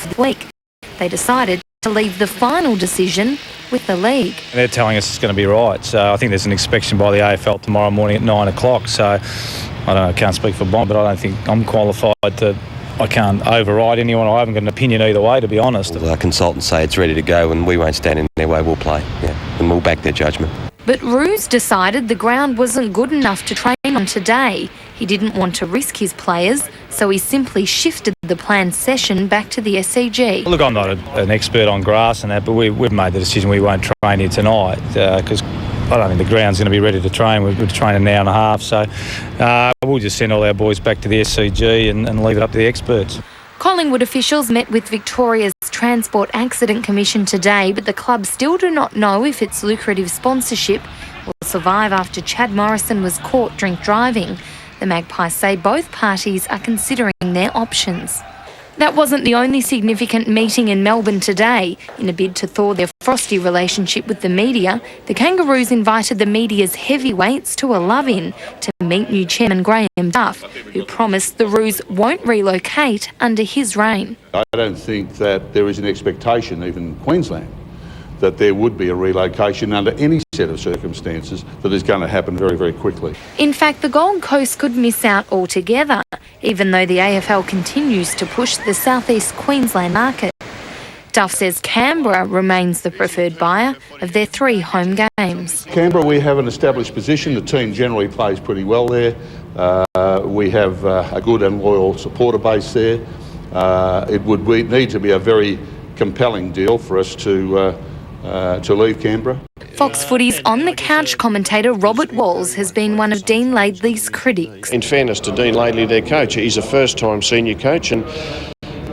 of the week. They decided to leave the final decision with the league. They're telling us it's going to be right, so I think there's an inspection by the AFL tomorrow morning at 9 o'clock, so I don't know, I can't speak for Bond, but I don't think I'm qualified to... I can't override anyone. I haven't got an opinion either way, to be honest. Well, our consultants say it's ready to go and we won't stand in their way, we'll play, and we'll back their judgment. But Roos decided the ground wasn't good enough to train on today. He didn't want to risk his players, so he simply shifted the planned session back to the SCG. Look, I'm not an expert on grass and that, but we've made the decision we won't train here tonight because I don't think the ground's going to be ready to train. We're training an hour and a half, so we'll just send all our boys back to the SCG and leave it up to the experts. Collingwood officials met with Victoria's Transport Accident Commission today, but the club still do not know if its lucrative sponsorship will survive after Chad Morrison was caught drink driving. The Magpies say both parties are considering their options. That wasn't the only significant meeting in Melbourne today. In a bid to thaw their frosty relationship with the media, the Kangaroos invited the media's heavyweights to a love-in to meet new chairman Graham Duff, who promised the Roos won't relocate under his reign. I don't think that there is an expectation, even in Queensland, that there would be a relocation under any set of circumstances that is going to happen very, very quickly. In fact, the Gold Coast could miss out altogether, even though the AFL continues to push the southeast Queensland market. Duff says Canberra remains the preferred buyer of their 3 home games. Canberra, we have an established position. The team generally plays pretty well there. We have a good and loyal supporter base there. It would need to be a very compelling deal for us to leave Canberra. Fox Footy's on-the-couch commentator Robert Walls has been one of Dean Laidley's critics. In fairness to Dean Laidley, their coach, he's a first-time senior coach and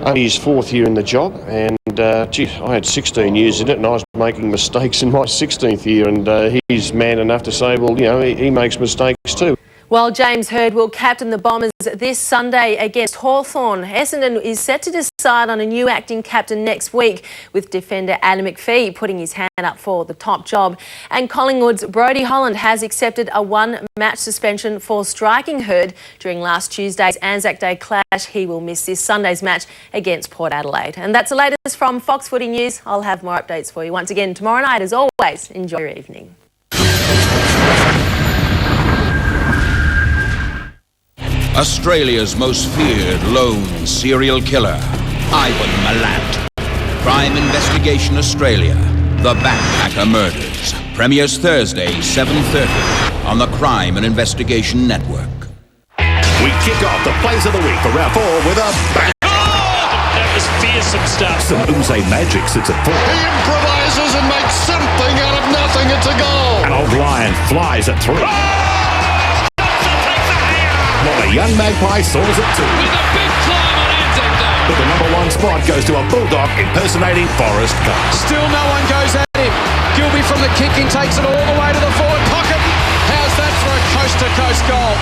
only his 4th year in the job. And, I had 16 years in it and I was making mistakes in my 16th year. And he's man enough to say, well, he makes mistakes too. Well, James Hird will captain the Bombers this Sunday against Hawthorn. Essendon is set to decide on a new acting captain next week, with defender Adam McPhee putting his hand up for the top job. And Collingwood's Brodie Holland has accepted a 1-match suspension for striking Hird during last Tuesday's Anzac Day clash. He will miss this Sunday's match against Port Adelaide. And that's the latest from Fox Footy News. I'll have more updates for you once again tomorrow night. As always, enjoy your evening. Australia's most feared lone serial killer, Ivan Milat. Crime Investigation Australia, The Backpacker Murders. Premieres Thursday, 7:30 on the Crime and Investigation Network. We kick off the plays of the week for round 4 with a bang. Oh, that was fearsome stuff. Some Uze magic sits at 4. He improvises and makes something out of nothing. It's a goal. An old lion flies at 3. While a young magpie soars at 2. With a big climb on Anzac Day. But the number 1 spot goes to a Bulldog impersonating Forrest Gump. Still no one goes at him. Gilby from the kicking takes it all the way to the forward pocket. How's that for a coast-to-coast goal?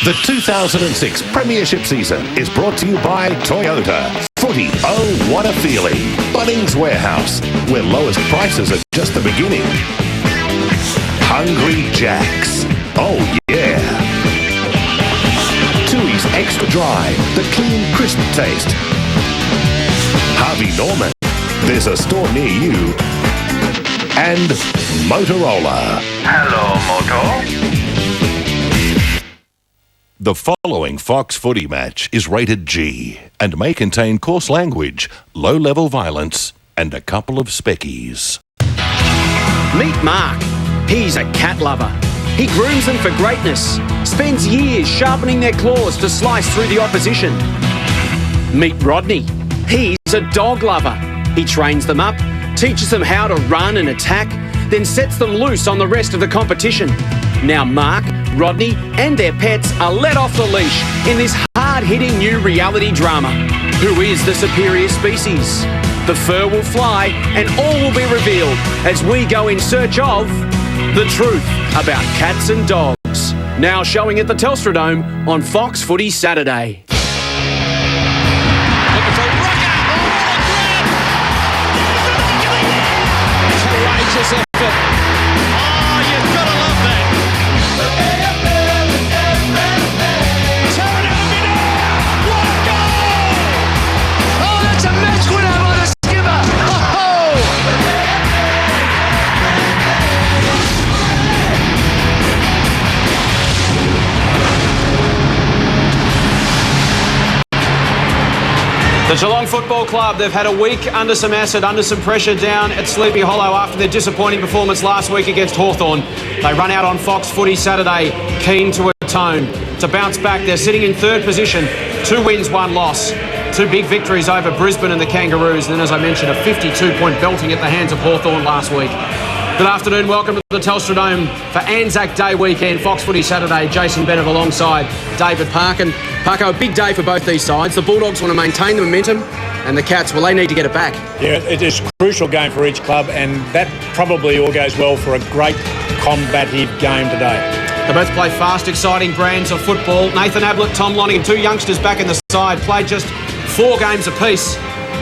The 2006 Premiership season is brought to you by Toyota. Footy, oh what a feeling. Bunnings Warehouse, where lowest prices are just the beginning. Hungry Jacks, oh yeah. Tooheys Extra Dry, the clean, crisp taste. Harvey Norman, there's a store near you. And Motorola. Hello, Moto. The following Fox Footy match is rated G and may contain coarse language, low-level violence, and a couple of speckies. Meet Mark. He's a cat lover. He grooms them for greatness, spends years sharpening their claws to slice through the opposition. Meet Rodney. He's a dog lover. He trains them up, teaches them how to run and attack, then sets them loose on the rest of the competition. Now Mark, Rodney and their pets are let off the leash in this hard-hitting new reality drama. Who is the superior species? The fur will fly and all will be revealed as we go in search of the truth about cats and dogs. Now showing at the Telstra Dome on Fox Footy Saturday. Courageous effort. Oh, you've got to love that. The Geelong Football Club, they've had a week under some acid, under some pressure down at Sleepy Hollow after their disappointing performance last week against Hawthorn. They run out on Fox Footy Saturday, keen to atone. To bounce back, they're sitting in third position, 2 wins, 1 loss. 2 big victories over Brisbane and the Kangaroos, and then, as I mentioned, a 52-point belting at the hands of Hawthorn last week. Good afternoon, welcome to the Telstra Dome for Anzac Day weekend, Fox Footy Saturday. Jason Bennett alongside David Parkin. Parko, a big day for both these sides. The Bulldogs want to maintain the momentum, and the Cats, well, they need to get it back. Yeah, it is a crucial game for each club, and that probably all goes well for a great combative game today. They both play fast, exciting brands of football. Nathan Ablett, Tom Lonning, and 2 youngsters back in the side, played just 4 games apiece.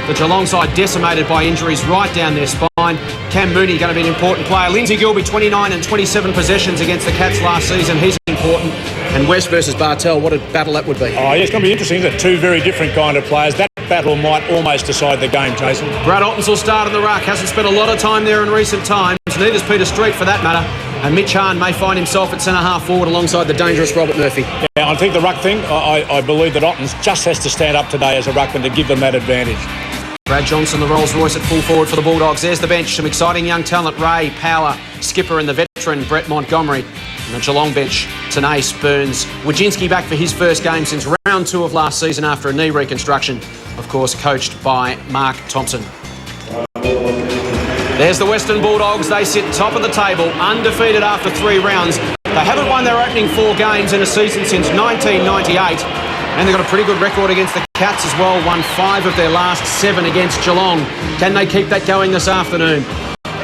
The Geelong side decimated by injuries right down their spine. Cam Mooney going to be an important player. Lindsay Gilby, 29 and 27 possessions against the Cats last season. He's important. And West versus Bartel, what a battle that would be. Oh, yeah, it's going to be interesting. They're 2 very different kind of players. That battle might almost decide the game, Jason. Brad Ottens will start in the ruck. Hasn't spent a lot of time there in recent times. Neither's Peter Street for that matter. And Mitch Hahn may find himself at centre-half forward alongside the dangerous Robert Murphy. Yeah, I think the ruck thing, I believe that Ottens just has to stand up today as a ruckman to give them that advantage. Brad Johnson, the Rolls-Royce at full forward for the Bulldogs. There's the bench. Some exciting young talent. Ray, Power, Skipper and the veteran Brett Montgomery. And the Geelong bench, Tanase, Burns. Wojcinski back for his first game since round 2 of last season after a knee reconstruction. Of course, coached by Mark Thompson. There's the Western Bulldogs. They sit top of the table, undefeated after 3 rounds. They haven't won their opening 4 games in a season since 1998. And they've got a pretty good record against the Cats as well. Won 5 of their last 7 against Geelong. Can they keep that going this afternoon?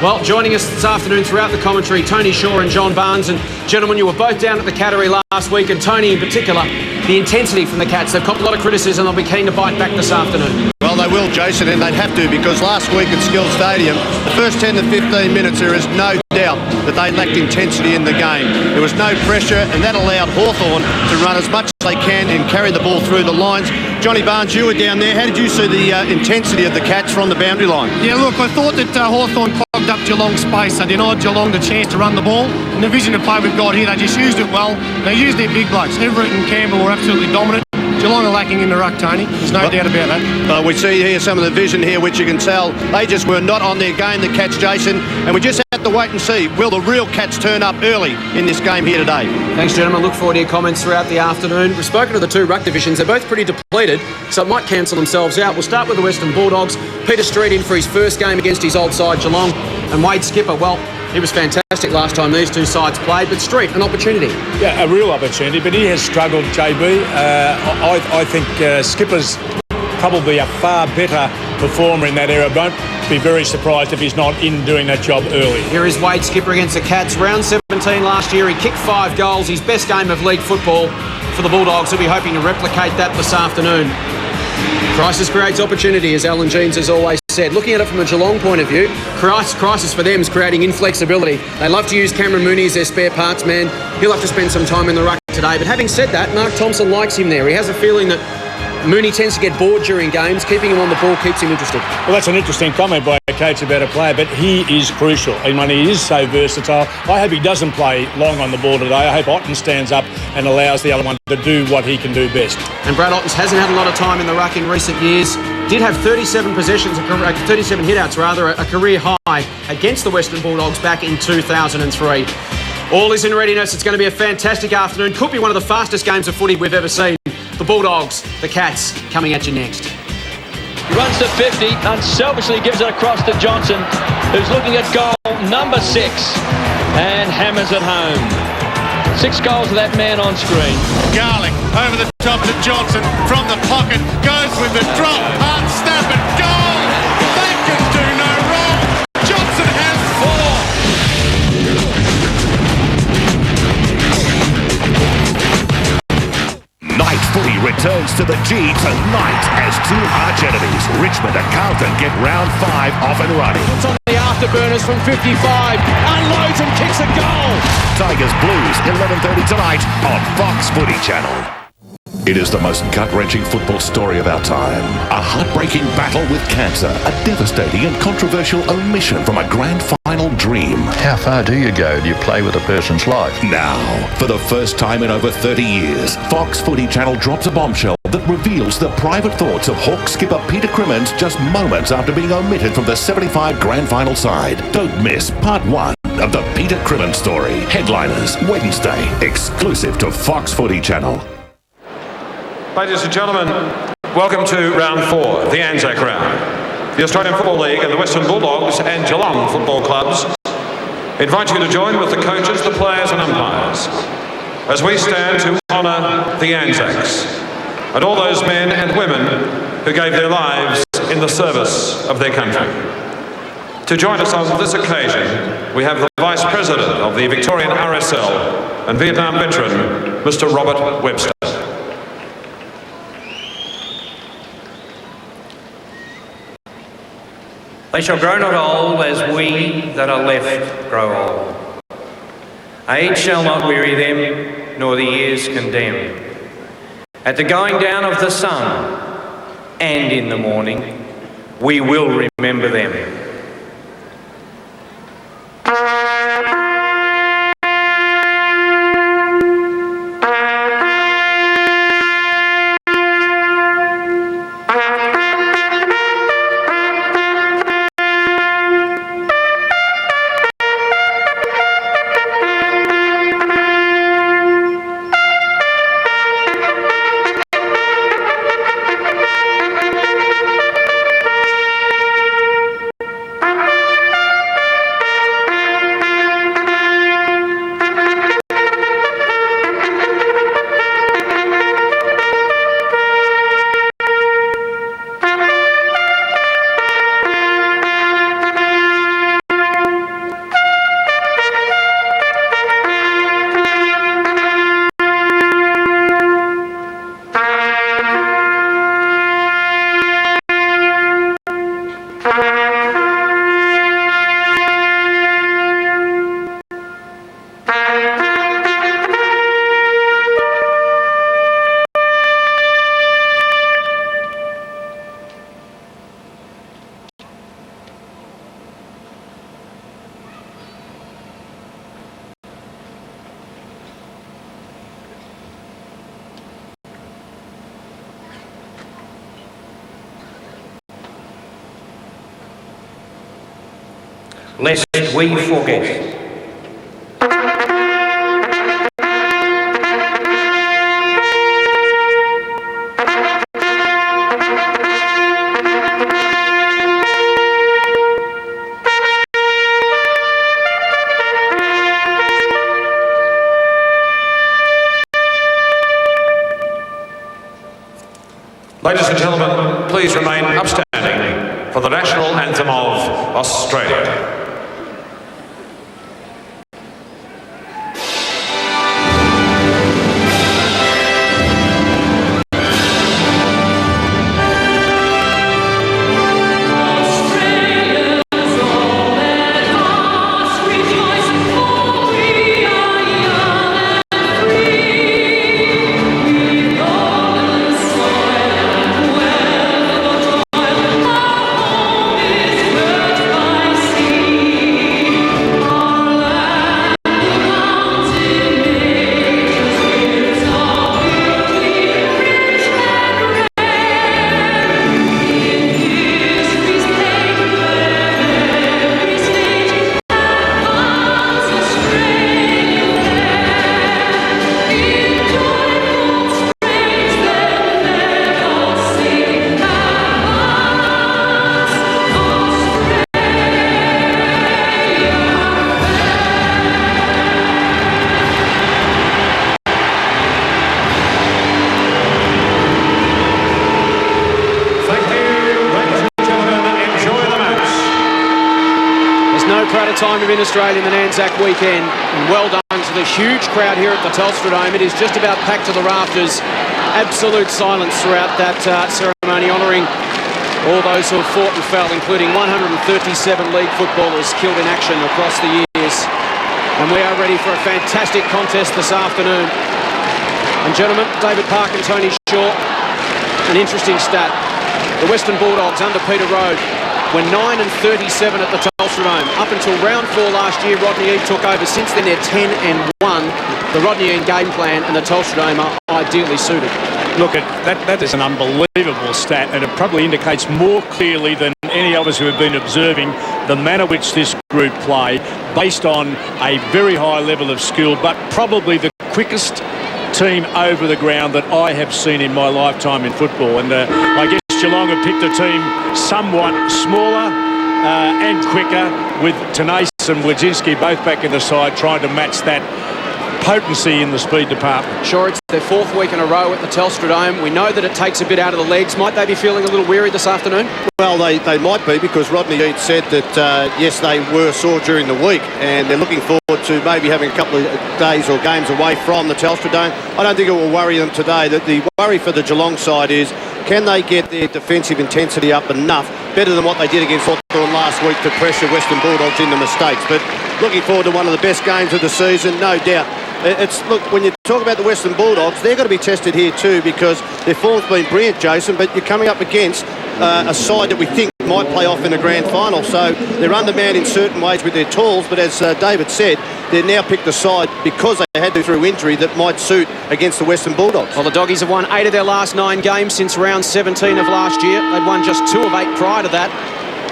Well, joining us this afternoon throughout the commentary, Tony Shaw and John Barnes. And gentlemen, you were both down at the Cattery last week, and Tony in particular, the intensity from the Cats. They've copped a lot of criticism. They'll be keen to bite back this afternoon. Well, they will, Jason, and they'd have to, because last week at Skill Stadium, the first 10 to 15 minutes, there is no doubt that they lacked intensity in the game. There was no pressure, and that allowed Hawthorn to run as much as they can and carry the ball through the lines. Johnny Barnes, you were down there. How did you see the intensity of the Cats from the boundary line? Yeah, look, I thought that Hawthorn clogged up Geelong's space. They denied Geelong the chance to run the ball. And the vision of play we've got here, they just used it well. They used their big blokes. Everett and Campbell were absolutely dominant. Geelong are lacking in the ruck, Tony. There's no doubt about that. We see here some of the vision here, which you can tell they just were not on their game, the Cats, Jason. And we just have to wait and see, will the real Cats turn up early in this game here today? Thanks, gentlemen. Look forward to your comments throughout the afternoon. We've spoken to the 2 ruck divisions. They're both pretty depleted, so it might cancel themselves out. We'll start with the Western Bulldogs. Peter Street in for his first game against his old side, Geelong. And Wade Skipper, well, he was fantastic last time these 2 sides played, but Street, an opportunity. Yeah, a real opportunity, but he has struggled, JB. I think Skipper's probably a far better performer in that era. Won't be very surprised if he's not in doing that job early. Here is Wade Skipper against the Cats. Round 17 last year, he kicked 5 goals. His best game of league football for the Bulldogs. He'll be hoping to replicate that this afternoon. Crisis creates opportunity, as Alan Jeans has always said. Looking at it from a Geelong point of view, crisis for them is creating inflexibility. They love to use Cameron Mooney as their spare parts man. He'll have to spend some time in the ruck today. But having said that, Mark Thompson likes him there. He has a feeling that Mooney tends to get bored during games. Keeping him on the ball keeps him interested. Well, that's an interesting comment by a coach about a player, but he is crucial. I mean, he is so versatile. I hope he doesn't play long on the ball today. I hope Otten stands up and allows the other one to do what he can do best. And Brad Ottens hasn't had a lot of time in the ruck in recent years. Did have 37 possessions, 37 hitouts rather, a career high against the Western Bulldogs back in 2003. All is in readiness. It's going to be a fantastic afternoon. Could be one of the fastest games of footy we've ever seen. The Bulldogs, the Cats, coming at you next. He runs to 50, unselfishly gives it across to Johnson, who's looking at goal number 6 and hammers it home. 6 goals to that man on screen. Garlic over the top to Johnson from the pocket, goes with the drop, hard snap and goal! They can do no wrong! Johnson has 4! Night footy returns to the G tonight as 2 arch enemies, Richmond and Carlton, get round 5 off and running. It's on the afterburners from 55, unloads and kicks a goal. Tigers Blues, 11:30 tonight on Fox Footy Channel. It is the most gut-wrenching football story of our time. A heartbreaking battle with cancer. A devastating and controversial omission from a grand final dream. How far do you go? Do you play with a person's life? Now, for the first time in over 30 years, Fox Footy Channel drops a bombshell that reveals the private thoughts of Hawk skipper Peter Crimmins just moments after being omitted from the 75 grand final side. Don't miss part 1 of the Peter Crimmins story. Headliners, Wednesday, exclusive to Fox Footy Channel. Ladies and gentlemen, welcome to round 4, the Anzac round. The Australian Football League and the Western Bulldogs and Geelong football clubs invite you to join with the coaches, the players and umpires as we stand to honour the Anzacs and all those men and women who gave their lives in the service of their country. To join us on this occasion, we have the Vice President of the Victorian RSL and Vietnam veteran, Mr. Robert Webster. They shall grow not old as we that are left grow old. Age shall not weary them, nor the years condemn. At the going down of the sun, and in the morning, we will remember them. Lest we forget. Ladies and gentlemen, please remain upstanding for the national anthem of Australia. Time of in Australia than Anzac weekend, and well done to the huge crowd here at the Telstra Dome. It is just about packed to the rafters. Absolute silence throughout that ceremony, honouring all those who have fought and fell, including 137 league footballers killed in action across the years. And we are ready for a fantastic contest this afternoon. And gentlemen, David Park and Tony Shaw, an interesting stat. The Western Bulldogs under Peter Road were 9-37 at the Telstra Dome. Up until round 4 last year, Rodney Eade took over. Since then, they're 10-1. The Rodney Eade game plan and the Telstra Dome are ideally suited. Look, that is an unbelievable stat, and it probably indicates more clearly than any of us who have been observing the manner which this group play, based on a very high level of skill, but probably the quickest team over the ground that I have seen in my lifetime in football. And I guess Geelong have picked a team somewhat smaller and quicker, with Tanase and Wojcinski both back in the side trying to match that potency in the speed department. Sure, it's their fourth week in a row at the Telstra Dome. We know that it takes a bit out of the legs. Might they be feeling a little weary this afternoon? Well, they might be, because Rodney said that, yes, they were sore during the week, and they're looking forward to maybe having a couple of days or games away from the Telstra Dome. I don't think it will worry them today. The worry for the Geelong side is, can they get their defensive intensity up enough, better than what they did against Hawthorn last week, to pressure Western Bulldogs into mistakes. But looking forward to one of the best games of the season, no doubt. Look, when you talk about the Western Bulldogs, they're going to be tested here too, because their form's been brilliant, Jason, but you're coming up against a side that we think might play off in a grand final. So they're undermanned in certain ways with their tools, but as David said, they've now picked a side, because they had to through injury, that might suit against the Western Bulldogs. Well, the Doggies have won 8 of their last 9 games since round 17 of last year. They'd won just 2 of 8 prior to that.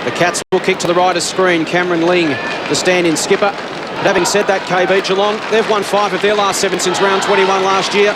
The Cats will kick to the right of screen. Cameron Ling, the stand-in skipper. But having said that, KB, Geelong, they've won 5 of their last 7 since round 21 last year.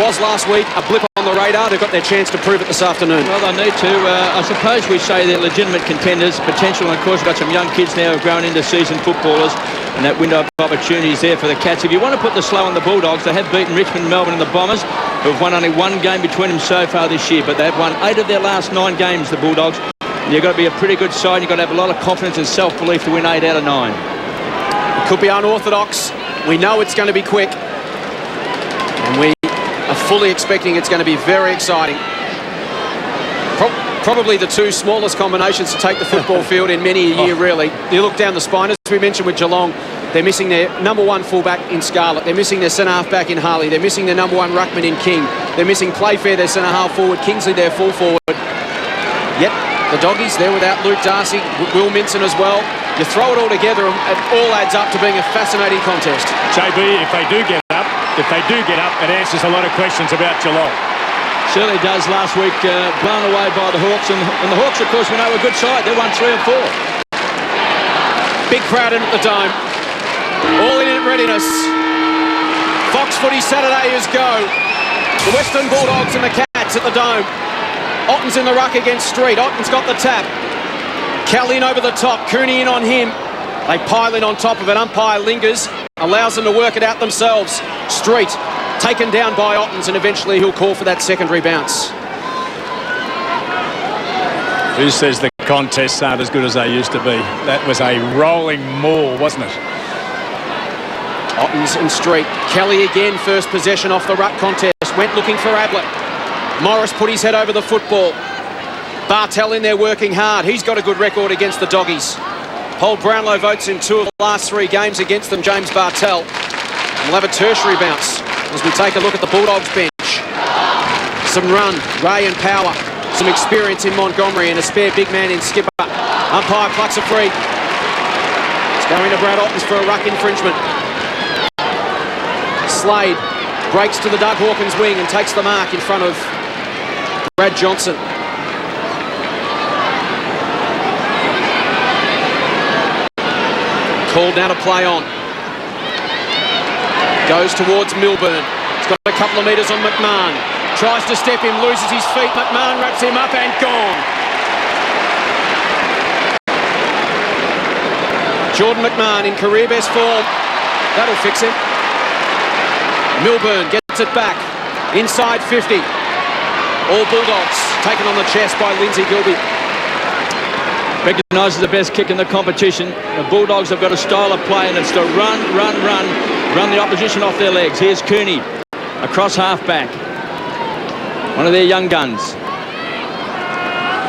Was last week a blip on the radar. They've got their chance to prove it this afternoon. Well, they need to. I suppose we say they're legitimate contenders, potential, and of course we've got some young kids now who've grown into seasoned footballers, and that window of opportunity is there for the Cats. If you want to put the slow on the Bulldogs, they have beaten Richmond, Melbourne and the Bombers, who have won only 1 game between them so far this year, but they've won 8 of their last 9 games, the Bulldogs. And you've got to be a pretty good side. You've got to have a lot of confidence and self-belief to win 8 out of 9. It could be unorthodox. We know it's going to be quick, and we are fully expecting it's going to be very exciting. Probably the 2 smallest combinations to take the football field in many a year, really. You look down the spine, as we mentioned with Geelong, they're missing their number 1 fullback in Scarlett. They're missing their centre-half back in Harley. They're missing their number 1 ruckman in King. They're missing Playfair, their centre-half forward. Kingsley, their full forward. Yet the Doggies, they're without Luke Darcy, Will Minson as well. You throw it all together and it all adds up to being a fascinating contest. JB, if they do get up, it answers a lot of questions about Geelong. Certainly does. Last week, blown away by the Hawks, and the Hawks, of course, we know are a good side. They won 3 of 4. Big crowd in at the Dome. All in at readiness. Fox Footy Saturday is go. The Western Bulldogs and the Cats at the Dome. Otten's in the ruck against Street. Otten's got the tap. Cal in over the top. Cooney in on him. They pile in on top of it. Umpire lingers. Allows them to work it out themselves. Street taken down by Ottens, and eventually he'll call for that secondary bounce. Who says the contests aren't as good as they used to be? That was a rolling maul, wasn't it? Ottens and Street. Kelly again, first possession off the ruck contest. Went looking for Ablett. Morris put his head over the football. Bartel in there working hard. He's got a good record against the Doggies. Paul Brownlow votes in 2 of the last 3 games against them, James Bartel. We'll have a tertiary bounce as we take a look at the Bulldogs bench. Some run, Ray and power. Some experience in Montgomery and a spare big man in Skipper. Umpire plucks a free. It's going to Brad Ottens for a ruck infringement. Slade breaks to the Doug Hawkins wing and takes the mark in front of Brad Johnson. Called now to play on. Goes towards Milburn. He's got a couple of metres on McMahon. Tries to step in, loses his feet. McMahon wraps him up and gone. Jordan McMahon in career best form. That'll fix him. Milburn gets it back. Inside 50. All Bulldogs taken on the chest by Lindsay Gilby. Recognises the best kick in the competition. The Bulldogs have got a style of play, and it's to run the opposition off their legs. Here's Cooney across half-back. One of their young guns.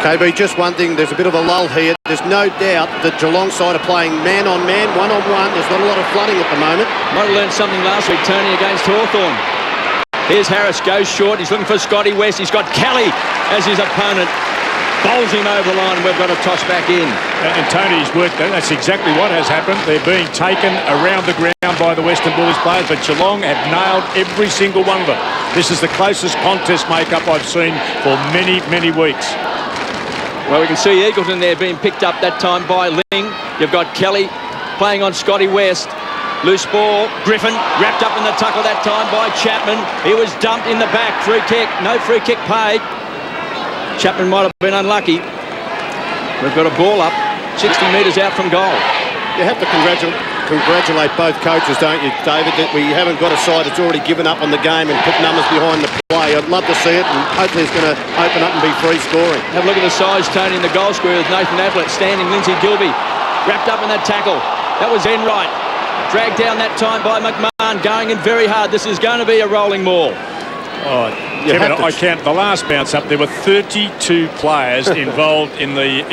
KB, just one thing, there's a bit of a lull here. There's no doubt that Geelong side are playing man-on-man, one-on-one. There's not a lot of flooding at the moment. Might have learned something last week, Tony, against Hawthorn. Here's Harris, goes short. He's looking for Scotty West. He's got Kelly as his opponent. Bowls him over the line, and we've got to toss back in. And Tony's worked. That's exactly what has happened. They're being taken around the ground by the Western Bulldogs players, but Geelong have nailed every single one of them. This is the closest contest make-up I've seen for many, many weeks. Well, we can see Eagleton there being picked up that time by Ling. You've got Kelly playing on Scotty West. Loose ball, Griffin wrapped up in the tuckle that time by Chapman. He was dumped in the back, free kick, no free kick paid. Chapman might have been unlucky. We've got a ball up, 60 metres out from goal. You have to congratulate both coaches, don't you, David, that we haven't got a side that's already given up on the game and put numbers behind the play. I'd love to see it, and hopefully it's going to open up and be free scoring. Have a look at the size, Tony, in the goal square with Nathan Ablett standing, Lindsay Gilby wrapped up in that tackle. That was Enright. Dragged down that time by McMahon, going in very hard. This is going to be a rolling maul. Oh, Kevin, I count the last bounce up. There were 32 players involved in the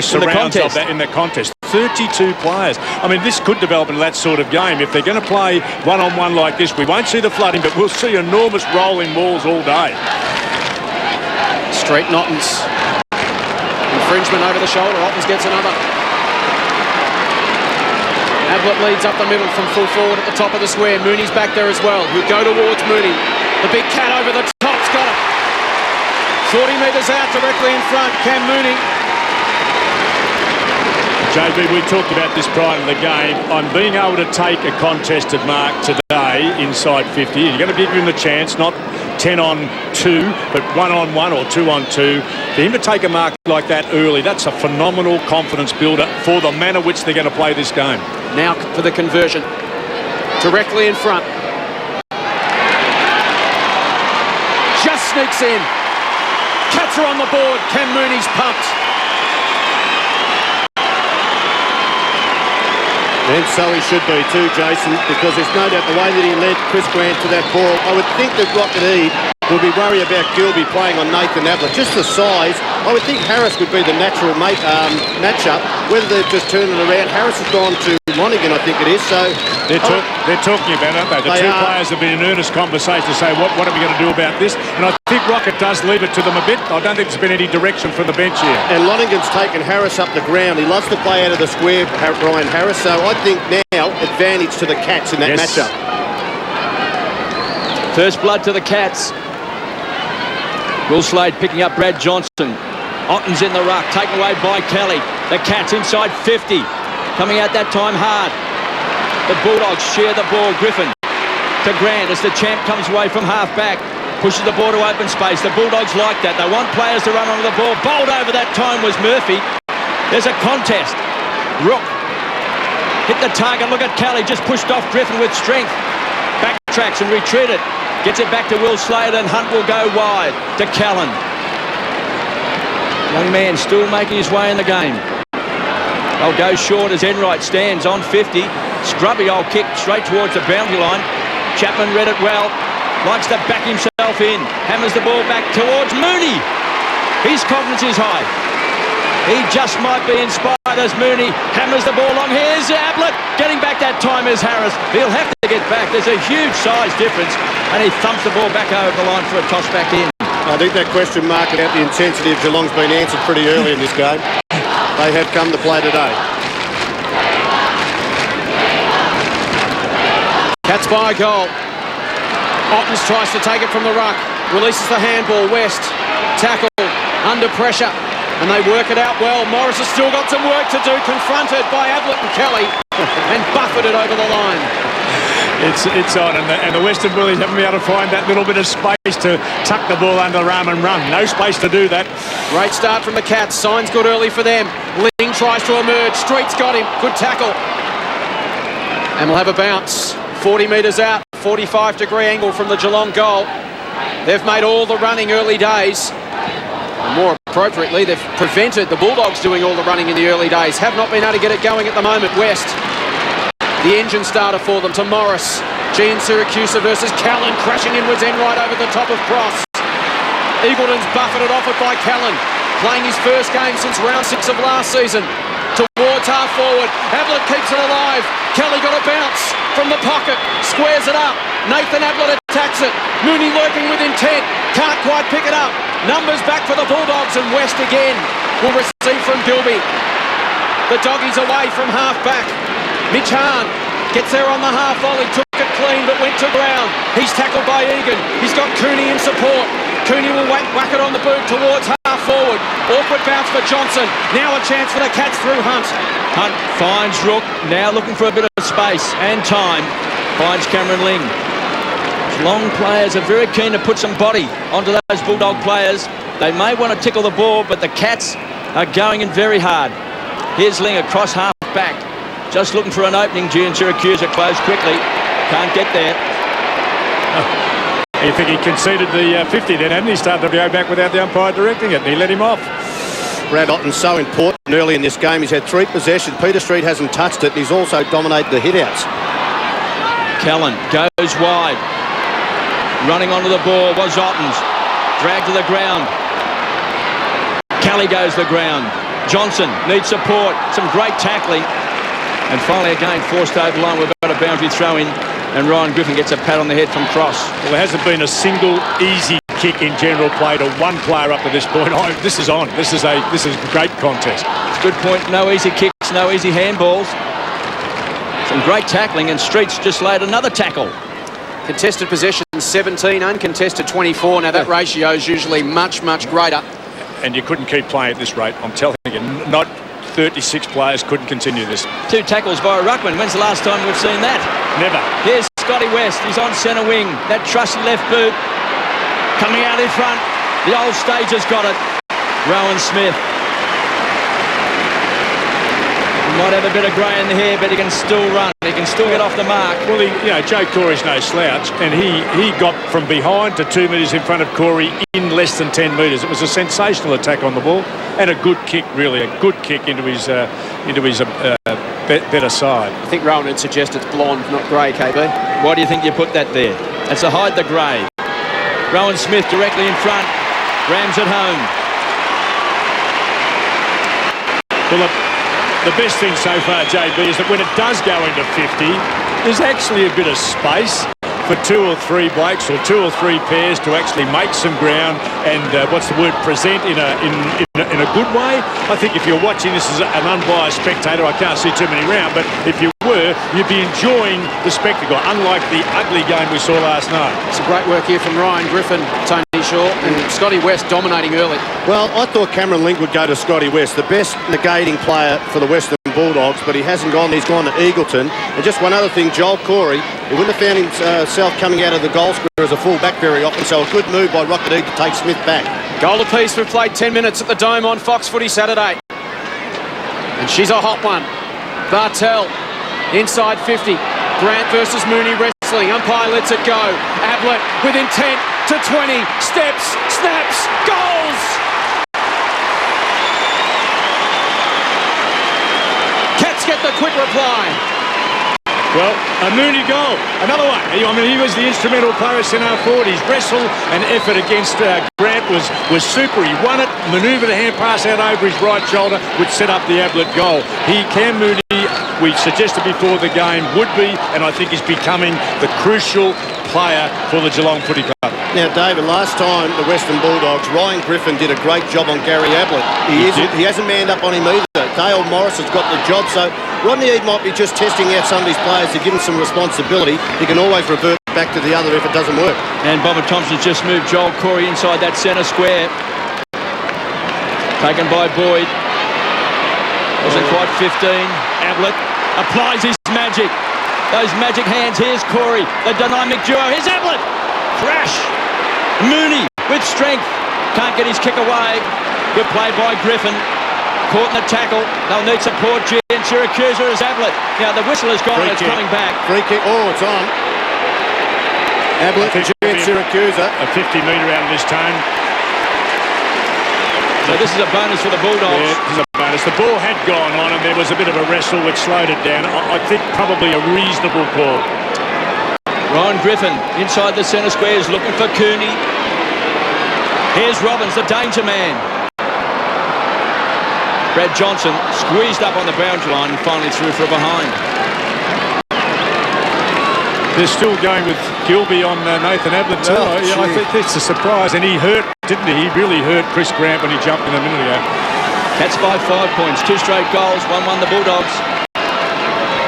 surrounds of that in the contest. 32 players. I mean, this could develop into that sort of game. If they're going to play one-on-one like this, we won't see the flooding, but we'll see enormous rolling mauls all day. Street Nottens. Infringement over the shoulder. Ottens gets another. Ablett leads up the middle from full forward at the top of the square. Mooney's back there as well. Who go towards Mooney. The big cat over the top's got it. 40 metres out directly in front. Cam Mooney. JB, we talked about this prior to the game. I'm being able to take a contested mark today inside 50. You're going to give him the chance, not 10 on 2, but 1 on 1 or 2 on 2. For him to take a mark like that early, that's a phenomenal confidence builder for the manner which they're going to play this game. Now for the conversion. Directly in front. Just sneaks in. Cats are on the board. Cam Mooney's pumped. And so he should be too, Jason, because there's no doubt the way that he led Chris Grant to that ball. I would think that Rocket will be worried about Gilby playing on Nathan Ablett. Just the size, I would think Harris would be the natural matchup. Whether they've just turned it around, Harris has gone to Lonigan, I think it is. So they're talking about it, aren't they? The two players have been in earnest conversation to say, what are we going to do about this? And I think Rocket does leave it to them a bit. I don't think there's been any direction from the bench here. And Lonigan's taken Harris up the ground. He loves to play out of the square, Brian Harris. So I think now advantage to the Cats in that matchup. First blood to the Cats. Will Slade picking up Brad Johnson. Otten's in the ruck, taken away by Kelly. The Cats inside 50. Coming out that time hard. The Bulldogs share the ball. Griffin to Grant as the champ comes away from half-back. Pushes the ball to open space. The Bulldogs like that. They want players to run onto the ball. Bowled over that time was Murphy. There's a contest. Rook hit the target. Look at Kelly. Just pushed off Griffin with strength. Backtracks and retreated. Gets it back to Will Slater, and Hunt will go wide to Callan. Young man still making his way in the game. They'll go short as Enright stands on 50. Scrubby old kick straight towards the boundary line. Chapman read it well. Likes to back himself in. Hammers the ball back towards Mooney. His confidence is high. He just might be inspired as Mooney hammers the ball long. Here's Ablett. Getting back that time is Harris. He'll have to get back. There's a huge size difference. And he thumps the ball back over the line for a toss back in. I think that question mark about the intensity of Geelong's been answered pretty early in this game. They have come to play today. Cats by a goal. Ottens tries to take it from the ruck. Releases the handball. West. Tackle. Under pressure. And they work it out well. Morris has still got some work to do. Confronted by Ablett and Kelly. And buffeted over the line. It's on, and the Western Bullies haven't been able to find that little bit of space to tuck the ball under the arm and run. No space to do that. Great start from the Cats. Signs good early for them. Ling tries to emerge. Street's got him. Good tackle. And we'll have a bounce. 40 metres out. 45-degree angle from the Geelong goal. They've made all the running early days. And more appropriately, they've prevented the Bulldogs doing all the running in the early days. Have not been able to get it going at the moment. West. The engine starter for them to Morris. Gian Siracusa versus Callan. Crashing in was Enright over the top of Cross. Eagleton's buffeted off it by Callan. Playing his first game since round 6 of last season. Towards half forward. Ablett keeps it alive. Kelly got a bounce from the pocket. Squares it up. Nathan Ablett attacks it. Mooney lurking with intent. Can't quite pick it up. Numbers back for the Bulldogs, and West again will receive from Gilby. The Doggies away from half back. Mitch Hahn Gets there on the half volley, took it clean but went to ground. He's tackled by Egan. He's got Cooney in support. Cooney will whack it on the boot towards half forward. Awkward bounce for Johnson. Now a chance for the Cats through Hunt. Hunt finds Rook, now looking for a bit of space and time. Finds Cameron Ling. Geelong players are very keen to put some body onto those Bulldog players. They may want to tickle the ball, but the Cats are going in very hard. Here's Ling across half back. Just looking for an opening. G and Syracuse are closed quickly. Can't get there. You think he conceded the 50 then, hadn't he? Started to go back without the umpire directing it, and he let him off. Brad Otten's so important early in this game. He's had 3 possessions. Peter Street hasn't touched it, and he's also dominated the hit-outs. Callan goes wide. Running onto the ball was Ottens. Dragged to the ground. Kelly goes to the ground. Johnson needs support. Some great tackling. And finally again forced over the line. We've got a boundary throw in. And Ryan Griffin gets a pat on the head from Cross. Well, there hasn't been a single easy kick in general play to one player up to this point. This is on. This is a great contest. Good point. No easy kicks, no easy handballs. Some great tackling, and Streets just laid another tackle. Contested possession 17, uncontested 24. Now that ratio is usually much, much greater. And you couldn't keep playing at this rate. I'm telling you, not 36 players couldn't continue this. 2 tackles by Ruckman. When's the last time we've seen that? Never. Here's Scotty West. He's on centre wing. That trusty left boot coming out in front. The old stage has got it. Rowan Smith. He might have a bit of grey in the hair, but he can still run. He can still get off the mark. Well, Joe Corey's no slouch, and he got from behind to 2 metres in front of Corey in less than 10 metres. It was a sensational attack on the ball and a good kick, really, a good kick into his better side. I think Rowan had suggested it's blonde, not grey, KB. Why do you think you put that there? That's to hide the grey. Rowan Smith directly in front. Rams at home. Well, the best thing so far, JB, is that when it does go into 50, there's actually a bit of space for 2 or 3 blokes or 2 or 3 pairs to actually make some ground and present in a good way. I think if you're watching this as an unbiased spectator, I can't see too many round, but if you were, you'd be enjoying the spectacle, unlike the ugly game we saw last night. Some great work here from Ryan Griffin, Tony Shaw, and Scotty West dominating early. Well, I thought Cameron Link would go to Scotty West, the best negating player for the Western Bulldogs, but he hasn't gone. He's gone to Eagleton. And just one other thing, Joel Corey, he wouldn't have found himself coming out of the goal square as a full-back very often, so a good move by Rocket Eagle to take Smith back. Goal apiece. We've played 10 minutes at the Dome on Fox Footy Saturday. And she's a hot one. Bartel, inside 50. Grant versus Mooney wrestling. Umpire lets it go. Ablett with intent to 20. Steps, snaps, goals! Cats get the quick reply. Well, a Mooney goal. Another one. I mean, he was the instrumental player at centre forward. His wrestle and effort against Grant was super. He won it, manoeuvred a hand pass out over his right shoulder, which set up the Ablett goal. Cam Mooney, we suggested before the game, would be, and I think is becoming the crucial player for the Geelong Footy Club. Now, David, last time the Western Bulldogs, Ryan Griffin did a great job on Gary Ablett. He hasn't manned up on him either. Dale Morris has got the job, so Rodney Eade might be just testing out some of these players to give him some responsibility. He can always revert back to the other if it doesn't work. And Bomber Thompson's just moved Joel Corey inside that centre square. Taken by Boyd. Wasn't quite 15. Ablett applies his magic. Those magic hands. Here's Corey, the dynamic duo. Here's Ablett. Crash. Mooney with strength. Can't get his kick away. Good play by Griffin. Caught in the tackle. They'll need support. G and Syracuse as Ablett. Now the whistle has gone and it's coming back. Free kick. Oh, it's on. Ablett and G and Syracuse. A 50-metre out of this time. So this is a bonus for the Bulldogs. Yeah, this is a bonus. The ball had gone on and there was a bit of a wrestle which slowed it down. I think probably a reasonable call. Ryan Griffin inside the centre square is looking for Cooney. Here's Robbins, the danger man. Brad Johnson squeezed up on the boundary line and finally threw for a behind. They're still going with Gilby on Nathan Ablett too. I think it's a surprise, and he hurt, didn't he? He really hurt Chris Grant when he jumped in a minute ago. Cats by 5 points, 2 straight goals, 1-1 the Bulldogs.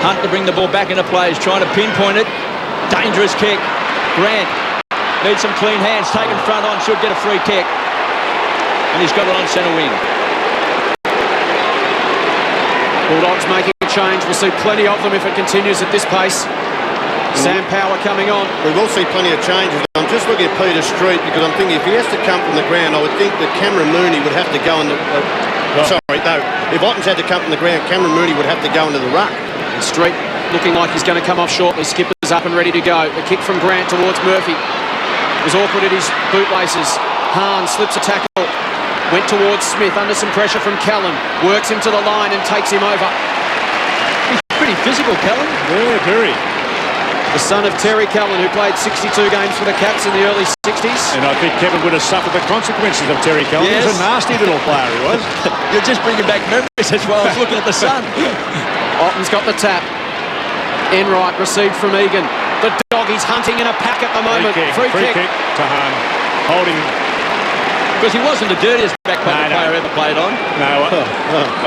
Hunt to bring the ball back into play. He's trying to pinpoint it. Dangerous kick. Grant needs some clean hands. Taken front on. Should get a free kick. And he's got it on centre wing. Bulldogs making a change. We'll see plenty of them if it continues at this pace. Sam Power coming on. We will see plenty of changes. I'm just looking at Peter Street because I'm thinking if he has to come from the ground, I would think that Cameron Mooney would have to go in the... if Ottens had to come from the ground, Cameron Mooney would have to go into the ruck. And Street looking like he's going to come off shortly. Skipper's up and ready to go. The kick from Grant towards Murphy. It was awkward at his bootlaces. Hahn slips a tackle. Went towards Smith under some pressure from Callan. Works him to the line and takes him over. He's pretty physical, Callan. Yeah, very. The son of Terry Callan, who played 62 games for the Cats in the early 60s. And I think Kevin would have suffered the consequences of Terry Callan. Yes. He was a nasty little player, he was. You're just bringing back memories as well. I was looking at the son. Otten's got the tap. Enright received from Egan. The Doggies hunting in a pack at the moment. Free kick to Hahn. Holding him. Because he wasn't the dirtiest back pocket player ever played on. No,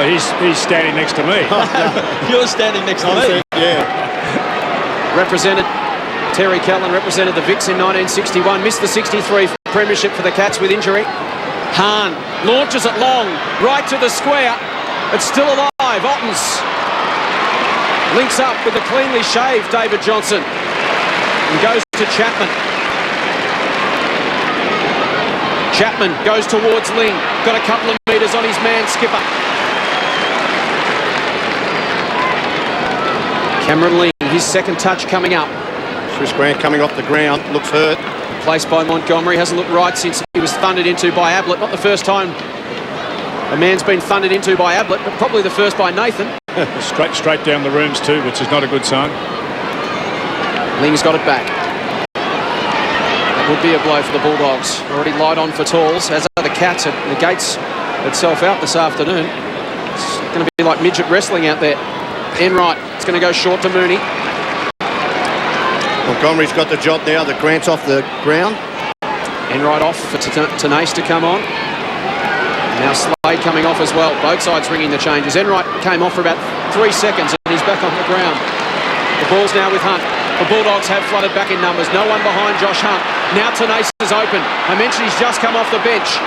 he's standing next to me. You're standing next to me. Yeah. Represented, Terry Callan represented the Vicks in 1961. Missed the 63 premiership for the Cats with injury. Hahn launches it long, right to the square. It's still alive. Ottens links up with the cleanly shaved David Johnson and goes to Chapman. Chapman goes towards Ling. Got a couple of metres on his man, Skipper. Cameron Ling, his second touch coming up. Chris Grant coming off the ground, looks hurt. Placed by Montgomery, hasn't looked right since he was thundered into by Ablett. Not the first time a man's been thundered into by Ablett, but probably the first by Nathan. straight down the rooms too, which is not a good sign. Ling's got it back. That would be a blow for the Bulldogs. Already light on for Talls, as are the Cats. It negates itself out this afternoon. It's going to be like midget wrestling out there. Enright, it's going to go short to Mooney. Montgomery's got the job now. The Grant's off the ground. Enright off for Tenace to come on. Now Slade coming off as well. Both sides ringing the changes. Enright came off for about 3 seconds and he's back on the ground. The ball's now with Hunt. The Bulldogs have flooded back in numbers. No one behind Josh Hunt. Now Tenace is open. I mentioned he's just come off the bench.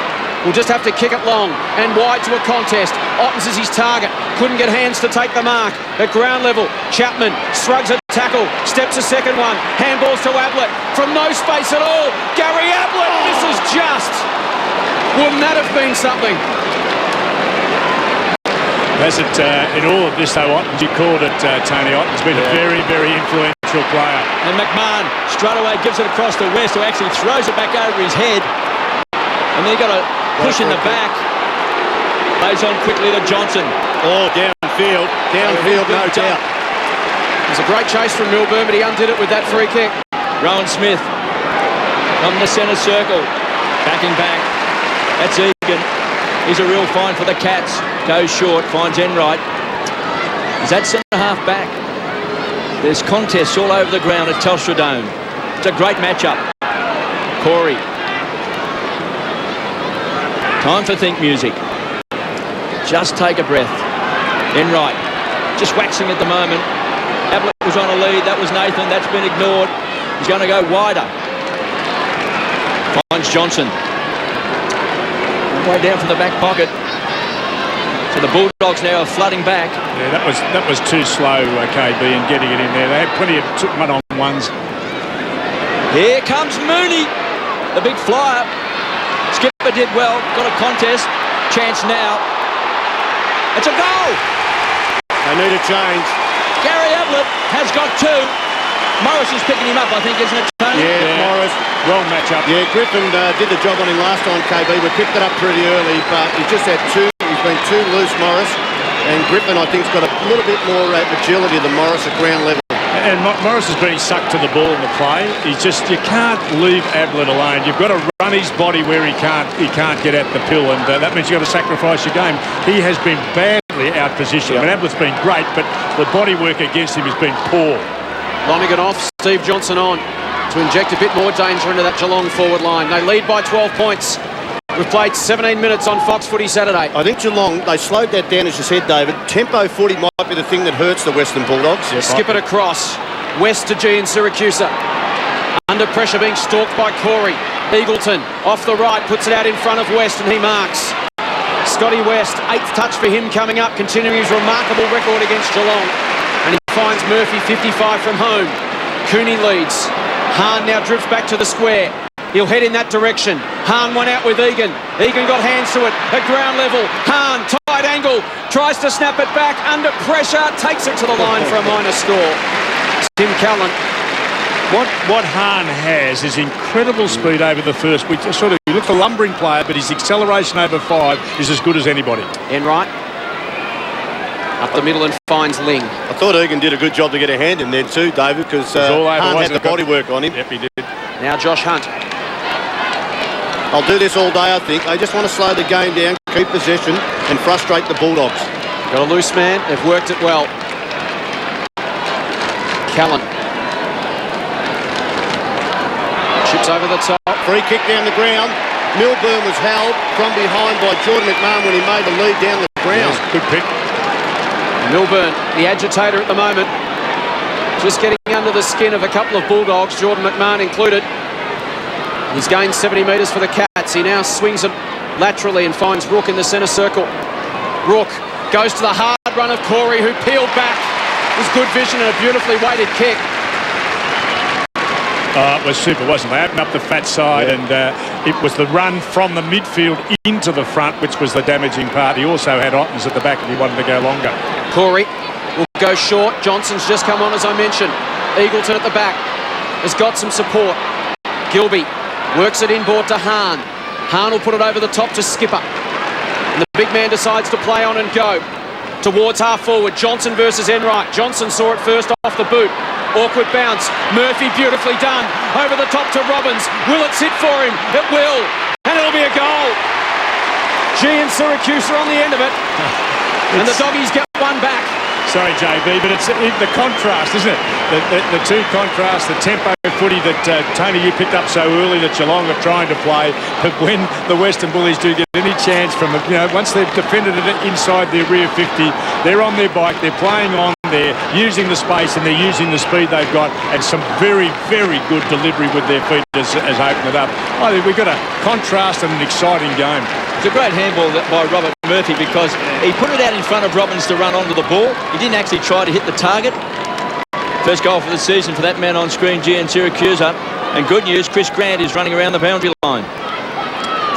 We'll just have to kick it long and wide to a contest. Ottens is his target. Couldn't get hands to take the mark. At ground level, Chapman shrugs a tackle, steps a second one. Handballs to Ablett from no space at all. Gary Ablett misses just. Wouldn't that have been something? Has it, in all of this though, Ottens, you called it Tony Ottens, been a very, very influential player. And McMahon straight away gives it across to West, who actually throws it back over his head. And then got a push in the back. Plays on quickly to Johnson. Oh, downfield, no doubt. It was a great chase from Milburn, but he undid it with that free kick. Rowan Smith from the centre circle, backing back. That's Egan. He's a real find for the Cats. Goes short, finds Enright. Is that centre-half back? There's contests all over the ground at Telstra Dome. It's a great matchup. Corey. Time for think music. Just take a breath. Enright. Just waxing at the moment. Ablett was on a lead. That was Nathan. That's been ignored. He's going to go wider. Finds Johnson. Way down from the back pocket. So the Bulldogs now are flooding back. Yeah, that was too slow, KB, in getting it in there. They had plenty of one-on-ones. Here comes Mooney, the big flyer. Skipper did well. Got a contest. Chance now. It's a goal. They need a change. Gary Ablett has got two. Morris is picking him up, I think, isn't it, Tony? Yeah, Morris. Wrong matchup. Yeah, Griffin did the job on him last time, KB. We picked it up pretty early, but he just had two. He's been too loose, Morris. And Griffin, I think, has got a little bit more agility than Morris at ground level. And Morris has been sucked to the ball in the play. He's just, you can't leave Ablett alone. You've got to run his body where he can't get at the pill, and that means you've got to sacrifice your game. He has been badly out-positioned. I mean, Ablett's been great, but the body work against him has been poor. Lonergan off, Steve Johnson on to inject a bit more danger into that Geelong forward line. They lead by 12 points. We've played 17 minutes on Fox Footy Saturday. I think Geelong, they slowed that down, as you said, David. Tempo footy might be the thing that hurts the Western Bulldogs. Skip it across. West to G in Syracuse. Under pressure, being stalked by Corey. Eagleton off the right, puts it out in front of West, and he marks. Scotty West, 8th touch for him coming up, continuing his remarkable record against Geelong. And he finds Murphy 55 from home. Cooney leads. Hahn now drifts back to the square. He'll head in that direction. Hahn went out with Egan. Egan got hands to it at ground level. Hahn, tight angle, tries to snap it back under pressure, takes it to the line for a minor score. Tim Callan. What Hahn has is incredible speed over the first. We sort of look a lumbering player, but his acceleration over 5 is as good as anybody. Enright. Up the middle and finds Ling. I thought Egan did a good job to get a hand in there too, David, because Hahn had the bodywork on him. Yep, he did. Now Josh Hunt. I'll do this all day, I think. They just want to slow the game down, keep possession, and frustrate the Bulldogs. Got a loose man. They've worked it well. Callan. Chips over the top. Free kick down the ground. Milburn was held from behind by Jordan McMahon when he made the lead down the ground. Yes, good pick. Milburn, the agitator at the moment. Just getting under the skin of a couple of Bulldogs, Jordan McMahon included. He's gained 70 metres for the Cats. He now swings it laterally and finds Rook in the centre circle. Rook goes to the hard run of Corey, who peeled back. It was good vision and a beautifully weighted kick. It was super, wasn't it? They opened up the fat side, and it was the run from the midfield into the front which was the damaging part. He also had Ottens at the back if he wanted to go longer. Corey will go short. Johnson's just come on, as I mentioned. Eagleton at the back has got some support. Gilby works it inboard to Hahn. Hahn will put it over the top to Skipper. And the big man decides to play on and go towards half forward. Johnson versus Enright. Johnson saw it first off the boot. Awkward bounce. Murphy beautifully done. Over the top to Robbins. Will it sit for him? It will. And it'll be a goal. G and Syracuse are on the end of it. And the Doggies get one back. Sorry, JB, but it's the contrast, isn't it? The two contrasts, the tempo footy that Tony, you picked up so early that Geelong are trying to play, but when the Western Bullies do get any chance from it, once they've defended it inside their rear 50, they're on their bike, they're playing on, they're using the space and they're using the speed they've got, and some very, very good delivery with their feet has opened it up. I think we've got a contrast and an exciting game. It's a great handball by Robert Murphy because he put it out in front of Robbins to run onto the ball. He didn't actually try to hit the target. First goal for the season for that man on screen, Gian Syracuse. And good news, Chris Grant is running around the boundary line.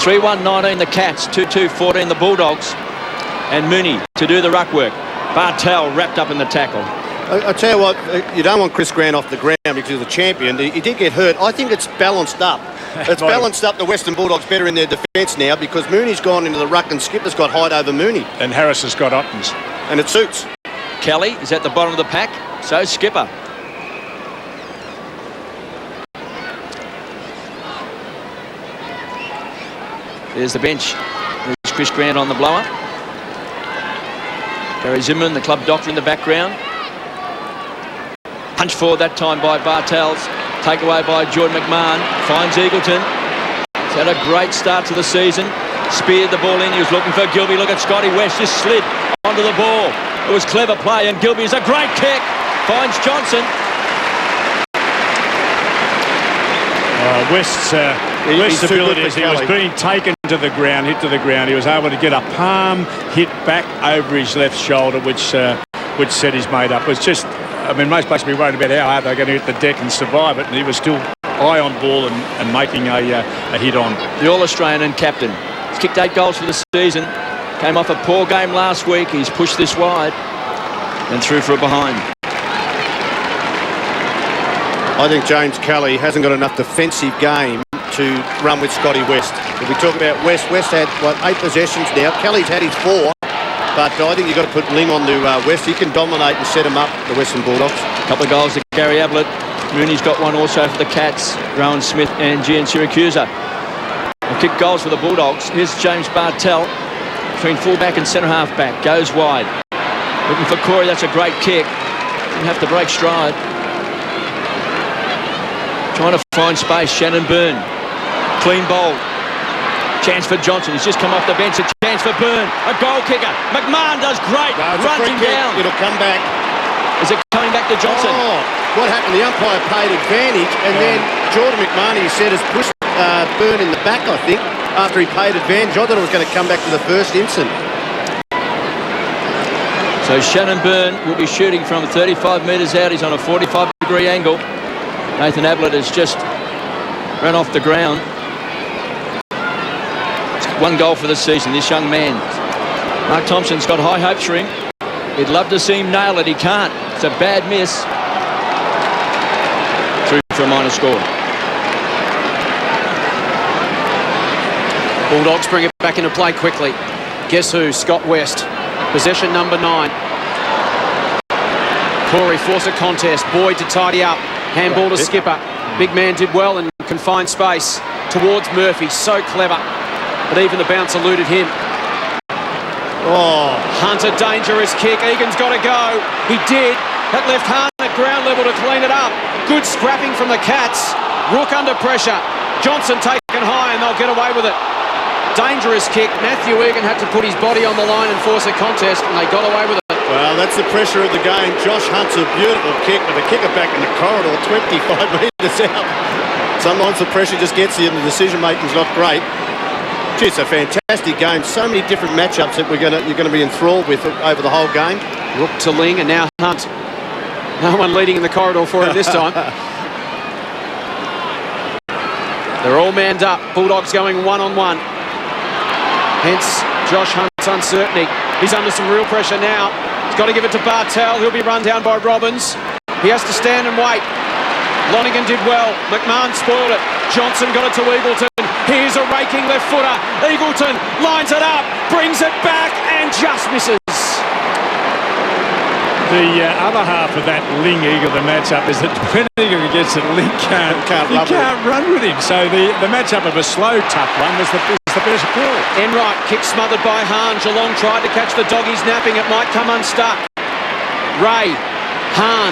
3-1-19 the Cats, 2-2-14 the Bulldogs. And Mooney to do the ruck work. Bartel wrapped up in the tackle. I tell you what, you don't want Chris Grant off the ground because he's a champion. He did get hurt. I think it's balanced up. It's balanced up the Western Bulldogs better in their defence now because Mooney's gone into the ruck and Skipper's got height over Mooney. And Harris has got Ottens. And it suits. Kelly is at the bottom of the pack, so Skipper. There's the bench. There's Chris Grant on the blower. Gary Zimmerman, the club doctor in the background. Punch forward that time by Bartels. Takeaway by Jordan McMahon. Finds Eagleton. He's had a great start to the season. Speared the ball in. He was looking for Gilby. Look at Scotty West. Just slid onto the ball. It was clever play. And Gilby's a great kick. Finds Johnson. West's ability as he was being taken to the ground, hit to the ground. He was able to get a palm hit back over his left shoulder, which set his mate up. It was just, I mean, most players would be worried about how hard they're going to hit the deck and survive it, and he was still eye on ball and making a hit on. The All-Australian and captain. He's kicked 8 goals for the season. Came off a poor game last week. He's pushed this wide and through for a behind. I think James Kelly hasn't got enough defensive game to run with Scotty West. If we talk about West had, 8 possessions now. Kelly's had his 4, but I think you've got to put Ling on to West. He can dominate and set him up, the Western Bulldogs. A couple of goals to Gary Ablett. Mooney's got one also for the Cats. Rowan Smith and Gian Syracuse. Kick goals for the Bulldogs. Here's James Bartel between fullback and centre half back. Goes wide. Looking for Corey. That's a great kick. Didn't have to break stride. Trying to find space. Shannon Byrne. Clean bowl. Chance for Johnson. He's just come off the bench. A chance for Byrne. A goal kicker. McMahon does great. No, runs him down. It'll come back. Is it coming back to Johnson? Oh, what happened? The umpire paid advantage, and then Jordan McMahon, he said, has pushed Byrne in the back, I think, after he paid advantage. I thought it was going to come back to the first instant. So Shannon Byrne will be shooting from 35 metres out. He's on a 45-degree angle. Nathan Ablett has just run off the ground. One goal for the season, this young man. Mark Thompson's got high hopes for him. He'd love to see him nail it. He can't. It's a bad miss. Through for a minor score. Bulldogs bring it back into play quickly. Guess who? Scott West. Possession number 9. Corey force a contest. Boyd to tidy up. Handball to Skipper. Big man did well in confined space. Towards Murphy. So clever. But even the bounce eluded him. Oh, Hunter, dangerous kick. Egan's got to go. He did. That left Hahn at ground level to clean it up. Good scrapping from the Cats. Rook under pressure. Johnson taken high and they'll get away with it. Dangerous kick. Matthew Egan had to put his body on the line and force a contest, and they got away with it. Well, that's the pressure of the game. Josh Hunt's a beautiful kick, but the kicker back in the corridor, 25 metres out. Sometimes the pressure just gets you and the decision-making's not great. Gee, it's a fantastic game. So many different matchups that you're going to be enthralled with over the whole game. Rook to Ling, and now Hunt. No one leading in the corridor for him this time. They're all manned up. Bulldogs going one-on-one. Hence Josh Hunt's uncertainty. He's under some real pressure now. He's got to give it to Bartel. He'll be run down by Robbins. He has to stand and wait. Lonigan did well. McMahon spoiled it. Johnson got it to Eagleton. Here's a raking left footer. Eagleton lines it up, brings it back and just misses. The other half of that Ling-Eagleton matchup is that depending who gets it, Ling can't run with him. So the matchup of a slow, tough one is the best call. Enright kick smothered by Hahn. Geelong tried to catch the doggies napping. It might come unstuck. Ray, Hahn,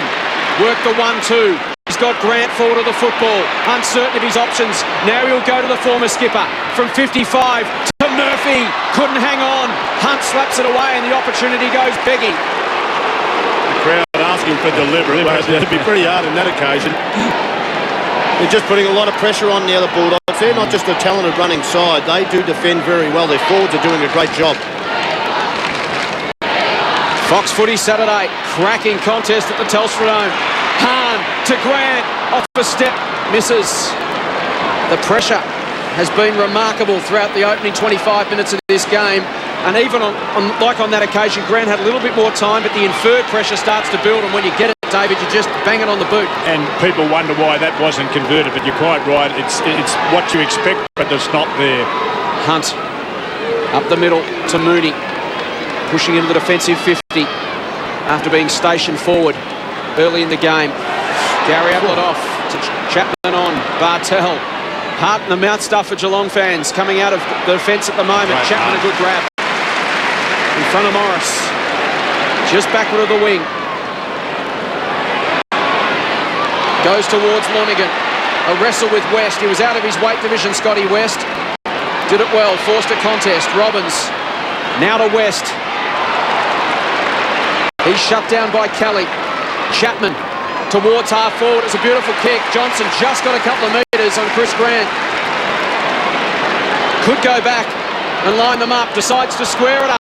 work the 1-2. He's got Grant forward of the football. Uncertain of his options. Now he'll go to the former skipper. From 55 to Murphy. Couldn't hang on. Hunt slaps it away and the opportunity goes begging. The crowd asking for deliberate. It'd be pretty hard on that occasion. They're just putting a lot of pressure on now, the Bulldogs. They're not just a talented running side. They do defend very well. Their forwards are doing a great job. Fox Footy Saturday. Cracking contest at the Telstra Dome. Hahn to Grant. Off a step. Misses. The pressure has been remarkable throughout the opening 25 minutes of this game. And even on that occasion, Grant had a little bit more time, but the inferred pressure starts to build. And when you get it, David, you just bang it on the boot. And people wonder why that wasn't converted, but you're quite right. It's what you expect, but it's not there. Hunt up the middle to Mooney, pushing into the defensive 50 after being stationed forward early in the game. Gary Ablett off to Chapman on. Bartel. Heart in the mouth stuff for Geelong fans coming out of the defence at the moment. Right, Chapman a good grab in front of Morris. Just backward of the wing. Goes towards Lonigan. A wrestle with West. He was out of his weight division, Scotty West. Did it well. Forced a contest. Robbins. Now to West. He's shut down by Kelly. Chapman towards half forward. It's a beautiful kick. Johnson just got a couple of metres on Chris Grant. Could go back and line them up. Decides to square it up.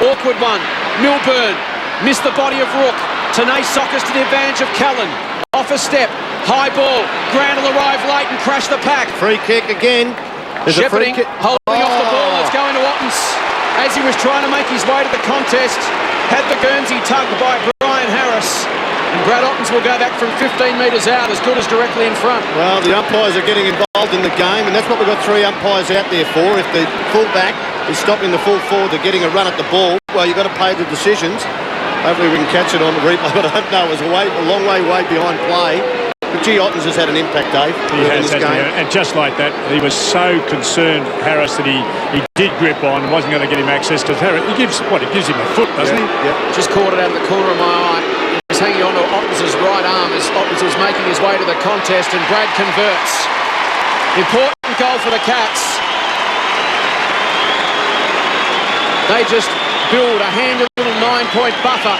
Awkward one. Milburn missed the body of Rook. Tanay Sockers to the advantage of Callan. Off a step. High ball. Grant will arrive late and crash the pack. Free kick again. Shepherding, holding off the ball. It's going to Ottens. As he was trying to make his way to the contest, had the Guernsey tugged by Brian Harris. And Brad Ottens will go back from 15 metres out, as good as directly in front. Well, the umpires are getting involved in the game, and that's what we've got 3 umpires out there for. If the full-back is stopping the full forward, they're getting a run at the ball, well, you've got to pay the decisions. Hopefully we can catch it on the replay, but I don't know. It was a long way behind play. But gee, Ottens has had an impact, Dave, in this game. And just like that, he was so concerned, Harris, that he did grip on and wasn't going to get him access to Harris. He gives him a foot, doesn't he? Yeah. Just caught it out of the corner of my eye. He was hanging on to Ottens' right arm as Ottens was making his way to the contest, and Brad converts. Important goal for the Cats. They just build a handy little 9-point buffer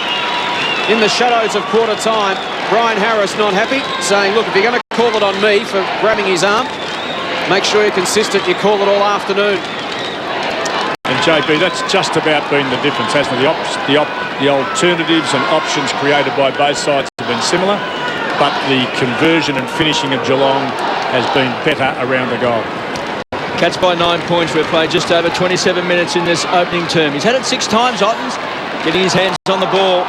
in the shadows of quarter time. Brian Harris not happy, saying, look, if you're going to call it on me for grabbing his arm, make sure you're consistent. You call it all afternoon. And JB, that's just about been the difference, hasn't it? The alternatives and options created by both sides have been similar, but the conversion and finishing of Geelong has been better around the goal. Cats by 9 points. We've played just over 27 minutes in this opening term. He's had it 6 times, Ottens, getting his hands on the ball.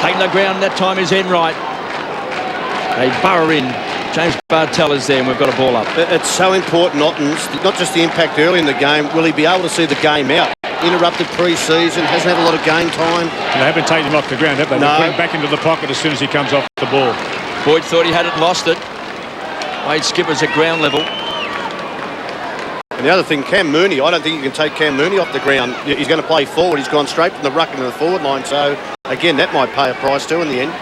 Taking the ground that time is Enright. They burrow in. James Bartel is there and we've got a ball up. It's so important, Ottens, not just the impact early in the game. Will he be able to see the game out? Interrupted pre-season, hasn't had a lot of game time. And they haven't taken him off the ground, have they? No. They put him back into the pocket as soon as he comes off the ball. Boyd thought he had it, lost it. Wade Skipper's at ground level. And the other thing, Cam Mooney, I don't think you can take Cam Mooney off the ground. He's going to play forward. He's gone straight from the ruck into the forward line. So, again, that might pay a price too in the end.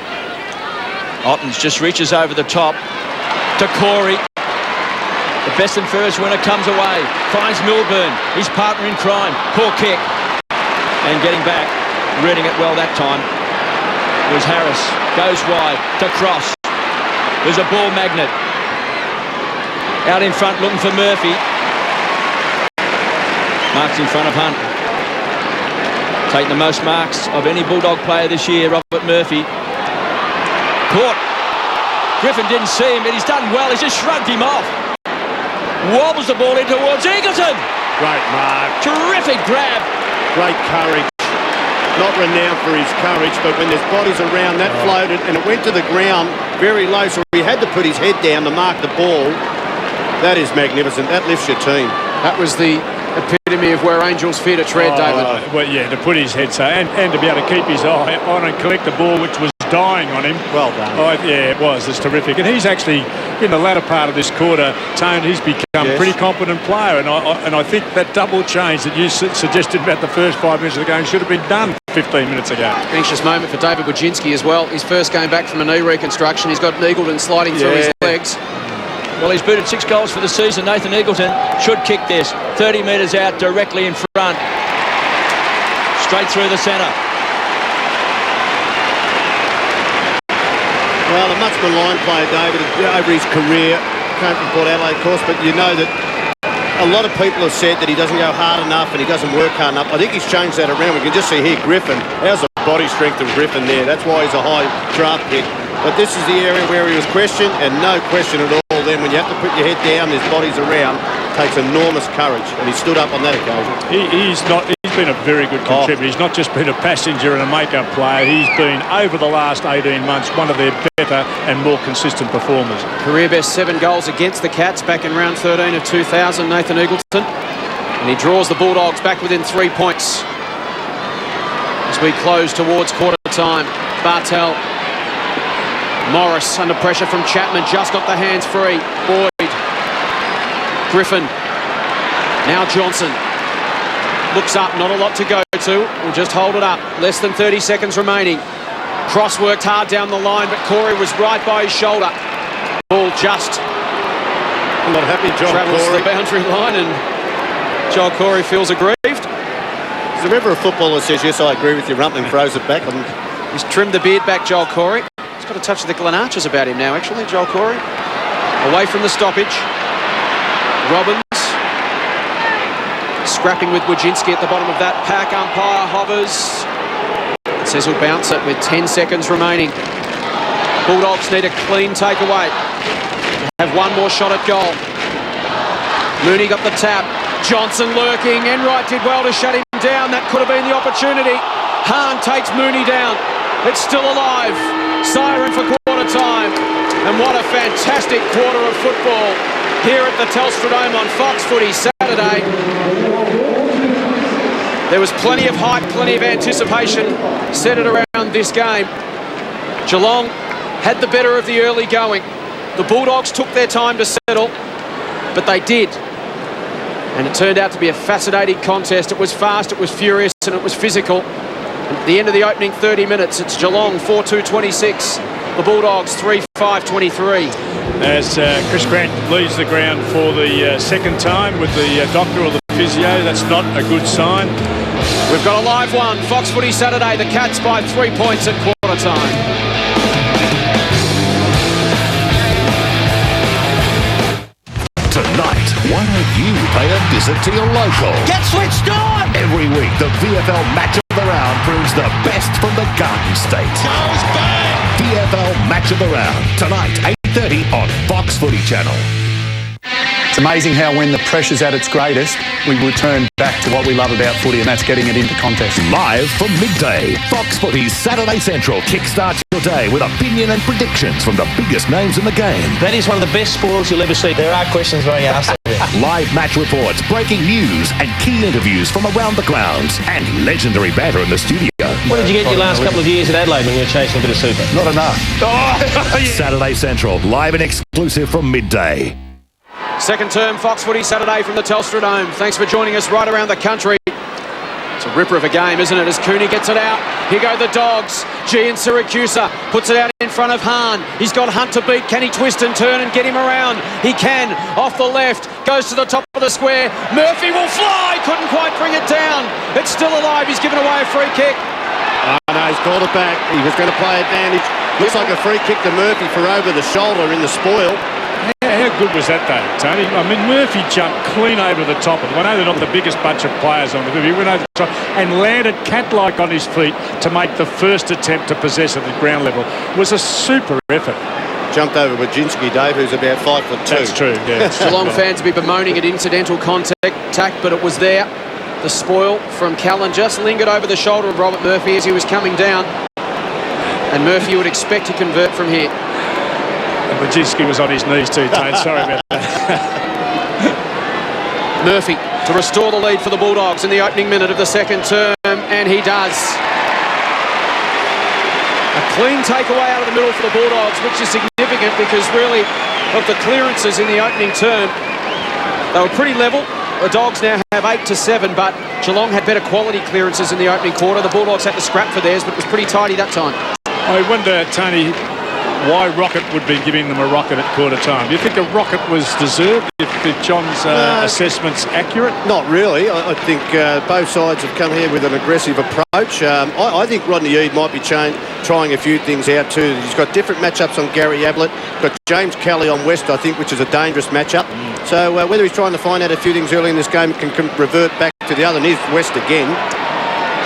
Ottens just reaches over the top to Corey. The best and fairest winner comes away. Finds Milburn, his partner in crime. Poor kick. And getting back, reading it well that time, was Harris. Goes wide to Cross. There's a ball magnet. Out in front looking for Murphy. Marks in front of Hunt. Taking the most marks of any Bulldog player this year, Robert Murphy. Caught. Griffin didn't see him, but he's done well. He's just shrugged him off. Wobbles the ball in towards Eagleton. Great mark. Terrific grab. Great courage. Not renowned for his courage, but when there's bodies around, that floated and it went to the ground very low, so he had to put his head down to mark the ball. That is magnificent. That lifts your team. That was the epitome of where angels fear to tread, David. Well, yeah, to put his head so, and to be able to keep his eye on and collect the ball, which was dying on him. Well done. Yeah, it was. It's terrific. And he's actually, in the latter part of this quarter, Tone, he's become a pretty competent player. And I think that double change that you suggested about the first 5 minutes of the game should have been done 15 minutes ago. Anxious moment for David Wojcinski as well. His first game back from a knee reconstruction. He's got Eagleton sliding through his legs. Well, he's booted 6 goals for the season. Nathan Eagleton should kick this. 30 metres out, directly in front. Straight through the centre. Well, a much maligned player, David, over his career. Came from Port Adelaide, of course, but you know that a lot of people have said that he doesn't go hard enough and he doesn't work hard enough. I think he's changed that around. We can just see here Griffin. How's the body strength of Griffin there? That's why he's a high draft pick. But this is the area where he was questioned, and no question at all. Then when you have to put your head down, there's bodies around, takes enormous courage, and he stood up on that occasion. He's been a very good contributor. He's not just been a passenger and a make-up player. He's been, over the last 18 months, one of their better and more consistent performers. Career best 7 goals against the Cats back in round 13 of 2000, Nathan Eagleton. And he draws the Bulldogs back within 3 points. As we close towards quarter time, Bartel. Morris under pressure from Chapman, just got the hands free. Boyd. Griffin. Now Johnson. Looks up, not a lot to go to. We'll just hold it up. Less than 30 seconds remaining. Cross worked hard down the line, but Corey was right by his shoulder. Ball just I'm not happy, Joel travels Corey. the boundary line, and Joel Corey feels aggrieved. Is there ever a footballer says, yes, I agree with you, Rumpling throws it back? He's trimmed the beard back, Joel Corey. He's got a touch of the Glen Arches about him now, actually, Joel Corey. Away from the stoppage. Robbins. Scrapping with Wojcinski at the bottom of that pack. Umpire hovers. It says he'll bounce it with 10 seconds remaining. Bulldogs need a clean takeaway. Have one more shot at goal. Mooney got the tap. Johnson lurking. Enright did well to shut him down. That could have been the opportunity. Hahn takes Mooney down. It's still alive. Siren for quarter time. And what a fantastic quarter of football here at the Telstra Dome on Fox Footy Saturday. There was plenty of hype, plenty of anticipation centred around this game. Geelong had the better of the early going. The Bulldogs took their time to settle, but they did. And it turned out to be a fascinating contest. It was fast, it was furious, and it was physical. At the end of the opening 30 minutes, it's Geelong 4-2-26. The Bulldogs 3-5-23. As Chris Grant leaves the ground for the second time with the doctor or the physio, that's not a good sign. We've got a live one. Fox Footy Saturday. The Cats by 3 points at quarter time. Tonight, why don't you pay a visit to your local? Get switched on! Every week, the VFL Match of the Round proves the best from the Garden State. Goes bang! VFL Match of the Round, tonight, 8:30 on Fox Footy Channel. It's amazing how when the pressure's at its greatest, we return back to what we love about footy, and that's getting it into contest. Live from midday, Fox Footy's Saturday Central kickstarts your day with opinion and predictions from the biggest names in the game. That is one of the best spoils you'll ever see. There are questions being asked. Live match reports, breaking news and key interviews from around the grounds, and legendary banter in the studio. What did you get your last couple of years at Adelaide when you were chasing a bit of super? Not enough. Saturday Central, live and exclusive from midday. Second term Fox Footy Saturday from the Telstra Dome. Thanks for joining us right around the country. It's a ripper of a game, isn't it, as Cooney gets it out. Here go the Dogs. G and Syracuse puts it out in front of Hahn. He's got Hunt to beat. Can he twist and turn and get him around? He can. Off the left. Goes to the top of the square. Murphy will fly. Couldn't quite bring it down. It's still alive. He's given away a free kick. Oh, no, he's called it back. He was going to play advantage. Looks like a free kick to Murphy for over the shoulder in the spoil. How good was that, though, Tony? I mean, Murphy jumped clean over the top of them. I know they're not the biggest bunch of players on the field. He went over the top and landed cat-like on his feet to make the first attempt to possess at the ground level. It was a super effort. Jumped over Wajinski, Dave, who's about 5'2". That's true, yeah. Geelong fans will be bemoaning at incidental contact, but it was there. The spoil from Callan just lingered over the shoulder of Robert Murphy as he was coming down. And Murphy would expect to convert from here. And Wajinski was on his knees too, Tone. Sorry about that. Murphy to restore the lead for the Bulldogs in the opening minute of the second term, and he does. A clean takeaway out of the middle for the Bulldogs, which is significant because really of the clearances in the opening term, they were pretty level. The Dogs now have 8 to 7, but Geelong had better quality clearances in the opening quarter. The Bulldogs had to scrap for theirs, but it was pretty tidy that time. I wonder, Tony, why Rocket would be giving them a rocket at quarter time. Do you think a rocket was deserved if John's assessment's accurate? Not really. I think both sides have come here with an aggressive approach. I think Rodney Eade might be trying a few things out too. He's got different matchups on Gary Ablett. Got James Kelly on West, I think, which is a dangerous matchup. So whether he's trying to find out a few things early in this game can revert back to the other, and here's West again.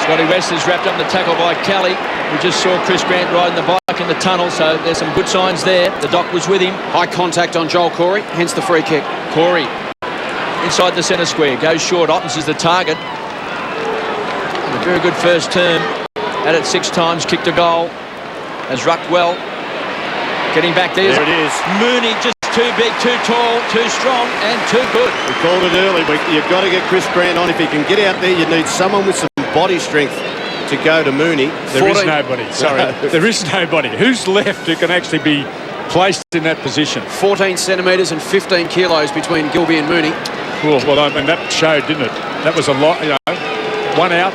Scotty West is wrapped up in the tackle by Kelly. We just saw Chris Grant riding the bike in the tunnel, so there's some good signs there. The Doc was with him. High contact on Joel Corey, hence the free kick. Corey inside the centre square, goes short. Ottens is the target. And a very good first term. At it 6 times, kicked a goal. Has rucked well. Getting back there. There it is. Mooney just too big, too tall, too strong, and too good. We called it early, but you've got to get Chris Grant on. If he can get out there, you need someone with some body strength to go to Mooney. There is nobody, sorry. There is nobody. Who's left who can actually be placed in that position? 14 centimetres and 15 kilos between Gilby and Mooney. Well, I mean, that showed, didn't it? That was a lot, you know. One out.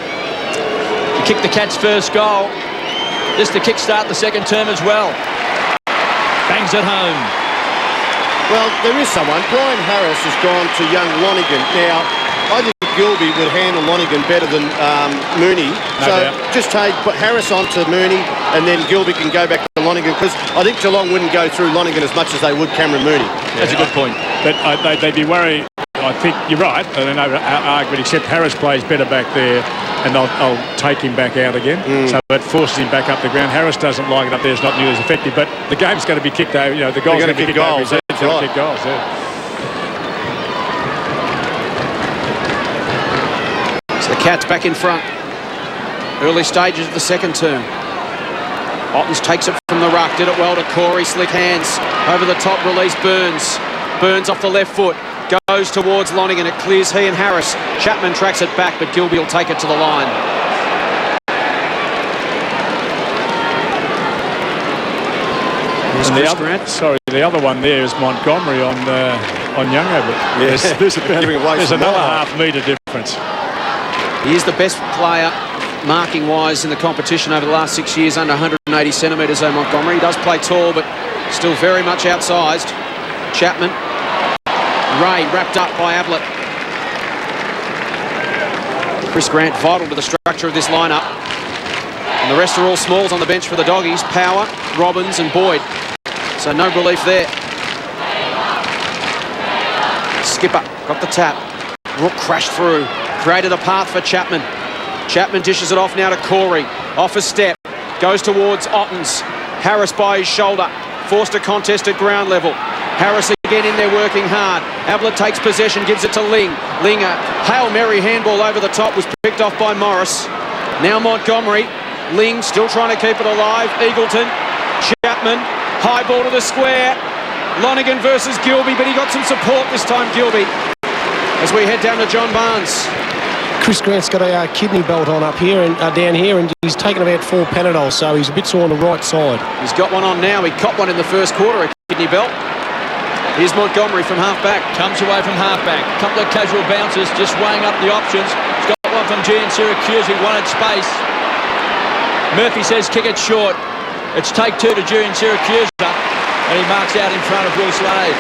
He kicked the Cats' first goal. Just to kick-start the second term as well. Bangs it home. Well, there is someone. Brian Harris has gone to young Lonigan. Now, I think Gilby would handle Lonigan better than Mooney. No so doubt. just put Harris onto Mooney, and then Gilby can go back to Lonigan, because I think Geelong wouldn't go through Lonigan as much as they would Cameron Mooney. That's a good point. But they'd be worried. I think you're right. I don't know argument, except Harris plays better back there, and I'll take him back out again. So it forces him back up the ground. Harris doesn't like it up there. It's not nearly as effective. But the game's going to be kicked over. You know, the goal's going to be kicked over. He's going to kick goals. Yeah. So the Cats back in front. Early stages of the second term. Ottens takes it from the ruck. Did it well to Corey. Slick hands. Over the top, release Burns. Burns off the left foot. Goes towards Lonigan. It clears he and Harris. Chapman tracks it back, but Gilby will take it to the line. The other one there is Montgomery on Young Ablett. Yes. There's another half-metre difference. He is the best player marking-wise in the competition over the last 6 years, under 180 centimetres, though, Montgomery. He does play tall, but still very much outsized. Chapman. Ray wrapped up by Ablett. Chris Grant vital to the structure of this lineup. And the rest are all smalls on the bench for the Doggies. Power, Robbins and Boyd. So no relief there. Skipper got the tap. Rook crashed through. Created a path for Chapman. Chapman dishes it off now to Corey. Off a step. Goes towards Ottens. Harris by his shoulder. Forced a contest at ground level. Harris again in there working hard. Ablett takes possession, gives it to Ling. Ling, a Hail Mary handball over the top, was picked off by Morris. Now Montgomery. Ling still trying to keep it alive. Eagleton. Chapman. High ball to the square. Lonergan versus Gilby, but he got some support this time, Gilby. As we head down to John Barnes. Chris Grant's got a kidney belt on up here and down here, and he's taken about 4 Panadols, so he's a bit sore on the right side. He's got one on now. He copped one in the first quarter, a kidney belt. Here's Montgomery from half-back. Comes away from half-back. Couple of casual bounces, just weighing up the options. He's got one from G in Syracuse, who wanted space. Murphy says kick it short. It's take 2 to G in Syracuse, and he marks out in front of Will Slade.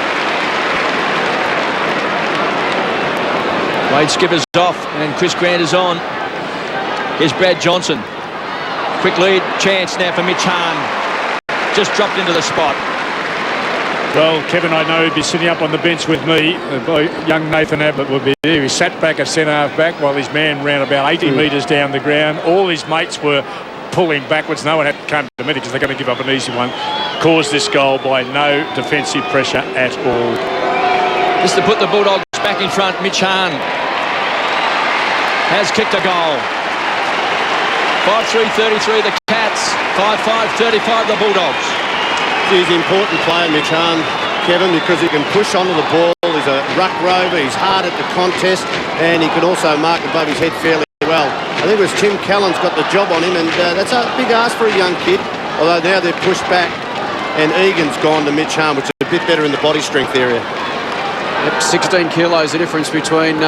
Wade Skipper's off and Chris Grant is on. Here's Brad Johnson. Quick lead, chance now for Mitch Hahn. Just dropped into the spot. Well, Kevin, I know he'd be sitting up on the bench with me. Young Nathan Ablett would be there. He sat back at centre half back while his man ran about 80 metres down the ground. All his mates were pulling backwards. No one had to come to me because they're going to give up an easy one. Caused this goal by no defensive pressure at all. Just to put the Bulldogs back in front, Mitch Hahn has kicked a goal. 5-3-33 the Cats, 5-5-35 the Bulldogs. He's an important player, Mitch Hahn, Kevin, because he can push onto the ball. He's a ruck rover, he's hard at the contest, and he can also mark above his head fairly well. I think it was Tim Callan's got the job on him, and that's a big ask for a young kid, although now they're pushed back, and Egan's gone to Mitch Hahn, which is a bit better in the body strength area. Yep, 16 kilos the difference between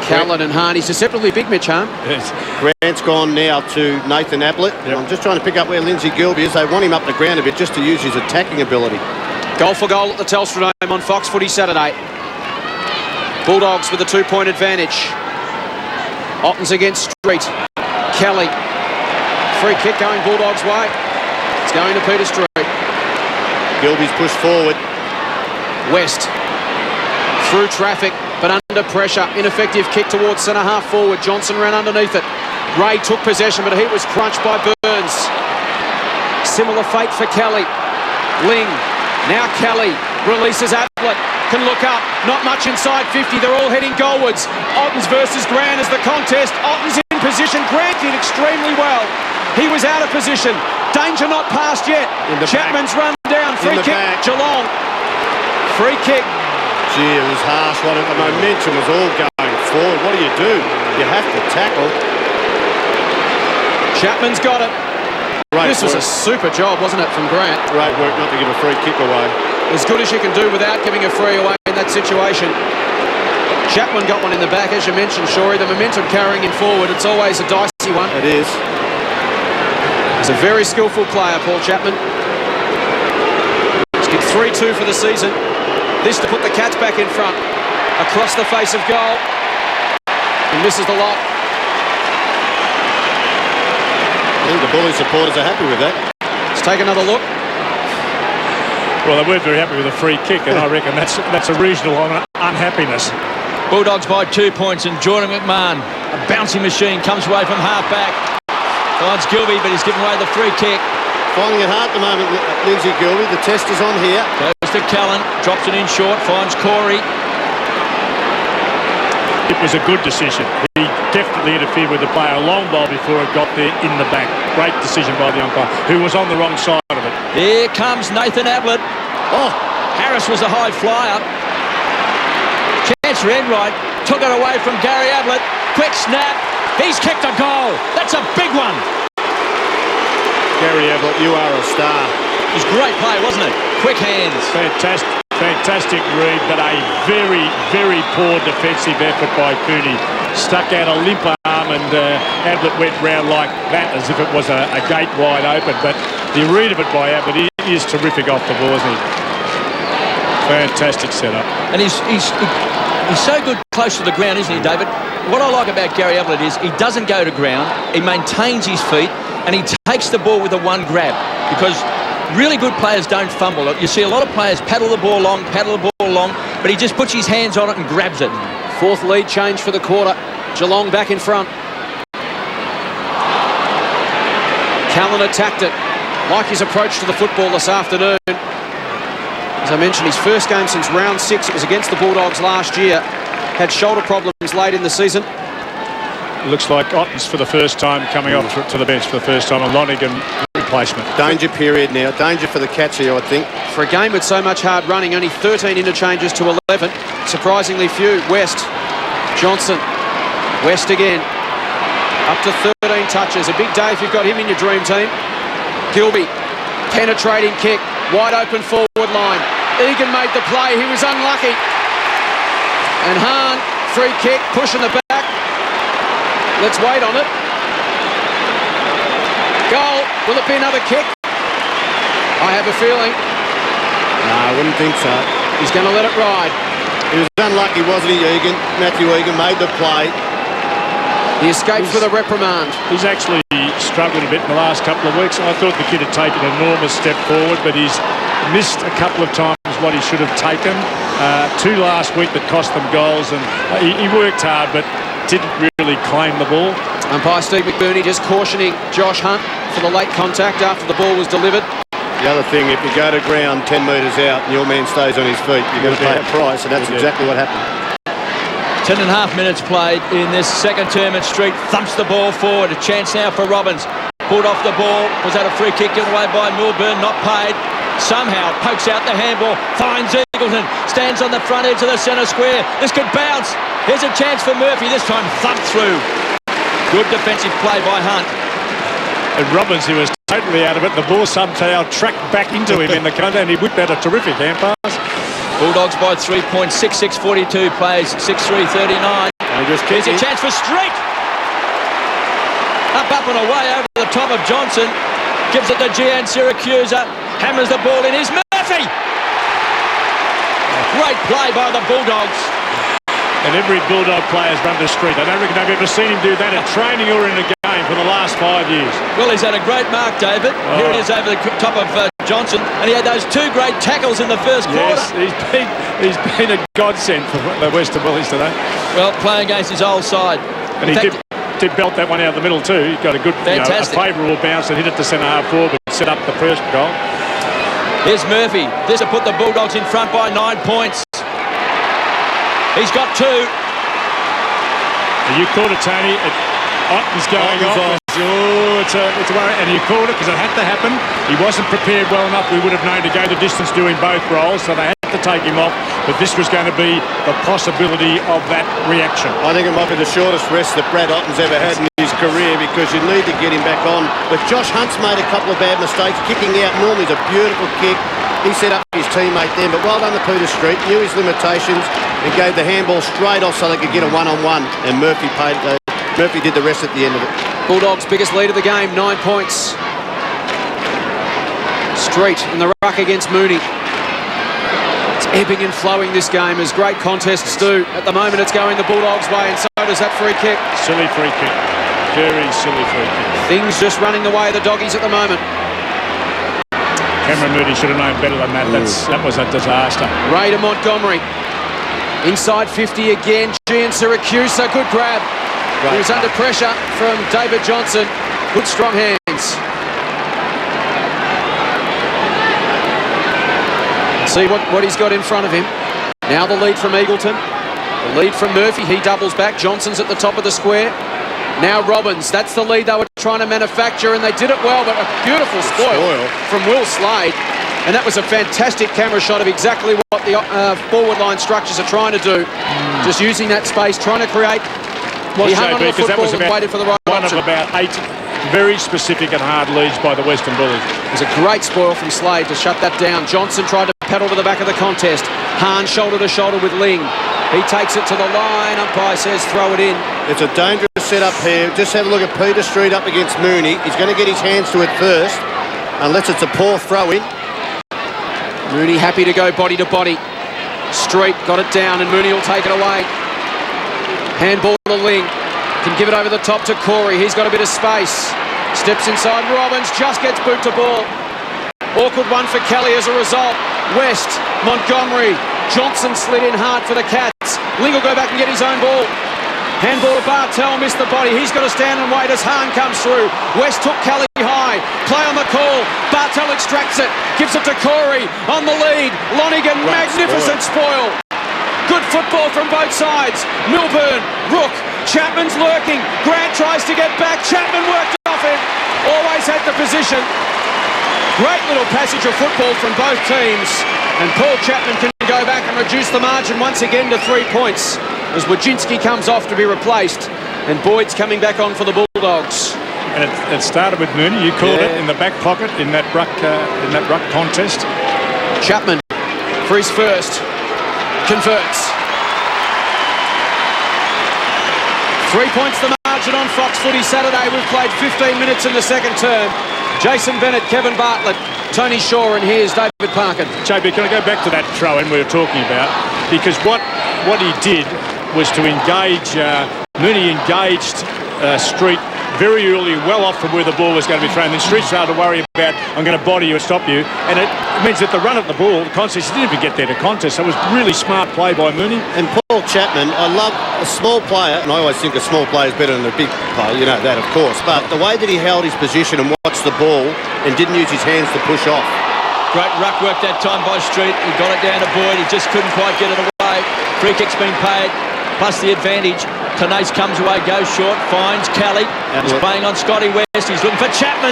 Callan and Hahn. He's deceptively big, Mitch Hahn. Yes. Grant's gone now to Nathan Ablett. Yep. I'm just trying to pick up where Lindsay Gilby is. They want him up the ground a bit just to use his attacking ability. Goal for goal at the Telstra Dome on Fox Footy Saturday. Bulldogs with a 2-point advantage. Ottens against Street. Kelly. Free kick going Bulldogs' way. It's going to Peter Street. Gilby's pushed forward. West. Through traffic, but under pressure. Ineffective kick towards centre half forward. Johnson ran underneath it. Ray took possession, but he was crunched by Burns. Similar fate for Kelly. Ling. Now Kelly releases Ablett. Can look up. Not much inside 50. They're all heading goalwards. Ottens versus Grant is the contest. Ottens in position. Grant did extremely well. He was out of position. Danger not passed yet. Chapman's run down. Free kick. Geelong. Free kick. Gee, it was harsh. The momentum was all going forward. What do? You have to tackle. Chapman's got it. This was a super job, wasn't it, from Grant? Great work not to give a free kick away. As good as you can do without giving a free away in that situation. Chapman got one in the back, as you mentioned, Shorey. The momentum carrying him forward, it's always a dicey one. It is. He's a very skillful player, Paul Chapman. He's kicked 3-2 for the season. This to put the Cats back in front. Across the face of goal. And misses the lot. I think the Bully supporters are happy with that. Let's take another look. Well, they weren't very happy with the free kick, and I reckon that's a reasonable unhappiness. Bulldogs by 2 points, and Jordan McMahon, a bouncing machine, comes away from half-back. Finds Gilby, but he's given away the free kick. Finding it hard at the moment, Lindsay Gilby. The test is on here. Goes to Callan, drops it in short, finds Corey. It was a good decision. He definitely interfered with the player a long ball before it got there in the back. Great decision by the umpire, who was on the wrong side of it. Here comes Nathan Ablett. Oh, Harris was a high flyer. Chance for Enright, took it away from Gary Ablett. Quick snap. He's kicked a goal. That's a big one. Gary Ablett, you are a star. It was great play, wasn't it? Quick hands. Fantastic read, but a very, very poor defensive effort by Cooney. Stuck out a limp arm, and Ablett went round like that as if it was a gate wide open. But the read of it by Ablett is terrific off the ball, isn't he? Fantastic setup. And He's so good close to the ground, isn't he, David? What I like about Gary Ablett is he doesn't go to ground, he maintains his feet, and he takes the ball with a one grab, because really good players don't fumble. You see a lot of players paddle the ball long, but he just puts his hands on it and grabs it. Fourth lead change for the quarter. Geelong back in front. Callan attacked it. Like his approach to the football this afternoon. As I mentioned, his first game since round 6, it was against the Bulldogs last year. Had shoulder problems late in the season. It looks like Otten's for the first time coming off to the bench for the first time. A Lonergan replacement. Danger period now. Danger for the Cats here, I think. For a game with so much hard running, only 13 interchanges to 11. Surprisingly few. West. Johnson. West again. Up to 13 touches. A big day if you've got him in your dream team. Gilby. Penetrating kick. Wide open forward line. Egan made the play. He was unlucky. And Hahn, free kick, pushing the back. Let's wait on it. Goal. Will it be another kick? I have a feeling. No, I wouldn't think so. He's going to let it ride. He was unlucky, wasn't he, Egan? Matthew Egan made the play. He escapes with a reprimand. He's actually struggled a bit in the last couple of weeks. I thought the kid had taken an enormous step forward, but he's missed a couple of times what he should have taken. 2 last week that cost them goals, and he worked hard, but didn't really claim the ball. Umpire Steve McBurney just cautioning Josh Hunt for the late contact after the ball was delivered. The other thing, if you go to ground 10 metres out and your man stays on his feet, you're going to pay a price, and that's exactly what happened. 10.5 minutes played in this second term, and Street thumps the ball forward. A chance now for Robbins. Pulled off the ball. Was that a free kick given away by Milburn? Not paid. Somehow pokes out the handball. Finds Eagleton. Stands on the front edge of the centre square. This could bounce. Here's a chance for Murphy. This time thumped through. Good defensive play by Hunt. And Robbins, who was totally out of it, the ball somehow tracked back into him in the counter, and he whipped out a terrific hand pass. Bulldogs by 3 points, 6-6-42 plays, 6-3-39. Here's a chance for Street. Up and away over the top of Johnson. Gives it to Gian Siracusa. Hammers the ball in. Is Murphy. Great play by the Bulldogs. And every Bulldog player's run to Street. I don't reckon I've ever seen him do that in training or in a game for the last 5 years. Well, he's had a great mark, David. Here it is over the top of Johnson, and he had those 2 great tackles in the first quarter. Yes, he's been a godsend for the Western Bullies today. Well, playing against his old side. And he did belt that one out of the middle too. He got a good, a favourable bounce and hit it to centre half forward, but set up the first goal. Here's Murphy. This will put the Bulldogs in front by 9 points. He's got 2. And you caught it, Tony. Otten's going off. Oh, it's a worry. And you called it because it had to happen. He wasn't prepared well enough. We would have known to go the distance doing both roles, so they had to take him off. But this was going to be the possibility of that reaction. I think it might be the shortest rest that Brad Otten's ever had in his career, because you need to get him back on. But Josh Hunt's made a couple of bad mistakes. Kicking out normally is a beautiful kick. He set up his teammate then, but well done to Peter Street. Knew his limitations and gave the handball straight off so they could get a one-on-one. And Murphy did the rest at the end of it. Bulldogs' biggest lead of the game, 9 points. Street in the ruck against Mooney. It's ebbing and flowing, this game, as great contests do. At the moment, it's going the Bulldogs' way, and so does that free kick. Silly free kick. Very silly free kick. Things just running the way of the Doggies at the moment. Cameron Mooney should have known better than that. That was a disaster. Ray to Montgomery. Inside 50 again. Gian Siracusa, good grab. He was under pressure from David Johnson. Good strong hands. See what he's got in front of him. Now the lead from Eagleton. The lead from Murphy. He doubles back. Johnson's at the top of the square. Now Robbins. That's the lead they were trying to manufacture, and they did it well, but a beautiful spoil from Will Slade. And that was a fantastic camera shot of exactly what the forward line structures are trying to do. Just using that space, trying to create. He hung on the football and waited for the right option. One of about 8 very specific and hard leads by the Western Bullies. It was a great spoil from Slade to shut that down. Johnson tried to paddle to the back of the contest. Hahn shoulder to shoulder with Ling. He takes it to the line. Umpire says throw it in. It's a dangerous setup here. Just have a look at Peter Street up against Mooney. He's going to get his hands to it first, unless it's a poor throw in. Mooney happy to go body to body. Street got it down and Mooney will take it away. Handball to Ling. Can give it over the top to Corey. He's got a bit of space. Steps inside Robbins. Just gets boot to ball. Awkward one for Kelly as a result. West, Montgomery. Johnson slid in hard for the Cats. Ling will go back and get his own ball. Handball to Bartel, missed the body. He's got to stand and wait as Hahn comes through. West took Kelly high. Play on the call. Bartel extracts it. Gives it to Corey on the lead. Lonigan, magnificent spoil. Good football from both sides. Milburn, Rook, Chapman's lurking. Grant tries to get back. Chapman worked off him. Always had the position. Great little passage of football from both teams. And Paul Chapman can go back and reduce the margin once again to 3 points as Wojcinski comes off to be replaced and Boyd's coming back on for the Bulldogs. And it started with Mooney. You called it in the back pocket in that ruck contest. Chapman for his first converts. 3 points the margin on Fox Footy Saturday. We've played 15 minutes in the second term. Jason Bennett, Kevin Bartlett, Tony Shaw, and here's David Parkin. JB, can I go back to that throw-in we were talking about? Because what he did was to engage, Mooney engaged Street very early, well off from where the ball was going to be thrown. Then Street started to worry about, I'm going to body you and stop you. And it means that the run at the ball, the contest, he didn't even get there to contest. So it was really smart play by Mooney. And Paul Chapman, I love a small player, and I always think a small player is better than a big player, you know that of course. But the way that he held his position and watched the ball and didn't use his hands to push off. Great ruck work that time by Street. He got it down to Boyd. He just couldn't quite get it away. Free kick's been paid, plus the advantage. Tanase comes away, goes short, finds Kelly. He's playing on Scotty West. He's looking for Chapman.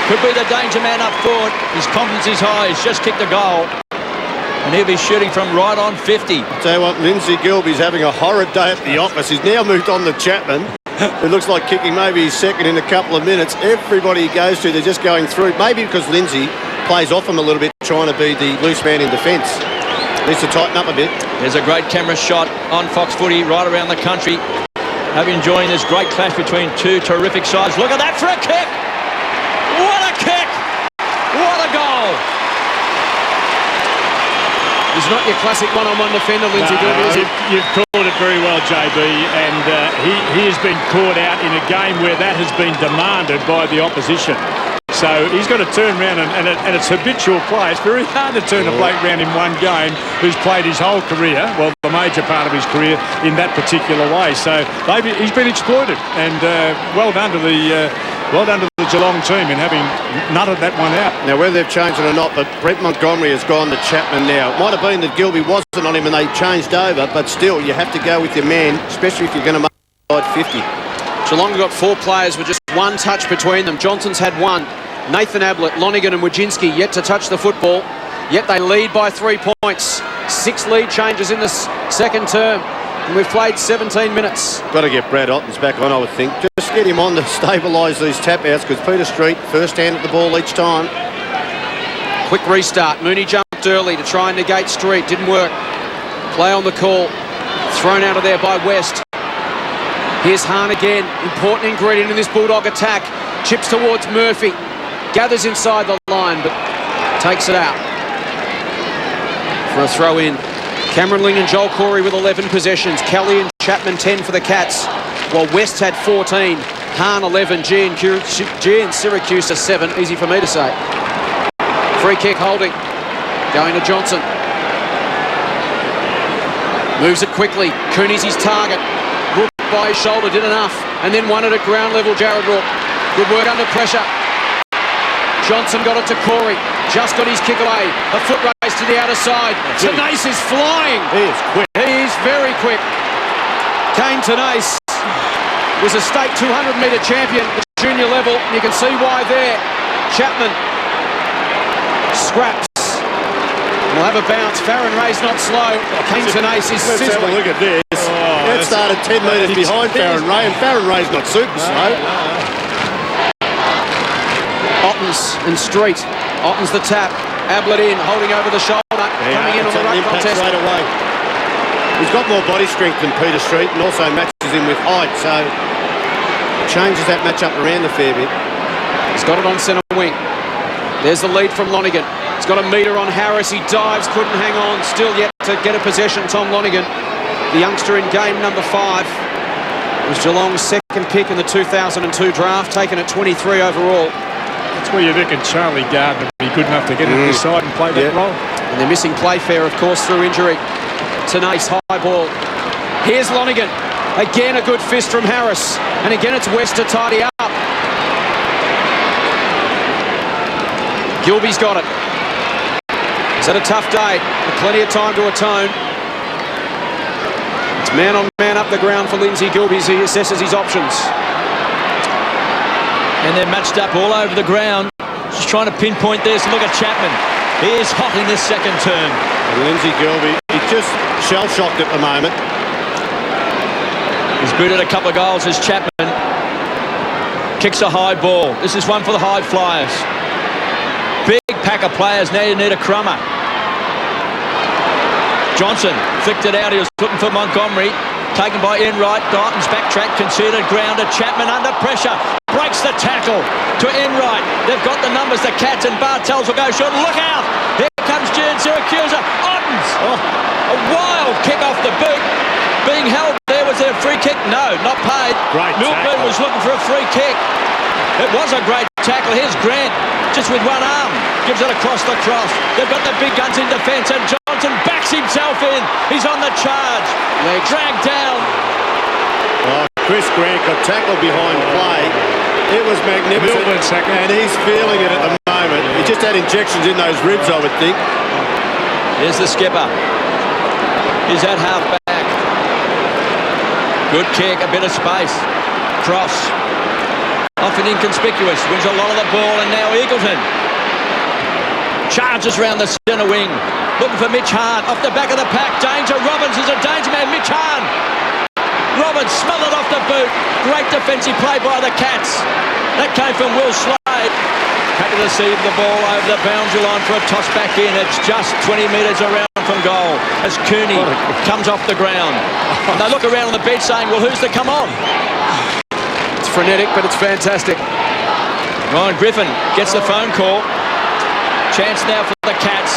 Could be the danger man up forward. His confidence is high. He's just kicked a goal. And he'll be shooting from right on 50. I'll tell you what, Lindsay Gilby's having a horrid day at the office. He's now moved on to Chapman. It looks like kicking maybe his second in a couple of minutes. Everybody he goes to, they're just going through. Maybe because Lindsay plays off him a little bit, trying to be the loose man in defence. Needs to tighten up a bit. There's a great camera shot on Fox Footy right around the country. Hope you're enjoying this great clash between two terrific sides. Look at that for a kick! What a kick! What a goal! He's not your classic one-on-one defender, Lindsay Gilby, is he? You've called it very well, JB, and he has been caught out in a game where that has been demanded by the opposition. So he's got to turn around, and it's habitual play. It's very hard to turn a bloke around in one game who's played his whole career, well, the major part of his career, in that particular way. So he's been exploited, and well done to the Geelong team in having nutted that one out. Now, whether they've changed it or not, but Brett Montgomery has gone to Chapman now. It might have been that Gilby wasn't on him and they changed over, but still, you have to go with your man, especially if you're going to make 50. Geelong have got 4 players with just one touch between them. Johnson's had 1. Nathan Ablett, Lonigan and Wojcinski yet to touch the football, yet they lead by 3 points. 6 lead changes in the second term, and we've played 17 minutes. Got to get Brad Ottens back on, I would think. Just get him on to stabilise these tap-outs, because Peter Street, first hand at the ball each time. Quick restart. Mooney jumped early to try and negate Street. Didn't work. Play on the call. Thrown out of there by West. Here's Hahn again. Important ingredient in this Bulldog attack. Chips towards Murphy. Gathers inside the line, but takes it out for a throw in. Cameron Ling and Joel Corey with 11 possessions. Kelly and Chapman 10 for the Cats, while West had 14. Hahn 11. G and Syracuse are 7. Easy for me to say. Free kick holding. Going to Johnson. Moves it quickly. Cooney's his target. Rook by his shoulder did enough, and then won it at ground level. Jared Rook. Good work under pressure. Johnson got it to Corey. Just got his kick away. A foot race to the outer side. Tanase is flying. He is quick. He is very quick. Kane Tanase was a state 200-metre champion at junior level. You can see why there. Chapman scraps. We'll have a bounce. Farron Ray's not slow. Kane Tanase is sizzling. Let's have a look at this. That started 10 metres behind Farron Ray, and Farron Ray's not super slow. Ottens and Street. Ottens the tap. Ablett in, holding over the shoulder. Coming in on the ruck contest. Straight away. He's got more body strength than Peter Street and also matches him with height, so it changes that match up around a fair bit. He's got it on centre wing. There's the lead from Lonigan. He's got a metre on Harris. He dives, couldn't hang on. Still yet to get a possession. Tom Lonigan, the youngster in game number 5. It was Geelong's second pick in the 2002 draft, taken at 23 overall. That's where you reckon Charlie Gardner would be good enough to get into the side and play that role. And they're missing Playfair, of course, through injury. Tenace high ball. Here's Lonigan. Again, a good fist from Harris. And again, it's West to tidy up. Gilby's got it. He's had a tough day, but plenty of time to atone. It's man on man up the ground for Lindsay Gilby as he assesses his options. And they're matched up all over the ground. Just trying to pinpoint this. Look at Chapman. He is hot in this second term. And Lindsay Gilby, he's just shell-shocked at the moment. He's booted a couple of goals as Chapman kicks a high ball. This is one for the high flyers. Big pack of players. Now you need a crummer. Johnson flicked it out. He was looking for Montgomery. Taken by Enright. Dighton's backtrack, conceded ground at Chapman under pressure. Breaks the tackle to Enright. They've got the numbers, the Cats, and Bartels will go short. Look out! Here comes Jern Syracuse. Ottens! Oh, a wild kick off the boot. Being held there. Was there a free kick? No, not paid. Great Milburn was looking for a free kick. It was a great tackle. Here's Grant, just with one arm. Gives it across the cross. They've got the big guns in defence, and Johnson backs himself in. He's on the charge. Dragged down. Oh, Chris Grant got tackled behind play. It was magnificent. And he's feeling it at the moment. He just had injections in those ribs, I would think. Here's the skipper. He's at half back. Good kick, a bit of space. Cross. Often inconspicuous. Wins a lot of the ball, and now Eagleton charges round the centre wing. Looking for Mitch Hahn. Off the back of the pack. Danger. Robbins is a danger man. Mitch Hahn. Robbins smothered off the boot. Great defensive play by the Cats. That came from Will Slade. Happy to see the ball over the boundary line for a toss back in. It's just 20 metres around from goal as Cooney comes off the ground. And they look around on the bench saying, well, who's to come on? It's frenetic, but it's fantastic. Ryan Griffin gets the phone call. Chance now for the Cats.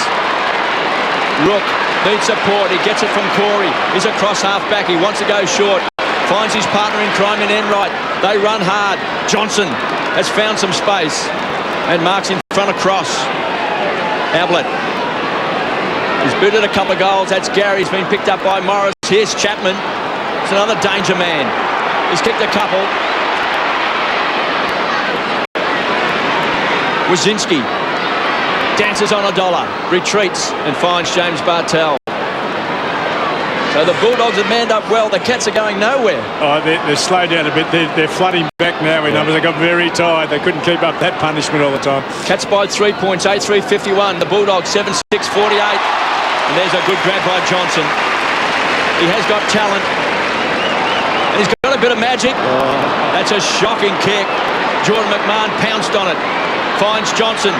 Rook needs support. He gets it from Corey. He's across half-back. He wants to go short. Finds his partner in crime in Enright. They run hard. Johnson has found some space and marks in front of Cross. Ablett. He's booted a couple of goals. That's Gary. He's been picked up by Morris. Here's Chapman. It's another danger man. He's kicked a couple. Wazinski dances on a dollar, retreats and finds James Bartel. So the Bulldogs have manned up well. The Cats are going nowhere. Oh, they're slowed down a bit. They're flooding back now in numbers. They got very tired. They couldn't keep up that punishment all the time. Cats by 3 points, 8-3-51. The Bulldogs 7-6-48. And there's a good grab by Johnson. He has got talent. And he's got a bit of magic. That's a shocking kick. Jordan McMahon pounced on it. Finds Johnson.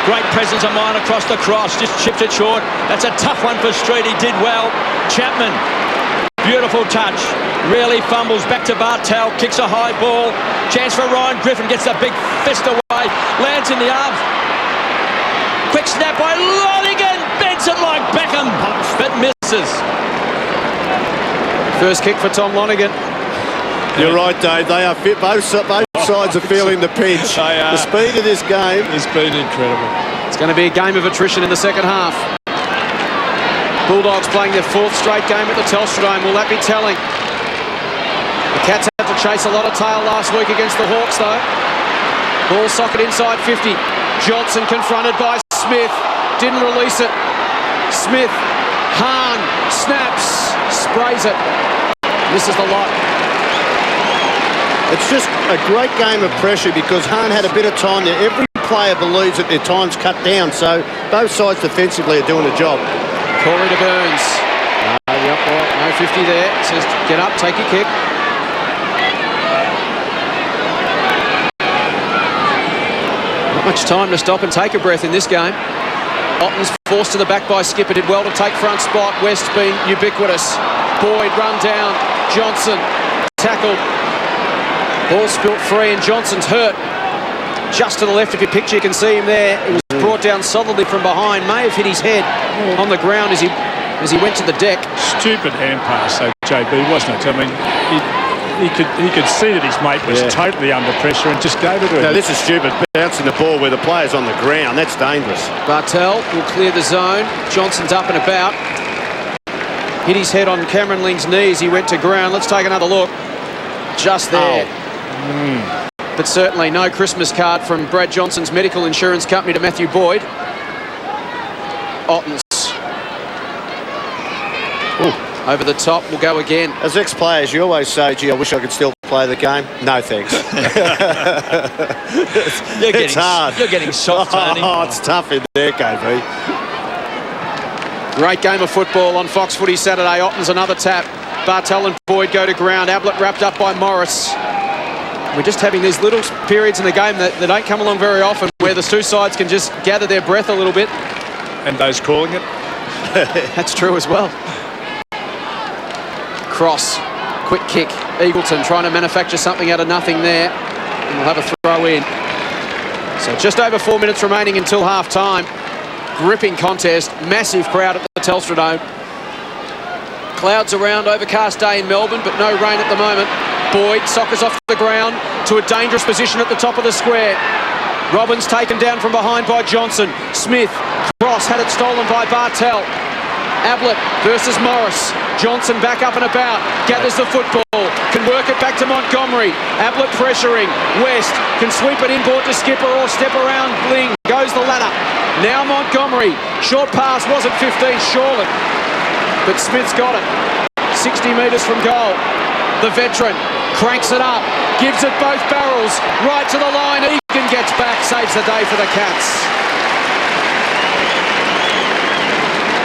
Great presence of mind across the cross. Just chipped it short. That's a tough one for Street. He did well. Chapman. Beautiful touch. Really fumbles. Back to Bartel. Kicks a high ball. Chance for Ryan Griffin. Gets the big fist away. Lands in the arms. Quick snap by Lonigan. Bends it like Beckham. But misses. First kick for Tom Lonigan. You're right, Dave. They are fit. Both sides are feeling the pinch. The speed of this game has been incredible. It's going to be a game of attrition in the second half. Bulldogs playing their 4th straight game at the Telstra Dome. Will that be telling? The Cats had to chase a lot of tail last week against the Hawks, though. Ball socket inside 50. Johnson confronted by Smith. Didn't release it. Smith. Hahn. Snaps. Sprays it. Misses the lot. It's just a great game of pressure because Hahn had a bit of time there. Every player believes that their time's cut down, so both sides defensively are doing a job. Corey to Burns. Yep, well, no 50 there. It says get up, take your kick. Not much time to stop and take a breath in this game. Otten's forced to the back by Skipper. Did well to take front spot. West being ubiquitous. Boyd run down. Johnson tackled. Ball spilt free and Johnson's hurt. just to the left of your picture. You can see him there. He was brought down solidly from behind. May have hit his head on the ground as he went to the deck. Stupid hand pass, though, JB, wasn't it? I mean, he could see that his mate was totally under pressure and just gave it to him. No, this is stupid. Bouncing the ball where the player's on the ground. That's dangerous. Bartel will clear the zone. Johnson's up and about. Hit his head on Cameron Ling's knees. He went to ground. Let's take another look. Just there. But certainly no Christmas card from Brad Johnson's medical insurance company to Matthew Boyd. Ottens. Over the top, we'll go again. As ex-players, you always say, gee, I wish I could still play the game. No, thanks. It's hard. You're getting soft, Tony. Oh, it's tough in there, KB. Great game of football on Fox Footy Saturday. Ottens another tap. Bartel and Boyd go to ground. Ablett wrapped up by Morris. We're just having these little periods in the game that don't come along very often where the two sides can just gather their breath a little bit. And those calling it. That's true as well. Cross, quick kick. Eagleton trying to manufacture something out of nothing there. And we'll have a throw in. So just over 4 minutes remaining until half time. Gripping contest, massive crowd at the Telstra Dome. Clouds around, overcast day in Melbourne, but no rain at the moment. Boyd soccers off the ground to a dangerous position at the top of the square. Robbins taken down from behind by Johnson. Smith, cross, had it stolen by Bartel. Ablett versus Morris. Johnson back up and about, gathers the football, can work it back to Montgomery. Ablett pressuring. West can sweep it inboard to Skipper or step around Ling. Goes the ladder. Now Montgomery. Short pass wasn't 15, surely. But Smith's got it. 60 metres from goal. The veteran cranks it up, gives it both barrels, right to the line. Egan gets back, saves the day for the Cats.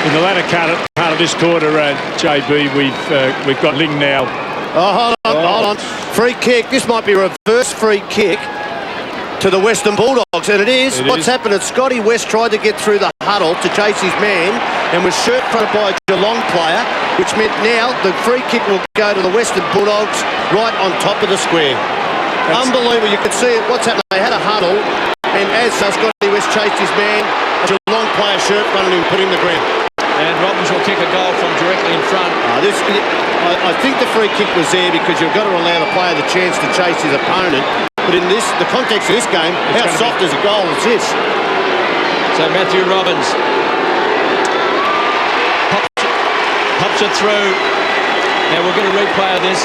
In the latter part of this quarter, JB, we've got Ling now. Oh, hold on. Free kick. This might be a reverse free kick to the Western Bulldogs, and it is. What's happened is Scotty West tried to get through the huddle to chase his man and was shirt fronted by a Geelong player, which meant now the free kick will go to the Western Bulldogs right on top of the square. Unbelievable. You could see it. What's happened? They had a huddle, and as Scotty West chased his man, a Geelong player shirt fronted him, put him the ground. And Robbins will kick a goal from directly in front. I think the free kick was there because you've got to allow the player the chance to chase his opponent. But in the context of this game, how soft is a goal is this? So Matthew Robbins pops it through. Now we'll get a replay of this.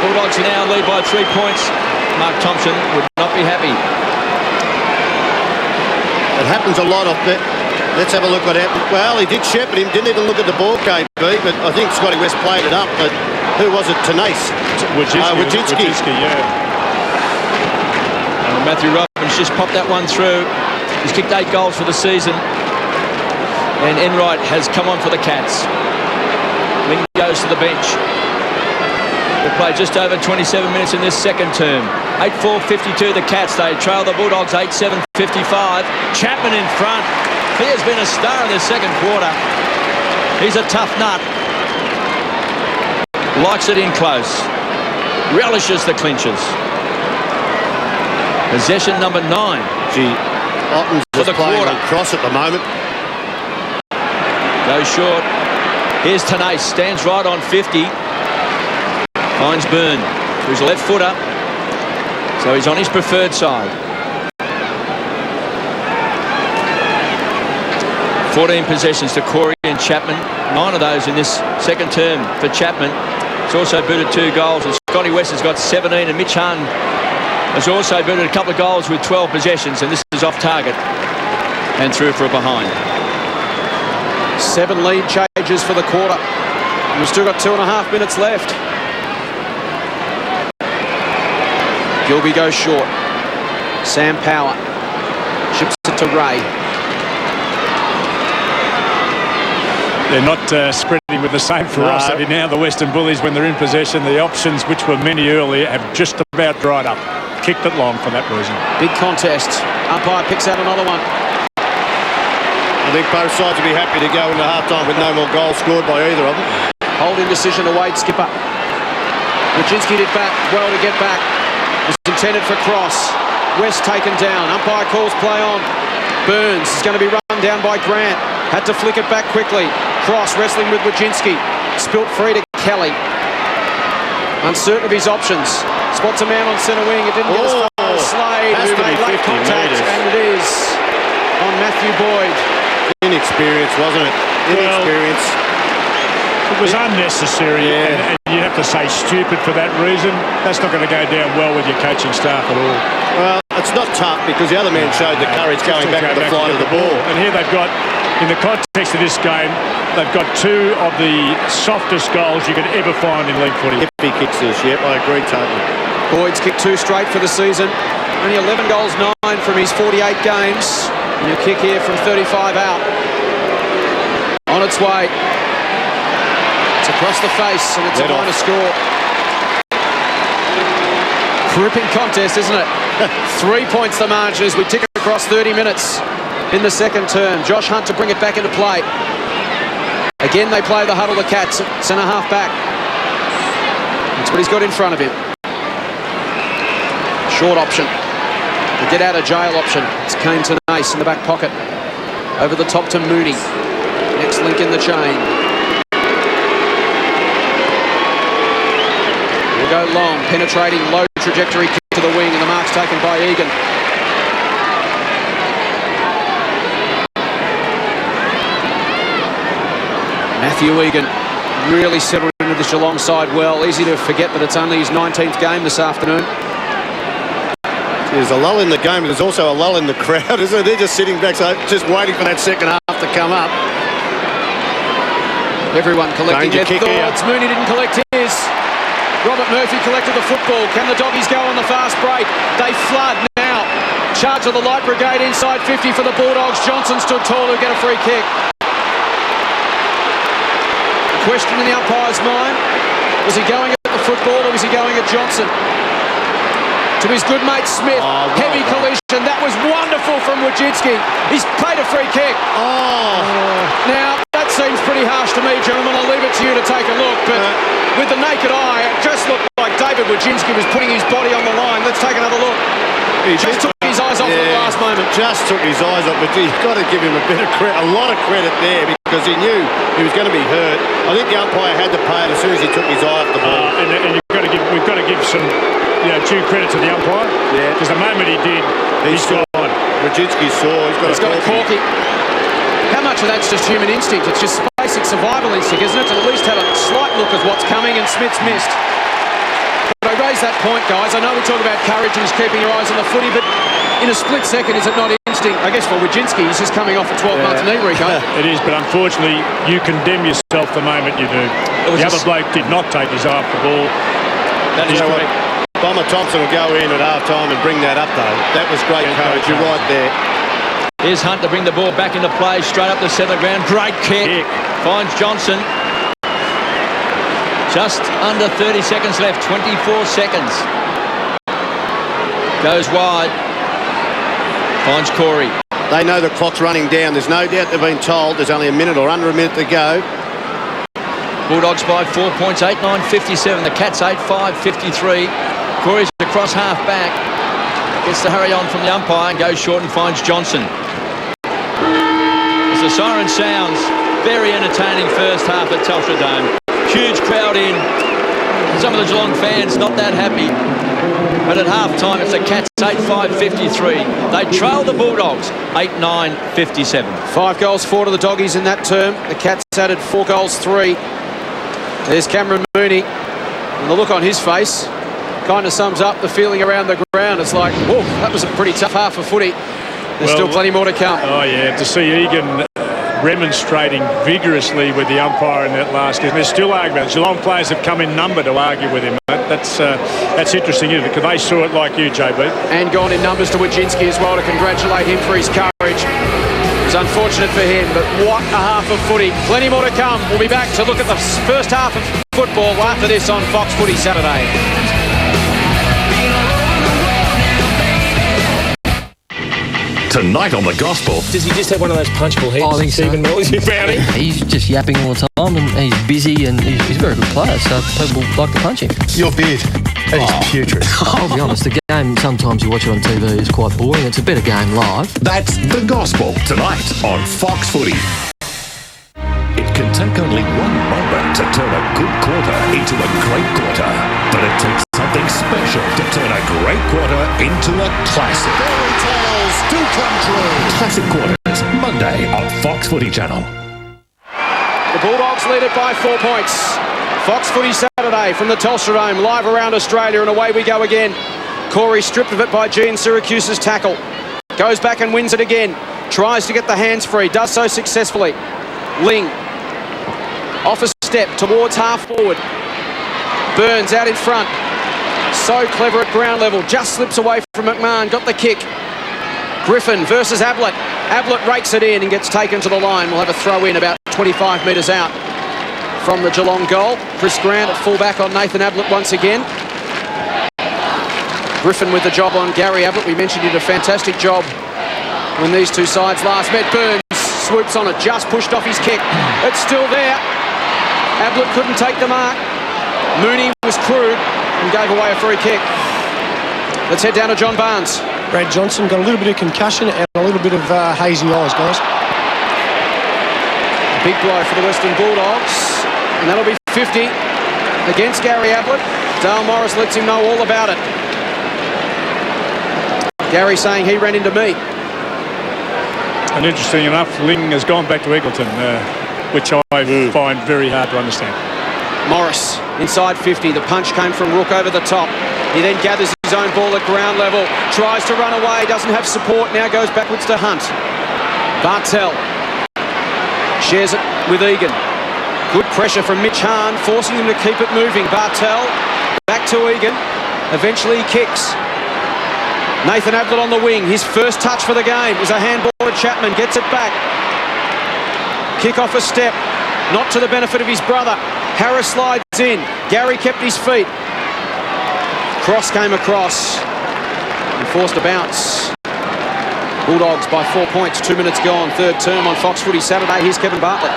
Bulldogs now lead by 3 points. Mark Thompson would not be happy. It happens a lot of that. Let's have a look what happened. Well, he did shepherd him, didn't even look at the ball, KB, but I think Scotty West played it up. But who was it? Tenace? Wojcicki. Yeah. And Matthew Robbins just popped that one through. He's kicked 8 goals for the season. And Enright has come on for the Cats. Ling goes to the bench. We'll play just over 27 minutes in this second term. 8-4-52 the Cats. They trail the Bulldogs 8-7-55. Chapman in front. He has been a star in the second quarter. He's a tough nut. Likes it in close. Relishes the clinches. Possession number 9. Gee, Ottens is playing on cross at the moment. Goes short. Here's Tenace. Stands right on 50. Finds Byrne. Who's a left footer. So he's on his preferred side. 14 possessions to Corey and Chapman. 9 of those in this second term for Chapman. He's also booted 2 goals, and Scotty West has got 17, and Mitch Hahn has also booted a couple of goals with 12 possessions, and this is off target and through for a behind. 7 lead changes for the quarter. We've still got 2.5 minutes left. Gilby goes short. Sam Power chips it to Ray. They're not spreading with the same ferocity now, the Western Bullies, when they're in possession. The options, which were many earlier, have just about dried up. Kicked it long for that reason. Big contest. Umpire picks out another one. I think both sides will be happy to go into half-time with no more goals scored by either of them. Holding decision to Wade Skipper. Wojcicki did back, well to get back. Was intended for cross. West taken down. Umpire calls play on. Burns is going to be run down by Grant. Had to flick it back quickly. Cross wrestling with Wojcinski. Spilt free to Kelly. Uncertain of his options. Spots a man on centre wing. It didn't get as far as Slade, who made late contact, and it is on Matthew Boyd. Inexperience, wasn't it? Inexperience. It was unnecessary, and you have to say stupid for that reason. That's not going to go down well with your coaching staff at all. Well, it's not tough because the other man showed the courage going back to the flight of the ball. And here they've got, in the context of this game, they've got two of the softest goals you could ever find in league footy. If he kicks this, yep, I agree totally. Boyd's kicked 2 straight for the season. Only 11 goals, 9 from his 48 games. And a kick here from 35 out. On its way. It's across the face, and it's a minor score. Gripping contest, isn't it? 3 points the margin as we tick across 30 minutes in the second term. Josh Hunt to bring it back into play. Again, they play the huddle, the Cats, centre half back. That's what he's got in front of him. Short option. The get out of jail option. It's Kane to Nace in the back pocket. Over the top to Mooney. Next link in the chain. Will go long, penetrating, low trajectory kick to the wing, and the mark's taken by Egan. Matthew Egan really settled into this Geelong side well. Easy to forget that it's only his 19th game this afternoon. There's a lull in the game, but there's also a lull in the crowd, isn't it? They're just sitting back, so just waiting for that second half to come up. Everyone collecting their thoughts. Mooney didn't collect his. Robert Murphy collected the football. Can the Doggies go on the fast break? They flood now. Charge of the Light Brigade inside 50 for the Bulldogs. Johnson stood tall to get a free kick. Question in the umpire's mind. Was he going at the football or was he going at Johnson? To his good mate Smith. Heavy collision. That was wonderful from Wojcinski. He's paid a free kick. Now, that seems pretty harsh to me, gentlemen. I'll leave it to you to take a look. But with the naked eye, it just looked like David Wojcinski was putting his body on the line. Let's take another look. He just took his eyes off at the last moment. Just took his eyes off, but you've got to give him a lot of credit there because he knew he was going to be hurt. I think the umpire had to pay it as soon as he took his eye off the ball. And we've got to give some due credit to the umpire. Yeah. Because the moment he did, he's gone. Wojcinski saw. He's got a corky. How much of that's just human instinct? It's just basic survival instinct, isn't it? To at least have a slight look at what's coming, and Smith's missed. But I raise that point, guys. I know we talk about courage and just keeping your eyes on the footy, but in a split second, is it not instinct? I guess for Wojcinski, he's just coming off a 12-month knee, Rico. It is, but unfortunately, you condemn yourself the moment you do. The other bloke did not take his eye off the ball. That is correct. Bomber Thompson will go in at half-time and bring that up, though. That was great courage. You're right there. Here's Hunt to bring the ball back into play, straight up the centre ground. Great kick. Finds Johnson. Just under 30 seconds left, 24 seconds. Goes wide. Finds Corey. They know the clock's running down. There's no doubt they've been told there's only a minute or under a minute to go. Bulldogs by 4 points, 8-9-57. The Cats 8-5-53. Corey's across half back. Gets the hurry on from the umpire and goes short and finds Johnson. As the siren sounds, very entertaining first half at Telstra Dome. Huge crowd in. Some of the Geelong fans not that happy. But at half-time, it's the Cats 8-5-53. They trail the Bulldogs 8-9-57. 5 goals, 4 to the Doggies in that term. The Cats added 4 goals, 3. There's Cameron Mooney. And the look on his face kind of sums up the feeling around the ground. It's like, whoa, that was a pretty tough half of footy. There's still plenty more to come. Oh, yeah, to see Egan remonstrating vigorously with the umpire in that last game. There's still arguments. Geelong players have come in number to argue with him. That's interesting, isn't it? Because they saw it like you, JB. And gone in numbers to Wojcinski as well to congratulate him for his courage. It was unfortunate for him, but what a half of footy. Plenty more to come. We'll be back to look at the first half of football after this on Fox Footy Saturday. Tonight on The Gospel. Does he just have one of those punchable heads? I think so. Stephen Mills, you found him? He's just yapping all the time and he's busy and he's a very good player, so people like to punch him. Your beard. That is putrid. I'll be honest, the game, sometimes you watch it on TV, is quite boring. It's a better game live. That's The Gospel tonight on Fox Footy. It can take only one moment to turn a good quarter into a great quarter, but it takes something special to turn a great quarter into a classic. Fairy tales do come true. Classic Quarters, Monday on Fox Footy Channel. The Bulldogs lead it by 4 points. Fox Footy Saturday from the Telstra Dome, live around Australia, and away we go again. Corey stripped of it by Gian Syracuse's tackle. Goes back and wins it again. Tries to get the hands free, does so successfully. Ling off a step towards half forward. Burns out in front. So clever at ground level. Just slips away from McMahon. Got the kick. Griffin versus Ablett. Ablett rakes it in and gets taken to the line. We'll have a throw in about 25 metres out from the Geelong goal. Chris Grant at fullback on Nathan Ablett once again. Griffin with the job on Gary Ablett. We mentioned he did a fantastic job when these two sides last met. Burns swoops on it, just pushed off his kick. It's still there. Ablett couldn't take the mark. Mooney was crude and gave away a free kick. Let's head down to John Barnes. Brad Johnson got a little bit of concussion and a little bit of hazy eyes, guys. Big blow for the Western Bulldogs, and that'll be 50 against Gary Ablett. Dale Morris lets him know all about it. Gary saying he ran into me. And interesting enough, Ling has gone back to Eggleton, which I find very hard to understand. Morris inside 50. The punch came from Rook over the top. He then gathers his own ball at ground level. Tries to run away. Doesn't have support. Now goes backwards to Hunt. Bartel shares it with Egan. Good pressure from Mitch Hahn, forcing him to keep it moving. Bartel back to Egan. Eventually he kicks. Nathan Ablett on the wing. His first touch for the game is a handball to Chapman. Gets it back. Kick off a step. Not to the benefit of his brother. Harris slides in. Gary kept his feet. Cross came across and forced a bounce. Bulldogs by 4 points. 2 minutes gone. Third term on Fox Footy Saturday. Here's Kevin Bartlett.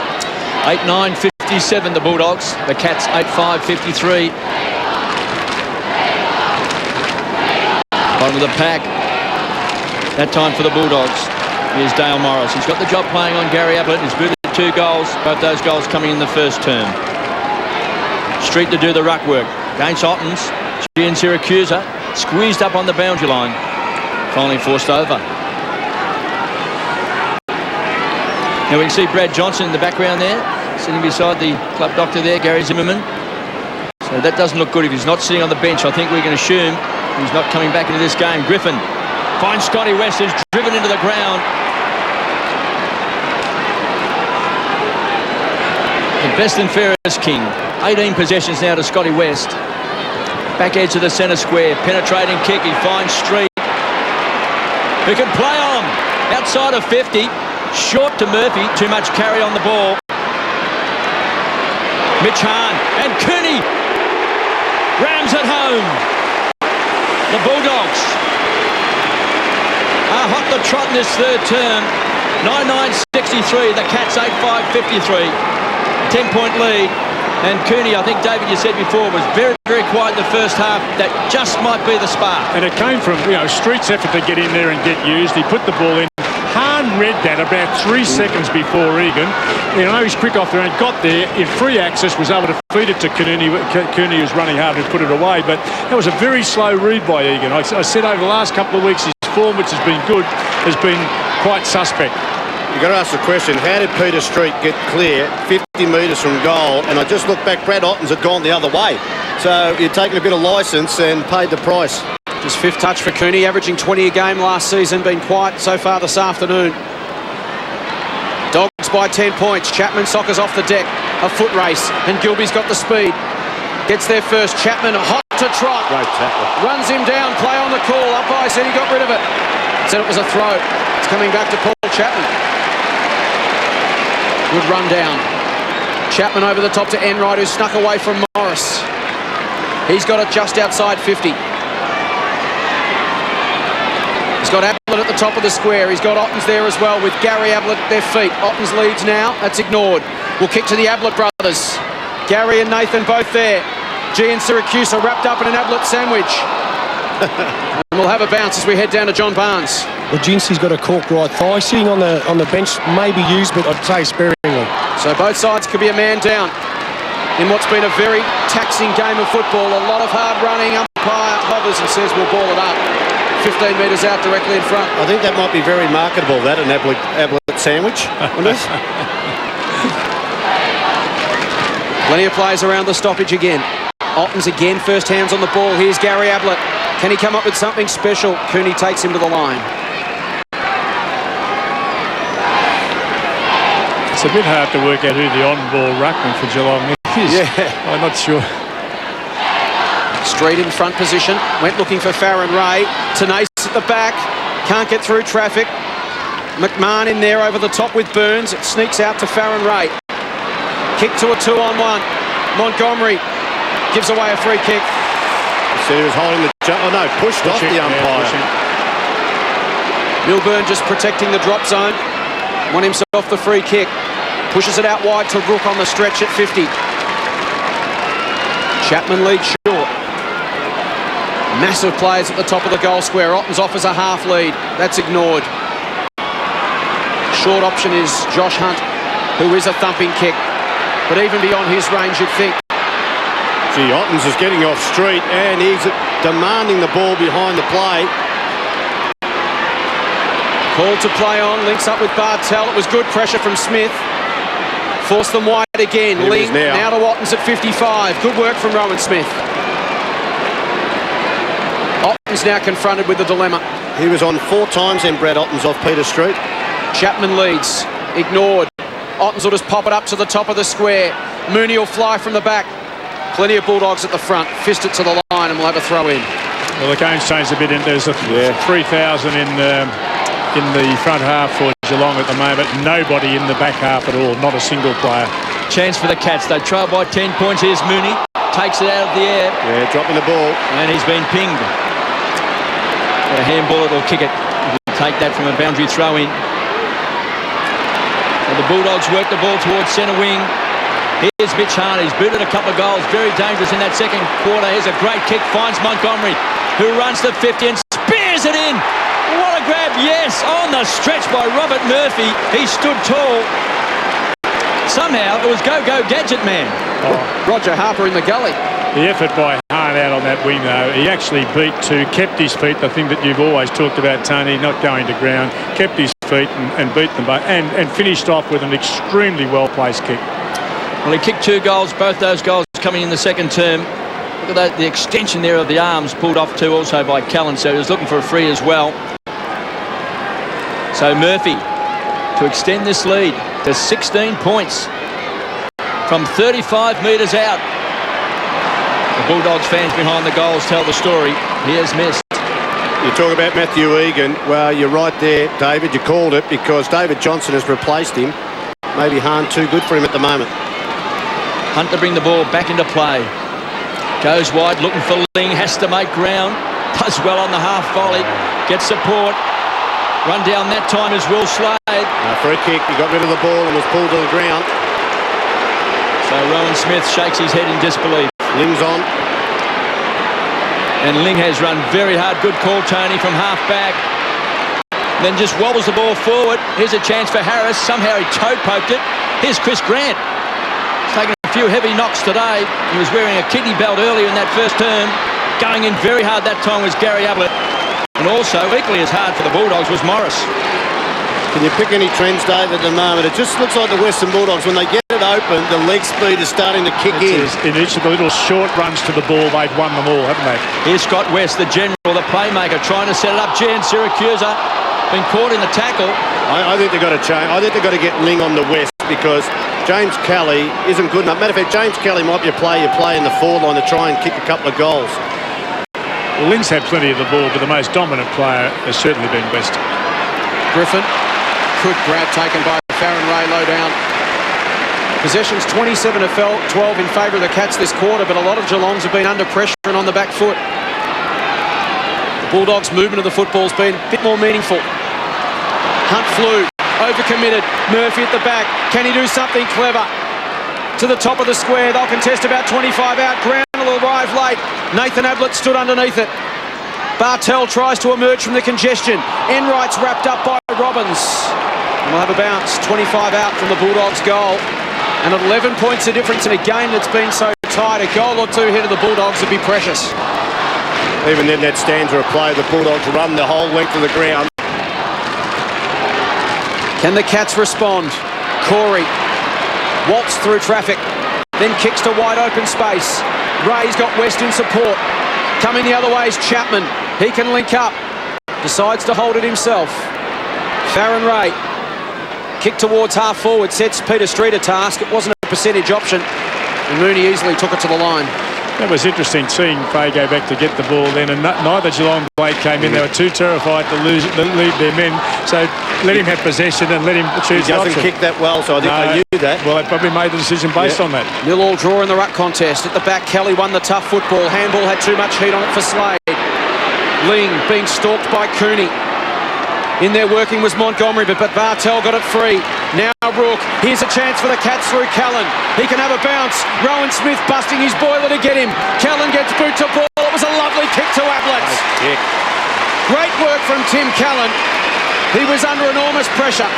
8-9-57 the Bulldogs. The Cats 8-5-53. Bottom of the pack. That time for the Bulldogs. Here's Dale Morris. He's got the job playing on Gary Ablett. He's booted 2 goals. Both those goals coming in the first term. Street to do the ruck work. Against Ottens. Gian Syracuse squeezed up on the boundary line. Finally forced over. Now we can see Brad Johnson in the background there, sitting beside the club doctor there, Gary Zimmerman. So that doesn't look good if he's not sitting on the bench. I think we can assume he's not coming back into this game. Griffin finds Scotty West, who's driven into the ground. The best and fairest king. 18 possessions now to Scotty West. Back edge of the centre square. Penetrating kick. He finds Street, who can play on. Outside of 50. Short to Murphy. Too much carry on the ball. Mitch Hahn and Cooney rams it home. The Bulldogs are hot to trot in this third term. 9-9-63. The Cats 8-5-53. 10-point lead. And Cooney, I think, David, you said before, was very, very quiet in the first half. That just might be the spark. And it came from, Street's effort to get in there and get used. He put the ball in. Hahn read that about 3 seconds before Egan. He's quick off there and got there. In free access, was able to feed it to Cooney. Cooney was running hard to put it away. But that was a very slow read by Egan. I said over the last couple of weeks, his form, which has been good, has been quite suspect. You've got to ask the question, how did Peter Street get clear 50 metres from goal? And I just looked back, Brad Ottens had gone the other way. So you're taking a bit of licence and paid the price. Just 5th touch for Cooney, averaging 20 a game last season. Been quiet so far this afternoon. Dogs by 10 points. Chapman soccers off the deck. A foot race. And Gilby's got the speed. Gets there first. Chapman hot to trot. Great tackle. Runs him down. Play on the call. Umpire said he got rid of it. Said it was a throw. It's coming back to Paul Chapman. Good run down. Chapman over the top to Enright, who snuck away from Morris. He's got it just outside 50. He's got Ablett at the top of the square. He's got Ottens there as well with Gary Ablett at their feet. Ottens leads now. That's ignored. We'll kick to the Ablett brothers. Gary and Nathan both there. G and Syracuse are wrapped up in an Ablett sandwich. And we'll have a bounce as we head down to John Barnes. Well, Jincy's got a cork right thigh. Sitting on the bench may be used, but I'd say sparingly. So both sides could be a man down in what's been a very taxing game of football. A lot of hard running. Umpire hovers and says we'll ball it up. 15 metres out directly in front. I think that might be very marketable, that, an Ablett sandwich. Plenty of players around the stoppage again. Ottens again, first hands on the ball. Here's Gary Ablett. Can he come up with something special? Cooney takes him to the line. It's a bit hard to work out who the on-ball ruckman for Geelong is. Yeah. I'm not sure. Street in front position. Went looking for Farron Ray. Tenace at the back. Can't get through traffic. McMahon in there over the top with Burns. It sneaks out to Farron Ray. Kick to a 2-on-1. Montgomery gives away a free kick. So he was holding the jump. Oh no, pushed off the umpire. Milburn just protecting the drop zone. Won himself the free kick. Pushes it out wide to Rook on the stretch at 50. Chapman leads short. Massive plays at the top of the goal square. Ottens offers a half lead. That's ignored. Short option is Josh Hunt, who is a thumping kick. But even beyond his range, you'd think. Gee, Ottens is getting off Street and he's demanding the ball behind the play. Called to play on, links up with Bartel. It was good pressure from Smith. Forced them wide again. Ling now to Ottens at 55. Good work from Rowan Smith. Ottens now confronted with the dilemma. He was on 4 times then, Brad Ottens, off Peter Street. Chapman leads. Ignored. Ottens will just pop it up to the top of the square. Mooney will fly from the back. Plenty of Bulldogs at the front. Fist it to the line and we'll have a throw in. Well, the game's changed a bit. There's a 3,000 in the front half for Geelong at the moment. Nobody in the back half at all. Not a single player. Chance for the Cats. They trail by 10 points. Here's Mooney. Takes it out of the air. Yeah, dropping the ball. And he's been pinged. Got a handball it or kick it. He'll take that from a boundary throw in. And the Bulldogs work the ball towards centre wing. Here's Mitch Hart. He's booted a couple of goals. Very dangerous in that second quarter. Here's a great kick. Finds Montgomery, who runs the 50 and spears it in. What a grab. Yes, on the stretch by Robert Murphy. He stood tall. Somehow it was go Gadget Man. Roger Harper in the gully. The effort by Hart out on that wing, though. He actually beat 2, kept his feet. The thing that you've always talked about, Tony, not going to ground. Kept his feet and beat them both. And finished off with an extremely well-placed kick. Well, he kicked 2 goals. Both those goals coming in the second term. Look at that, the extension there of the arms pulled off too also by Callan. So he was looking for a free as well. So Murphy to extend this lead to 16 points from 35 metres out. The Bulldogs fans behind the goals tell the story. He has missed. You talk about Matthew Egan. Well, you're right there, David. You called it because David Johnson has replaced him. Maybe Hahn too good for him at the moment. Hunt to bring the ball back into play. Goes wide, looking for Ling. Has to make ground. Does well on the half volley. Gets support. Run down that time is Will Slade. Free kick. He got rid of the ball and was pulled to the ground. So Rowan Smith shakes his head in disbelief. Ling's on. And Ling has run very hard. Good call, Tony, from half back. Then just wobbles the ball forward. Here's a chance for Harris. Somehow he toe poked it. Here's Chris Grant. He's taken a few heavy knocks today. He was wearing a kidney belt earlier in that first term. Going in very hard that time was Gary Ablett. And also, equally as hard for the Bulldogs was Morris. Can you pick any trends, Dave, at the moment? It just looks like the Western Bulldogs, when they get it open, the leg speed is starting to kick in. In each of the little short runs to the ball, they've won them all, haven't they? Here's Scott West, the general, the playmaker, trying to set it up. Jan Syracuse been caught in the tackle. I think they've got to change. I think they've got to get Ling on the West because James Kelly isn't good enough. Matter of fact, James Kelly might be a player you play in the forward line to try and kick a couple of goals. Well, Ling's had plenty of the ball, but the most dominant player has certainly been West. Griffin. Good grab taken by Farron Ray low down. Possessions 27 of 12 in favour of the Cats this quarter, but a lot of Geelongs have been under pressure and on the back foot. The Bulldogs' movement of the football's been a bit more meaningful. Hunt flew, overcommitted. Murphy at the back. Can he do something clever? To the top of the square. They'll contest about 25 out. Ground tunnel arrived late. Nathan Ablett stood underneath it. Bartel tries to emerge from the congestion. Enright's wrapped up by Robbins. And we'll have a bounce. 25 out from the Bulldogs' goal. And 11 points of difference in a game that's been so tight. A goal or two here to the Bulldogs would be precious. Even then, that stanza of play, the Bulldogs run the whole length of the ground. Can the Cats respond? Corey waltz through traffic, then kicks to wide open space. Ray's got West in support. Coming the other way is Chapman. He can link up. Decides to hold it himself. Farron Ray. Kick towards half forward. Sets Peter Street a task. It wasn't a percentage option. And Mooney easily took it to the line. That was interesting seeing Fay go back to get the ball then, and neither Geelong Blake came in. They were too terrified to leave their men, so let him have possession and let him choose the option. He doesn't kick that well, so I think they knew that. Well, they probably made the decision based on that. 0-0 draw in the ruck contest. At the back, Kelly won the tough football. Handball had too much heat on it for Slade. Ling being stalked by Cooney. In there working was Montgomery, but Bartel got it free. Now Rook. Here's a chance for the Cats through Callan. He can have a bounce. Rowan Smith busting his boiler to get him. Callan gets boot to ball. It was a lovely kick to Ablett. Great work from Tim Callan. He was under enormous pressure.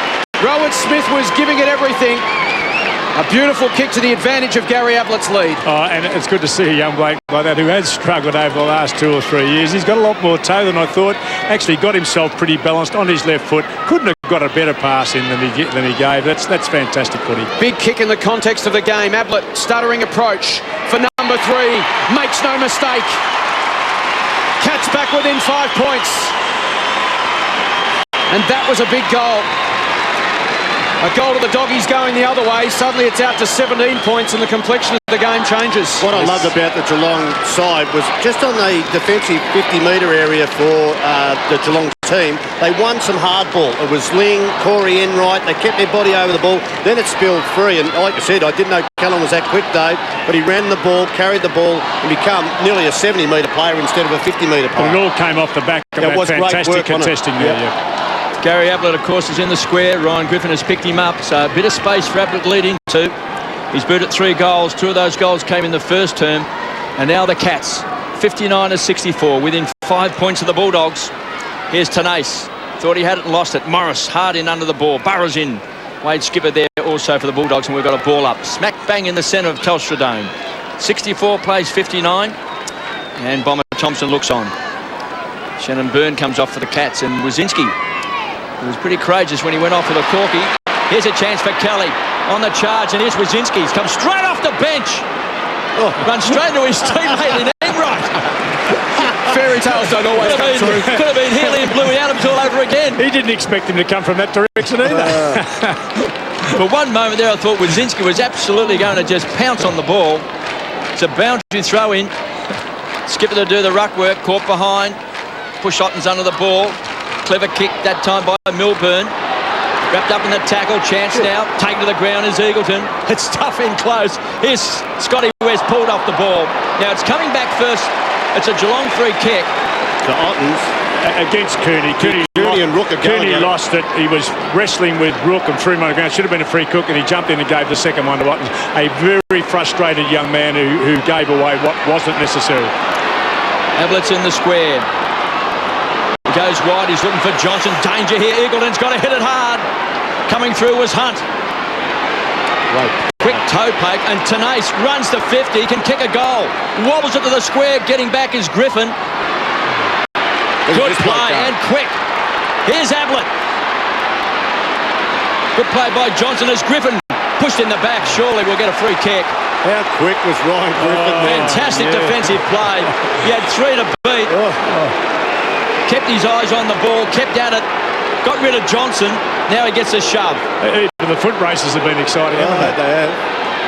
Rowan Smith was giving it everything. A beautiful kick to the advantage of Gary Ablett's lead. Oh, and it's good to see a young bloke like that who has struggled over the last 2 or 3 years. He's got a lot more toe than I thought. Actually got himself pretty balanced on his left foot. Couldn't have got a better pass in than he gave. That's fantastic footy. Big kick in the context of the game. Ablett stuttering approach for number 3. Makes no mistake. Cats back within 5 points. And that was a big goal. A goal to the Doggies going the other way. Suddenly it's out to 17 points and the complexion of the game changes. What I loved about the Geelong side was just on the defensive 50-metre area for the Geelong team, they won some hard ball. It was Ling, Corey Enright. They kept their body over the ball. Then it spilled free. And like I said, I didn't know Callan was that quick, Dave, but he ran the ball, carried the ball, and become nearly a 70-metre player instead of a 50-metre player. And it all came off the back of that fantastic contesting there. Yeah. Gary Ablett, of course, is in the square. Ryan Griffin has picked him up, so a bit of space for Ablett to lead into. He's booted 3 goals. 2 of those goals came in the first term. And now the Cats, 59-64, within 5 points of the Bulldogs. Here's Tenace. Thought he had it and lost it. Morris, hard in under the ball. Burrows in. Wade Skipper there also for the Bulldogs, and we've got a ball up. Smack bang in the centre of Telstra Dome. 64 plays 59, and Bomber Thompson looks on. Shannon Byrne comes off for the Cats, and Wazinski, he was pretty courageous when he went off with a corky. Here's a chance for Kelly on the charge, and here's Wazinski. He's come straight off the bench. Run straight into his teammate in Enright. Fairy tales don't always come true. Could have been Healy and Bluey Adams all over again. He didn't expect him to come from that direction either. For one moment there, I thought Wazinski was absolutely going to just pounce on the ball. It's a boundary throw in. Skipper to do the ruck work, caught behind. Push Ottens under the ball. Clever kick that time by Milburn. Wrapped up in the tackle. Chance now. Taken to the ground is Eagleton. It's tough in close. Here's Scotty West pulled off the ball. Now it's coming back first. It's a Geelong free kick. To Ottens. Against Cooney. Cooney and Rook are Cooney lost it. He was wrestling with Rook and threw him on the ground. Should have been a free kick, and he jumped in and gave the second one to Ottens. A very frustrated young man who gave away what wasn't necessary. Ablett's in the square. Goes wide, he's looking for Johnson. Danger here, Eagleton's got to hit it hard. Coming through was Hunt. Right. Quick toe poke, and Tenace runs to 50, can kick a goal. Wobbles it to the square, getting back is Griffin. Good play and quick. Here's Ablett. Good play by Johnson as Griffin pushed in the back. Surely we'll get a free kick. How quick was Ryan Griffin there? Fantastic defensive play. He had 3 to beat. Kept his eyes on the ball, kept at it, got rid of Johnson. Now he gets a shove. Even the foot races have been exciting, haven't they? They have.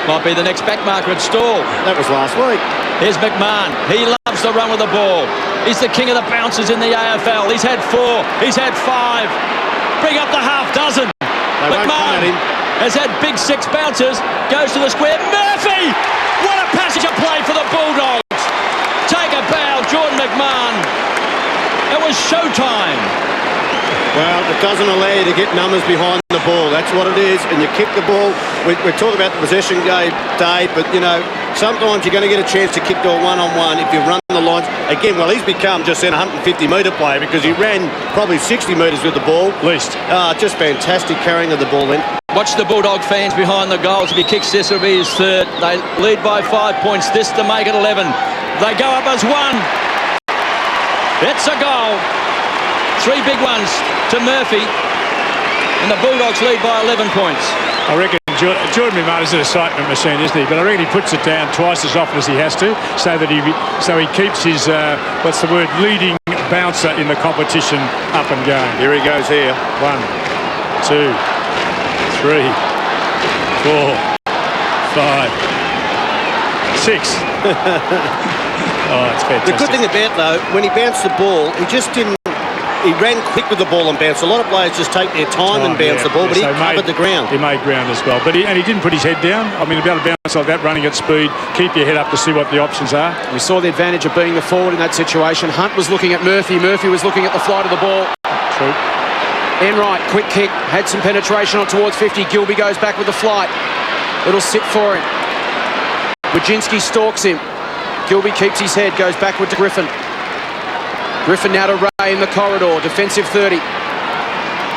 Might be the next backmarker at Stall. That was last week. Here's McMahon. He loves to run with the ball. He's the king of the bouncers in the AFL. He's had 4. He's had 5. Bring up the half dozen. McMahon has had big 6 bounces. Goes to the square. Murphy! What a passage of play for the Bulldogs. Take a bow, Jordan McMahon. It was showtime. Well, it doesn't allow you to get numbers behind the ball. That's what it is. And you kick the ball. We're talking about the possession game, Dave, but, you know, sometimes you're going to get a chance to kick to a one-on-one if you run the lines. Again, well, he's become just an 150-metre player because he ran probably 60 metres with the ball. At least. Just fantastic carrying of the ball then. Watch the Bulldog fans behind the goals. If he kicks this, it'll be his third. They lead by 5 points. This to make it 11. They go up as one. It's a goal. 3 big ones to Murphy. And the Bulldogs lead by 11 points. I reckon Jordan McMahon is an excitement machine, isn't he? But I reckon he puts it down twice as often as he has to, so he keeps his leading bouncer in the competition up and going. Here he goes here. 1, 2, 3, 4, 5, 6. Oh, it's fantastic. The good thing about, though, when he bounced the ball, he just didn't. He ran quick with the ball and bounced. A lot of players just take their time and bounce the ball, but he covered the ground. He made ground as well. But he didn't put his head down. I mean, about a bounce like that, running at speed, keep your head up to see what the options are. We saw the advantage of being the forward in that situation. Hunt was looking at Murphy. Murphy was looking at the flight of the ball. True. Enright, quick kick, had some penetration on towards 50. Gilby goes back with the flight. It'll sit for him. Wojcinski stalks him. Gilby keeps his head, goes backward to Griffin. Griffin now to Ray in the corridor, defensive 30.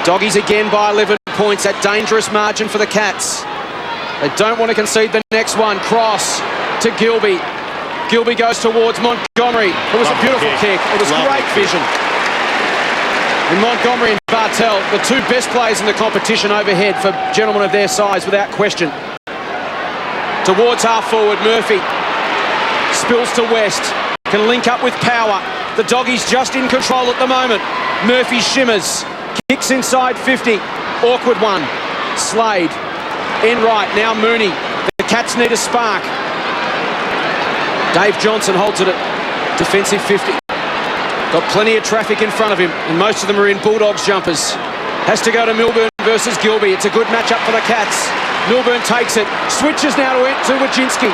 Doggies again by 11 points, that dangerous margin for the Cats. They don't want to concede the next one. Cross to Gilby. Gilby goes towards Montgomery. It was a beautiful kick. It was great vision. And Montgomery and Bartel, the 2 best players in the competition overhead for gentlemen of their size, without question. Towards half forward, Murphy. Spills to West. Can link up with power. The Doggies just in control at the moment. Murphy shimmers. Kicks inside 50. Awkward one. Slade. Enright. Now Mooney. The Cats need a spark. Dave Johnson holds it at defensive 50. Got plenty of traffic in front of him, and most of them are in Bulldogs jumpers. Has to go to Milburn versus Gilby. It's a good matchup for the Cats. Milburn takes it. Switches now to Wojcinski.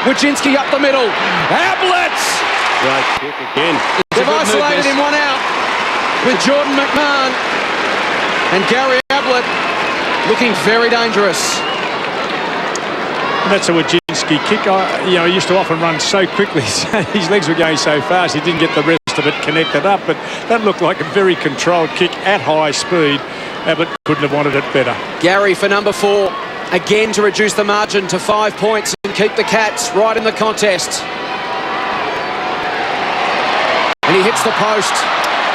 Wojcinski up the middle. Ablett! Great kick again. They've isolated him one out with Jordan McMahon and Gary Ablett looking very dangerous. And that's a Wojcinski kick. He used to often run so quickly. His legs were going so fast he didn't get the rest of it connected up. But that looked like a very controlled kick at high speed. Ablett couldn't have wanted it better. Gary for number 4. Again to reduce the margin to 5 points and keep the Cats right in the contest. And he hits the post.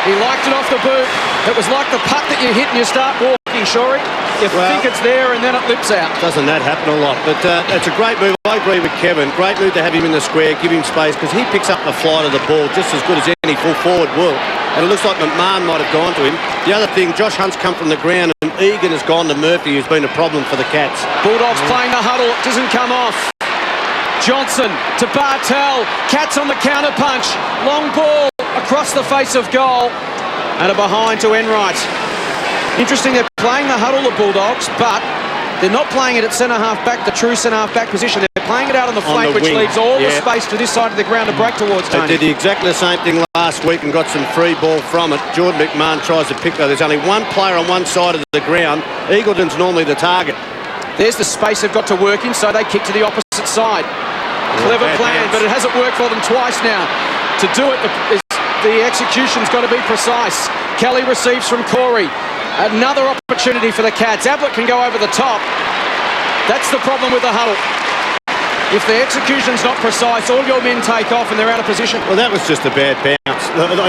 He liked it off the boot. It was like the putt that you hit and you start walking, Shorey. You think it's there and then it lips out. Doesn't that happen a lot? But it's a great move. I agree with Kevin. Great move to have him in the square, give him space, because he picks up the flight of the ball just as good as any full forward will. And it looks like McMahon might have gone to him. The other thing, Josh Hunt's come from the ground and Egan has gone to Murphy, who's been a problem for the Cats. Bulldogs playing the huddle. It doesn't come off. Johnson to Bartel. Cats on the counter punch. Long ball across the face of goal. And a behind to Enright. Interesting, they're playing the huddle, the Bulldogs, but they're not playing it at centre-half back, the true centre-half back position. They're playing it out on the flank, which leaves all the space to this side of the ground to break towards Tony. They did exactly the same thing last week and got some free ball from it. Jordan McMahon tries to pick, though. There's only one player on one side of the ground. Eagleton's normally the target. There's the space they've got to work in, so they kick to the opposite side. Clever plan, but it hasn't worked for them twice now. To do it, the execution's got to be precise. Kelly receives from Corey. Another opportunity for the Cats. Ablett can go over the top. That's the problem with the huddle. If the execution's not precise, all your men take off and they're out of position. Well, that was just a bad bounce.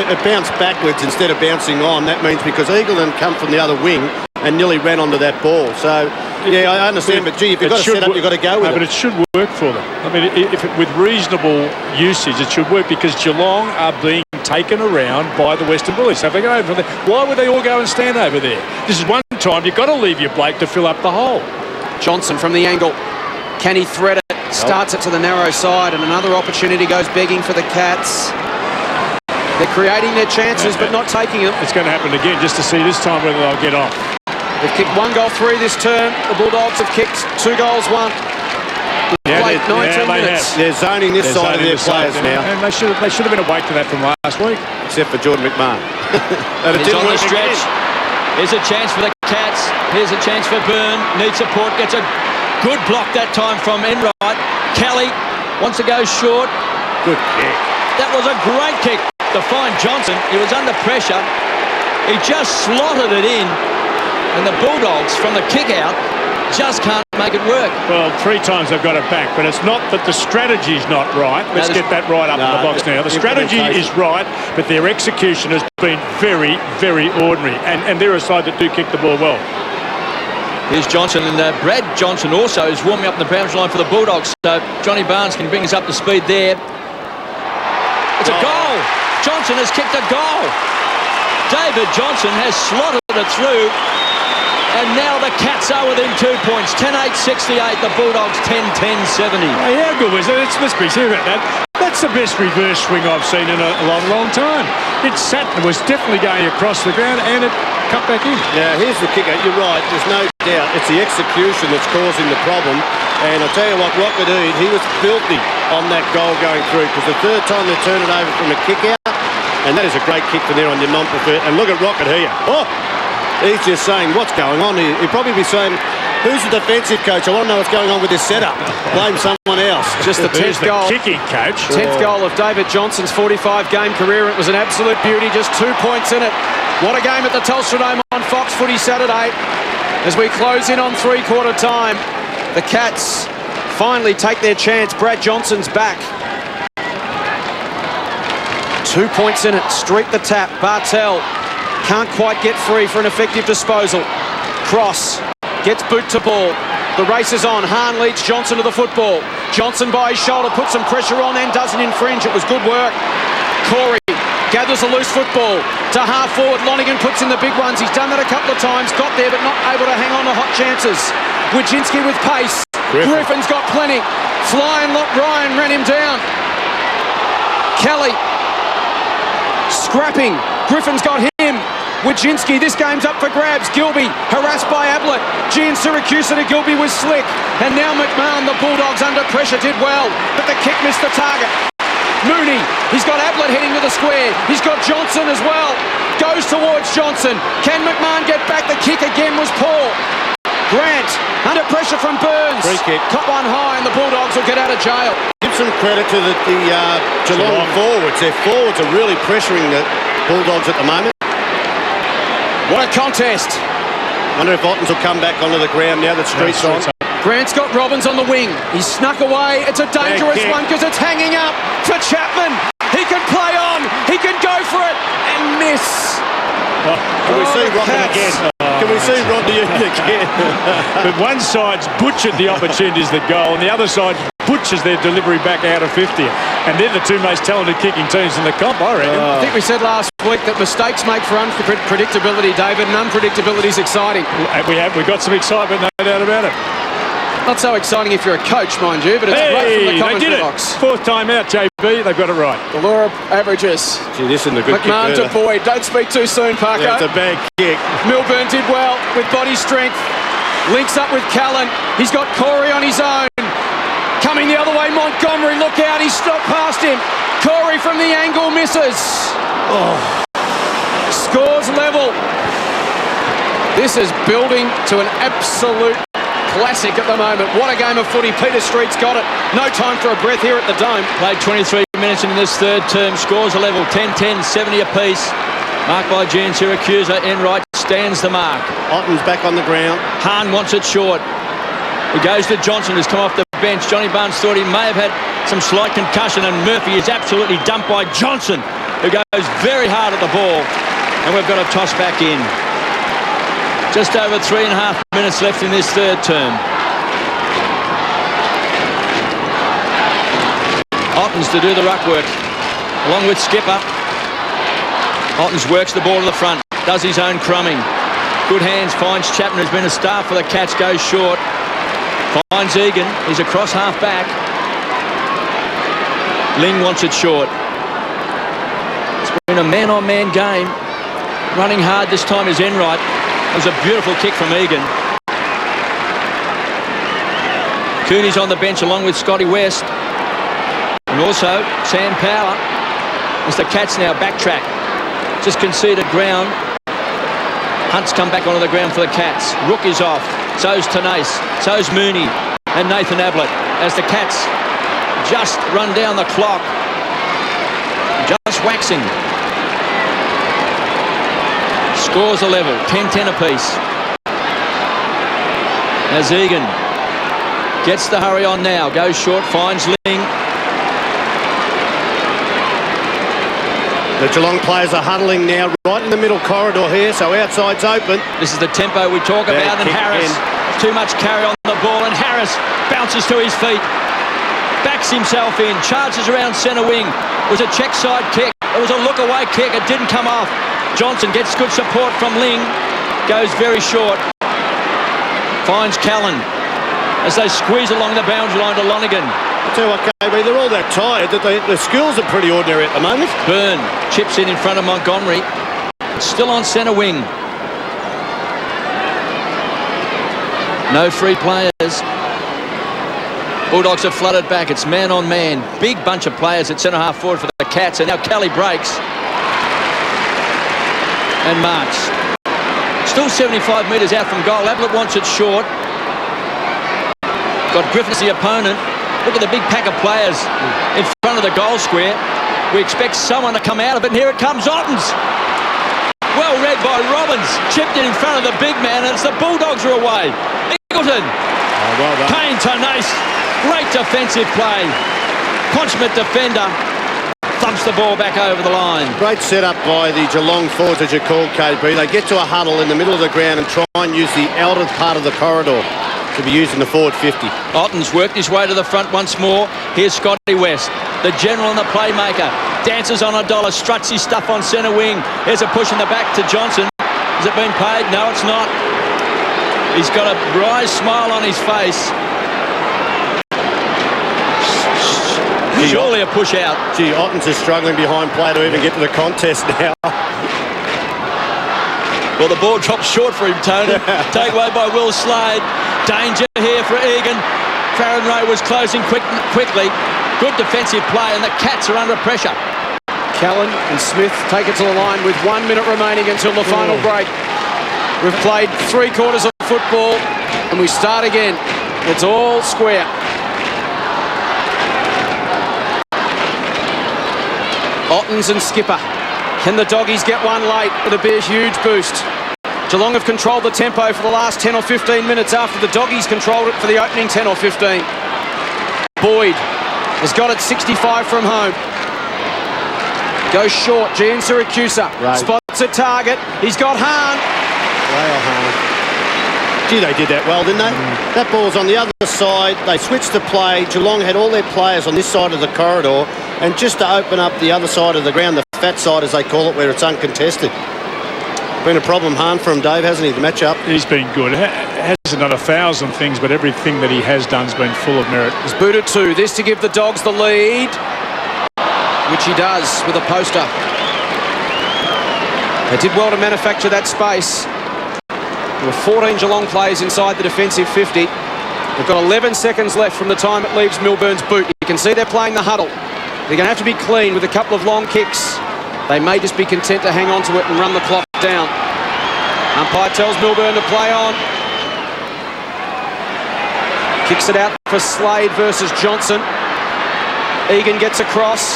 It bounced backwards instead of bouncing on. That means because Eagleton come from the other wing and nearly ran onto that ball. So, yeah, I understand, but gee, if you've got to set up, you've got to go with it. But it should work for them. I mean, with reasonable usage, it should work because Geelong are being taken around by the Western Bullies. So if they go over there, why would they all go and stand over there? This is one time you've got to leave your Blake to fill up the hole. Johnson from the angle. Can he thread it? Starts it to the narrow side, and another opportunity goes begging for the Cats. They're creating their chances, but not taking them. It's going to happen again, just to see this time whether they'll get off. They've kicked 1 goal 3 this term. The Bulldogs have kicked 2 goals 1. Played 19 minutes. They're zoning this side of their players now. And they should have been awake to that from last week. Except for Jordan McMahon. And it's on the stretch. Here's a chance for the Cats. Here's a chance for Byrne. Needs support. Gets a good block that time from Enright. Kelly wants to go short. Good kick. That was a great kick to find Johnson. He was under pressure. He just slotted it in. And the Bulldogs, from the kick out, just can't make it work. Well, 3 times they've got it back, but it's not that the strategy's not right. Let's get that right up in the box now. The strategy is right, but their execution has been very, very ordinary. And they're a side that do kick the ball well. Here's Johnson, and Brad Johnson also is warming up the boundary line for the Bulldogs. So Johnny Barnes can bring us up to speed there. It's a goal. Johnson has kicked a goal. David Johnson has slotted it through. And now the Cats are within 2 points. 10-8-68, the Bulldogs 10-10-70. Hey, how good was it? Let's be serious about that. That's the best reverse swing I've seen in a long, long time. It sat and was definitely going across the ground, and it cut back in. Yeah, here's the kicker. You're right. There's no doubt. It's the execution that's causing the problem. And I'll tell you what, Rockadoo, he was filthy on that goal going through, because the third time they turned it over from a kick out, and that is a great kick from there on your non-preferred. And look at Rocket here. Oh! He's just saying, what's going on here? He'd probably be saying, who's the defensive coach? I want to know what's going on with this setup. Blame someone else. Just the 10th goal. Kicking coach. 10th goal of David Johnson's 45-game career. It was an absolute beauty. Just 2 points in it. What a game at the Telstra Dome on Fox Footy Saturday. As we close in on three-quarter time, the Cats finally take their chance. Brad Johnson's back. 2 points in it. Streak the tap. Bartel can't quite get free for an effective disposal. Cross gets boot to ball. The race is on. Hahn leads Johnson to the football. Johnson by his shoulder puts some pressure on and doesn't infringe. It was good work. Corey gathers a loose football to half forward. Lonigan puts in the big ones. He's done that a couple of times. Got there but not able to hang on to hot chances. Wojcinski with pace. Griffin's got plenty. Flying Ryan ran him down. Kelly scrapping. Griffin's got him. Wojcinski, this game's up for grabs. Gilby harassed by Ablett. Syracuse to Gilby was slick. And now McMahon, the Bulldogs under pressure, did well. But the kick missed the target. Mooney, he's got Ablett heading to the square. He's got Johnson as well. Goes towards Johnson. Can McMahon get back? The kick again was poor. Grant, under pressure from Burns. Free kick. Cut one high and the Bulldogs will get out of jail. Give some credit to the Geelong forwards. Their forwards are really pressuring the Bulldogs at the moment. What a contest. Wonder if Ottens will come back onto the ground now that Street's on. Grant's got Robbins on the wing. He's snuck away. It's a dangerous one because it's hanging up for Chapman. He can play on. He can go for it and miss. Can we see Rodney again? Can we see Rodney again? But one side's butchered the opportunities that goal, and the other side butchers their delivery back out of 50. And they're the two most talented kicking teams in the comp, I reckon. I think we said last week that mistakes make for unpredictability, David, and unpredictability is exciting. We've got some excitement, no doubt about it. Not so exciting if you're a coach, mind you, but it's great from the commentary box. Fourth time out, JB. They've got it right. The law of averages. Gee, this isn't a good McMahon kick. to Boyd. Don't speak too soon, Parker. Yeah, it's a bad kick. Milburn did well with body strength. Links up with Callan. He's got Corey on his own. Coming the other way, Montgomery. Look out, he's stopped past him. Corey from the angle misses. Oh. Scores level. This is building to an absolute classic at the moment. What a game of footy. Peter Street's got it. No time for a breath here at the Dome. Played 23 minutes in this third term. Scores a level 10-10, 70 apiece. Marked by Syracuse. Enright stands the mark. Otten's back on the ground. Hahn wants it short. He goes to Johnson, who's come off the bench. Johnny Barnes thought he may have had some slight concussion, and Murphy is absolutely dumped by Johnson, who goes very hard at the ball. And we've got a toss back in. Just over 3.5 minutes left in this third term. Ottens to do the ruck work, along with Skipper. Ottens works the ball to the front, does his own crumbing. Good hands, finds Chapman, who's been a star for the Cats, goes short. Finds Egan, he's across half back. Ling wants it short. It's been a man-on-man game. Running hard this time is Enright. It was a beautiful kick from Egan. Cooney's on the bench along with Scotty West. And also Sam Power. As the Cats now backtrack. Just conceded ground. Hunt's come back onto the ground for the Cats. Rook is off. So's Tenace. So's Mooney. And Nathan Ablett. As the Cats just run down the clock. Just waxing. Scores a level, 10-10 apiece. As Egan gets the hurry on now, goes short, finds Ling. The Geelong players are huddling now right in the middle corridor here, so outside's open. This is the tempo we talk about, and Harris, too much carry on the ball, and Harris bounces to his feet, backs himself in, charges around centre wing. It was a check side kick. It was a look away kick. It didn't come off. Johnson gets good support from Ling, goes very short, finds Callan as they squeeze along the boundary line to Lonergan. I tell you what, KB, they're all that tired that the skills are pretty ordinary at the moment. Byrne chips in front of Montgomery. Still on centre wing. No free players. Bulldogs have flooded back. It's man on man. Big bunch of players at centre half forward for the Cats. And now Kelly breaks. And marks. Still 75 metres out from goal. Ablett wants it short. Got Griffin as the opponent. Look at the big pack of players in front of the goal square. We expect someone to come out of it, and here it comes, Ottens. Well read by Robbins. Chipped in front of the big man, and it's the Bulldogs are away. Eagleton. Well done. Kane to Nace. Great defensive play. Consummate defender. Thumps the ball back over the line. Great setup by the Geelong forwards, as you call, KB. They get to a huddle in the middle of the ground and try and use the outer part of the corridor to be used in the forward 50. Ottens worked his way to the front once more. Here's Scotty West, the general and the playmaker. Dances on a dollar, struts his stuff on centre wing. Here's a push in the back to Johnson. Has it been paid? No, it's not. He's got a wry smile on his face. Surely a push out. Gee, Ottens is struggling behind play to even get to the contest now. Well, the ball dropped short for him, Tony. Take away by Will Slade. Danger here for Egan. Farron Ray was closing quickly. Good defensive play, and the Cats are under pressure. Callan and Smith take it to the line with 1 minute remaining until the final break. We've played 3 quarters of football, and we start again. It's all square. Ottens and Skipper. Can the Doggies get one late? It'll be a huge boost. Geelong have controlled the tempo for the last 10 or 15 minutes after the Doggies controlled it for the opening 10 or 15. Boyd has got it 65 from home. Goes short, Gian Siracusa. Right. Spots a target. He's got Hahn. Well, Hahn. Gee, they did that well, didn't they? That ball's on the other side. They switched the play. Geelong had all their players on this side of the corridor, and just to open up the other side of the ground, the fat side as they call it, where it's uncontested. Been a problem, Hahn, for him, Dave, hasn't he, the matchup? He's been good. Hasn't done 1,000 things, but everything that he has done has been full of merit. He's booted 2. This to give the Dogs the lead, which he does with a poster. They did well to manufacture that space. There were 14 Geelong players inside the defensive 50. They've got 11 seconds left from the time it leaves Milburn's boot. You can see they're playing the huddle. They're going to have to be clean with a couple of long kicks. They may just be content to hang on to it and run the clock down. Umpire tells Milburn to play on. Kicks it out for Slade versus Johnson. Egan gets across.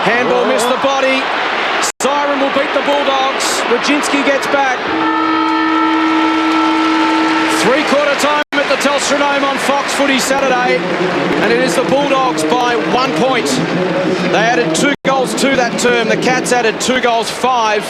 Handball missed the body. Siren will beat the Bulldogs. Rodzinski gets back. 3/4 time at the Telstra Dome on Fox Footy Saturday, and it is the Bulldogs by 1 point. They added 2 goals to that term. The Cats added 2 goals, 5.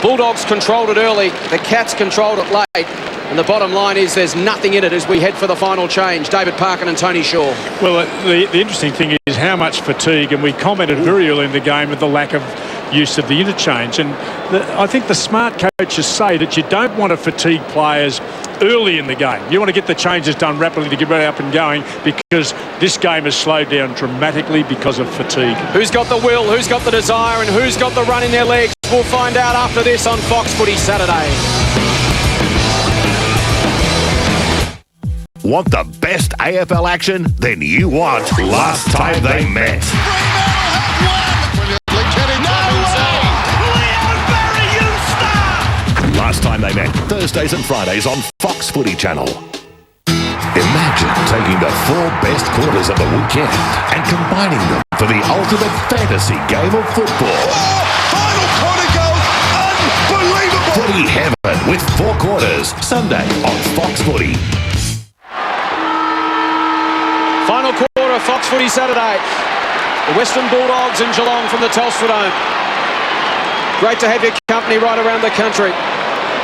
Bulldogs controlled it early. The Cats controlled it late. And the bottom line is there's nothing in it as we head for the final change. David Parkin and Tony Shaw. Well, the interesting thing is how much fatigue, and we commented very early in the game with the lack of use of the interchange. And I think the smart coaches say that you don't want to fatigue players early in the game. You want to get the changes done rapidly to get right up and going, because this game has slowed down dramatically because of fatigue. Who's got the will, who's got the desire, and who's got the run in their legs? We'll find out after this on Fox Footy Saturday. Want the best AFL action? Then you want Last Time They Met. Last Time They Met, Thursdays and Fridays on Fox Footy Channel. Imagine taking the 4 best quarters of the weekend and combining them for the ultimate fantasy game of football. Final quarter goes unbelievable. Footy heaven with 4 quarters. Sunday on Fox Footy. Final quarter, Fox Footy Saturday. The Western Bulldogs and Geelong from the Telstra Dome. Great to have your company right around the country.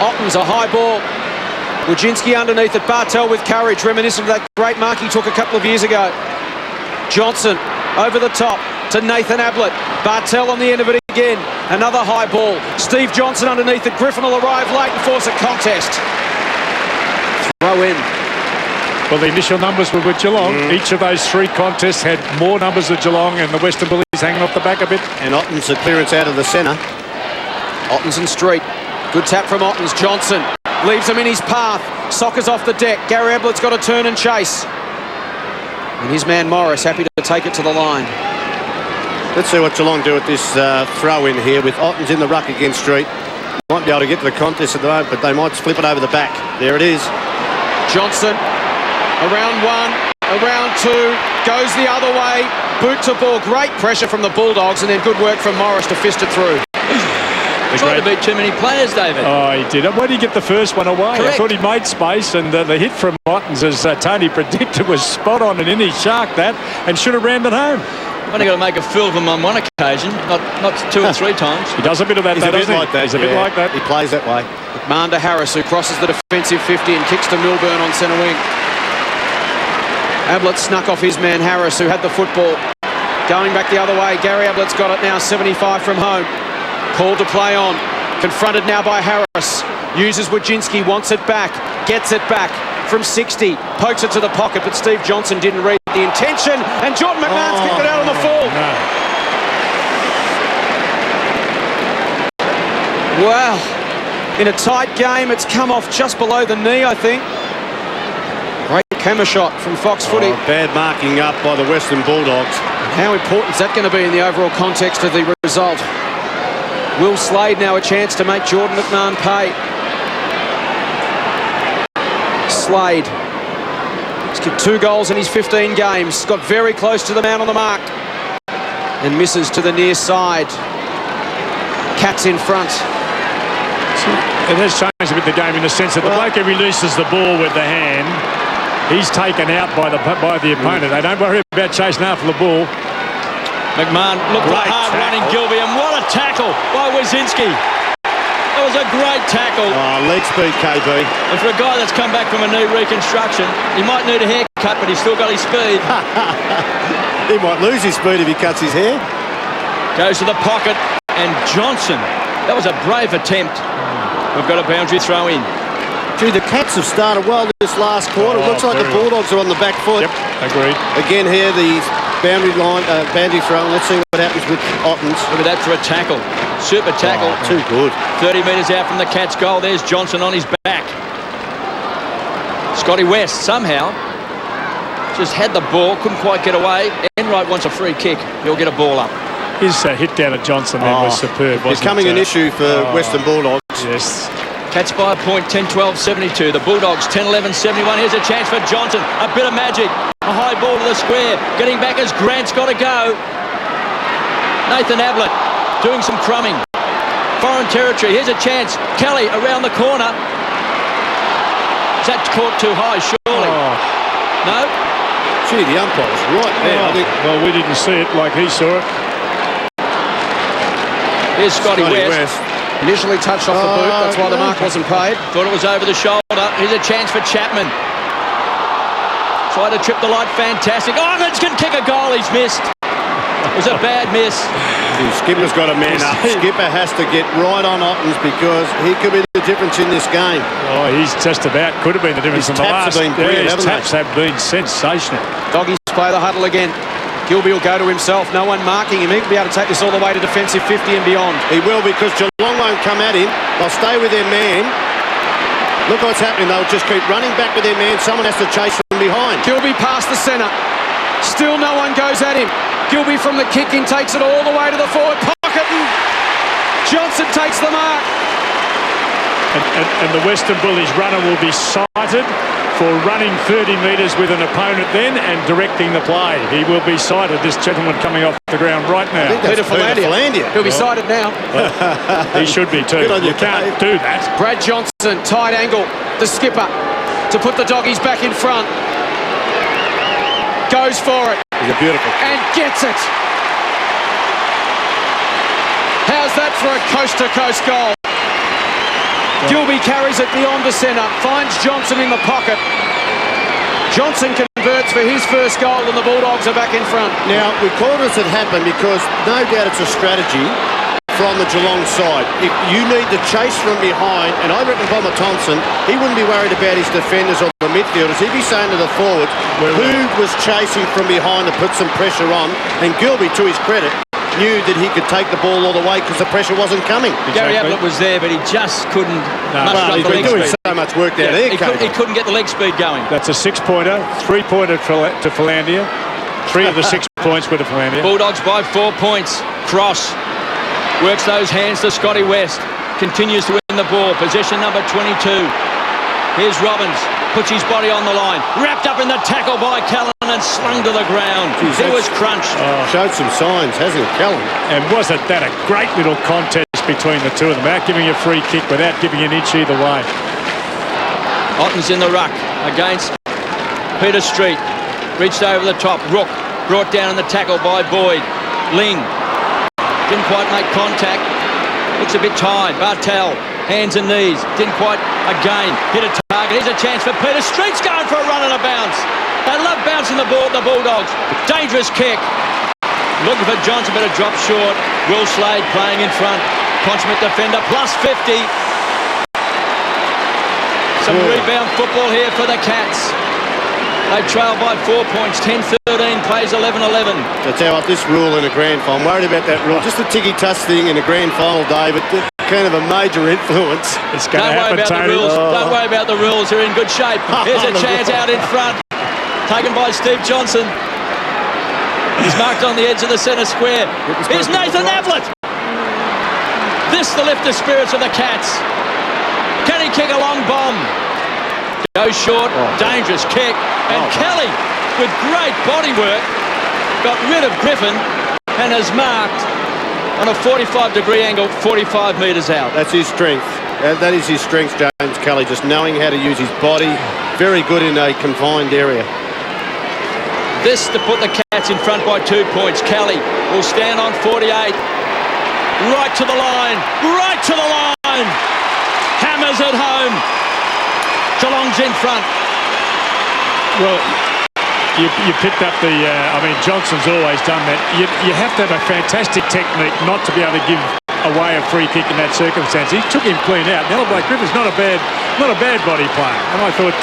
Otten's a high ball. Wojcinski underneath it. Bartel with courage, reminiscent of that great mark he took a couple of years ago. Johnson over the top to Nathan Ablett. Bartel on the end of it again. Another high ball. Steve Johnson underneath it. Griffin will arrive late and force a contest. Throw in. Well, the initial numbers were with Geelong. Each of those 3 contests had more numbers of Geelong, and the Western Bullies hanging off the back a bit. And Otten's a clearance out of the centre. Ottens and Street. Good tap from Ottens. Johnson leaves him in his path. Soccer's off the deck. Gary Ablett's got to turn and chase. And his man Morris happy to take it to the line. Let's see what Geelong do with this throw in here with Ottens in the ruck against Street. Might be able to get to the contest at the moment, but they might flip it over the back. There it is. Johnson, around 1, around 2, goes the other way. Boot to ball. Great pressure from the Bulldogs, and then good work from Morris to fist it through. Tried to beat too many players, David. Oh, he did. Why did he get the first one away? Correct. I thought he made space, and the hit from Ottens, as Tony predicted, was spot on and in. He sharked that and should have rammed it home. Only got to make a fool of him on one occasion, not 2 or 3 times. He does a bit of that, He's a bit doesn't he? like that. He's a bit like that. He plays that way. McMahon to Harris, who crosses the defensive 50 and kicks to Milburn on centre wing. Ablett snuck off his man Harris, who had the football. Going back the other way, Gary Ablett's got it now, 75 from home. Called to play on. Confronted now by Harris. Uses Wojcinski, wants it back. Gets it back from 60. Pokes it to the pocket, but Steve Johnson didn't read the intention. And Jordan McMahon's kicked it out on the full. No. Wow. In a tight game, it's come off just below the knee, I think. Great camera shot from Fox Footy. Bad marking up by the Western Bulldogs. How important is that going to be in the overall context of the result? Will Slade now a chance to make Jordan McMahon pay. Slade. He's kicked 2 goals in his 15 games. Got very close to the man on the mark. And misses to the near side. Cats in front. It has changed a bit the game in the sense that the bloke who releases the ball with the hand, he's taken out by the opponent. They don't worry about chasing after the ball. McMahon looked like hard running Gilby, and what a tackle by Wojcinski. That was a great tackle. Leg speed, KB. And for a guy that's come back from a knee reconstruction, he might need a haircut, but he's still got his speed. He might lose his speed if he cuts his hair. Goes to the pocket, and Johnson. That was a brave attempt. We've got a boundary throw in. Gee, the Cats have started well this last quarter. Looks like the Bulldogs are on the back foot. Yep, agreed. Again here, the boundary line, boundary throw. Let's see what happens with Ottens. Look at that for a tackle. Super tackle. Oh, too good. 30 metres out from the Cats' goal. There's Johnson on his back. Scotty West somehow just had the ball, couldn't quite get away. Enright wants a free kick. He'll get a ball up. His hit down at Johnson then was superb, wasn't Becoming an issue for Western Bulldogs. Yes. Cats by a point, 10-12-72. The Bulldogs, 10-11-71. Here's a chance for Johnson. A bit of magic. A high ball to the square. Getting back as Grant's got to go. Nathan Ablett doing some crumbing. Foreign territory. Here's a chance. Kelly around the corner. Is that caught too high, surely? No? Gee, the umpire's right there. I think. Well, we didn't see it like he saw it. Here's Scotty West. Initially touched off the boot, that's why the mark wasn't paid. Thought it was over the shoulder. Here's a chance for Chapman. Tried to trip the light, fantastic. Ogans can kick a goal, he's missed. It was a bad miss. Skipper's got a man up. Skipper has to get right on Ottens because he could be the difference in this game. Oh, he's just about could have been the difference in the last. His taps have been brilliant, his taps have been sensational. Doggies play the huddle again. Gilby will go to himself, no one marking him. He can be able to take this all the way to defensive 50 and beyond. He will because Geelong won't come at him. They'll stay with their man. Look what's happening. They'll just keep running back with their man. Someone has to chase them behind. Gilby past the centre. Still no one goes at him. Gilby from the kick-in takes it all the way to the forward pocket and Johnson takes the mark. And the Western Bullies runner will be sighted for running 30 metres with an opponent then and directing the play. He will be cited, this gentleman coming off the ground right now. Peter Philandia. He'll be cited now. He should be too. You can't do that. Brad Johnson, tight angle. The skipper to put the doggies back in front. Goes for it. He's a beautiful. And gets it. How's that for a coast-to-coast goal? Gilby carries it beyond the centre, finds Johnson in the pocket. Johnson converts for his first goal and the Bulldogs are back in front. Now, we called it as it happened because no doubt it's a strategy from the Geelong side. If you need to chase from behind, and I reckon Bomber Thompson, he wouldn't be worried about his defenders or the midfielders. He'd be saying to the forwards, who was chasing from behind to put some pressure on, and Gilby, to his credit, knew that he could take the ball all the way because the pressure wasn't coming. Gary Ablett was there, but he just couldn't muster up he's the been leg doing speed. so much work down there. He couldn't get the leg speed going. That's a 6-pointer, 3-pointer to Philandia. 3 of the 6 points were to Philandia. Bulldogs by 4 points. Cross works those hands to Scotty West. Continues to win the ball. Possession number 22. Here's Robbins. Puts his body on the line. Wrapped up in the tackle by Callan and slung to the ground. He was crunched. Showed some signs, hasn't he, Callan? And wasn't that a great little contest between the two of them, without giving a free kick, without giving an inch either way. Otten's in the ruck against Peter Street. Reached over the top. Rook brought down in the tackle by Boyd. Ling didn't quite make contact. Looks a bit tired. Bartel, hands and knees. Didn't quite, again, hit a target. Here's a chance for Peter. Street's going for a run and a bounce. They love bouncing the ball, the Bulldogs. Dangerous kick. Looking for Johnson, but a drop short. Will Slade playing in front. Consummate defender, plus 50. Some rebound football here for the Cats. They trail by 4 points, 10-13, plays 11-11. So tell you what, this rule in a grand final, I'm worried about that rule. Just a ticky-touch thing in a grand final, David, kind of a major influence. It's going to happen, Tony. Don't worry about the rules, they're in good shape. Here's a chance out in front, taken by Steve Johnson. He's marked on the edge of the centre square. Here's Nathan Ablett. This the lift the spirits of the Cats. Can he kick a long bomb? Goes short, dangerous kick, and Kelly, with great body work, got rid of Griffin and has marked on a 45-degree angle, 45 metres out. That's his strength. That is his strength, James Kelly, just knowing how to use his body. Very good in a confined area. This to put the Cats in front by 2 points. Kelly will stand on 48. Right to the line, right to the line. Hammers at home. Geelong's in front. Well, you picked up the... I mean, Johnson's always done that. You have to have a fantastic technique not to be able to give away a free kick in that circumstance. He took him clean out. Now, Blake Griffin's not a bad body player. And I thought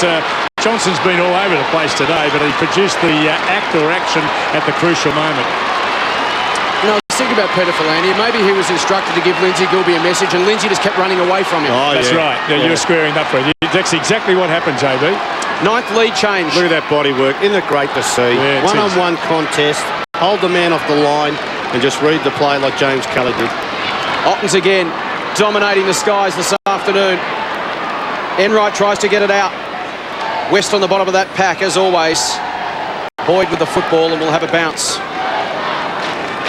Johnson's been all over the place today, but he produced the act or action at the crucial moment. You know, I was thinking about Peter Philandia. Maybe he was instructed to give Lindsay Gilby a message, and Lindsay just kept running away from him. That's right. Yeah, you're squaring up for it. That's exactly what happened, JB. 9th lead change. Look at that body work. Isn't it great to see? Yeah, one-on-one contest. Hold the man off the line and just read the play like James Kelly did. Otten's again dominating the skies this afternoon. Enright tries to get it out. West on the bottom of that pack, as always. Boyd with the football and will have a bounce.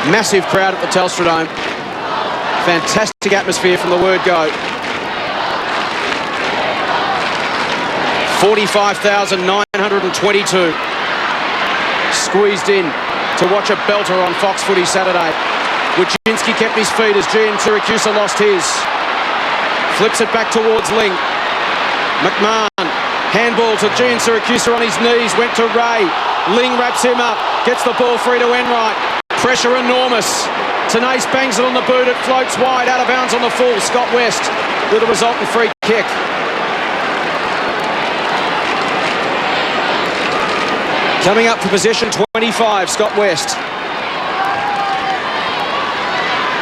Massive crowd at the Telstra Dome. Fantastic atmosphere from the word go. 45,922 squeezed in to watch a belter on Fox Footy Saturday. Wojcinski kept his feet as Gian Siracusa lost his. Flips it back towards Ling. McMahon, handball to Gian Siracusa on his knees, went to Ray. Ling wraps him up, gets the ball free to Enright. Pressure enormous. Tenace bangs it on the boot, it floats wide, out of bounds on the full. Scott West with a resultant free kick. Coming up for possession 25, Scott West.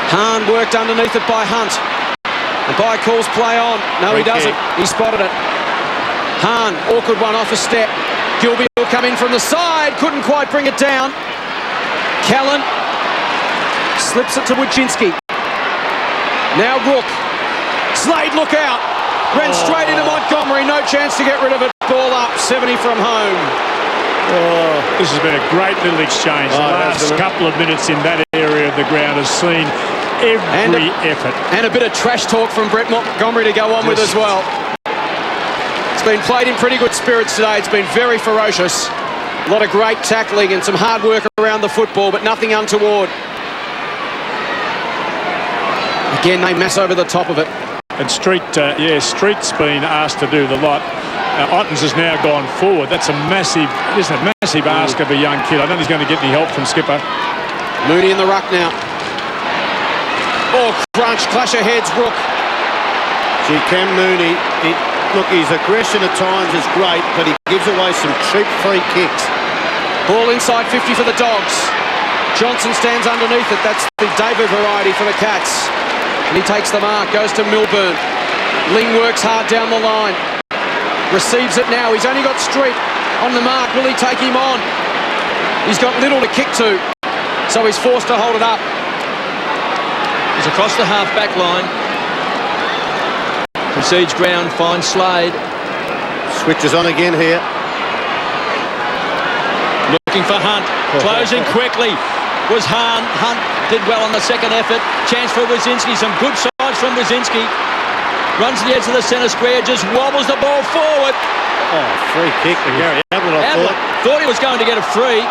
Hahn worked underneath it by Hunt. And By calls play on. No, he doesn't. He spotted it. Hahn, awkward one off a step. Gilby will come in from the side. Couldn't quite bring it down. Callan slips it to Wojcinski. Now Rook. Slade, look out. Ran straight into Montgomery. No chance to get rid of it. ball up, 70 from home. Oh, this has been a great little exchange. The last couple of minutes in that area of the ground has seen every effort. And a bit of trash talk from Brett Montgomery to go on with as well. It's been played in pretty good spirits today. It's been very ferocious. A lot of great tackling and some hard work around the football, but nothing untoward. Again, they mess over the top of it. And Street's been asked to do the lot. Ottens has now gone forward. That's a massive ask of a young kid. I don't think he's going to get any help from skipper. Mooney in the ruck now. Oh, crunch, clash of heads, Rook. Gee, Cam Mooney, look, his aggression at times is great, but he gives away some cheap free kicks. Ball inside 50 for the Dogs. Johnson stands underneath it. That's the David variety for the Cats. And he takes the mark, goes to Milburn. Ling works hard down the line. Receives it now. He's only got Street on the mark. Will he take him on? He's got little to kick to, so he's forced to hold it up. He's across the half-back line. Concedes ground, finds Slade. Switches on again here. Looking for Hunt. Closing quickly was Hahn. Hunt did well on the second effort. Chance for Wazinski. Some good sides from Wazinski. Runs to the edge of the centre square, just wobbles the ball forward. Oh, free kick to Gary Ablett, I thought he was going to get a free.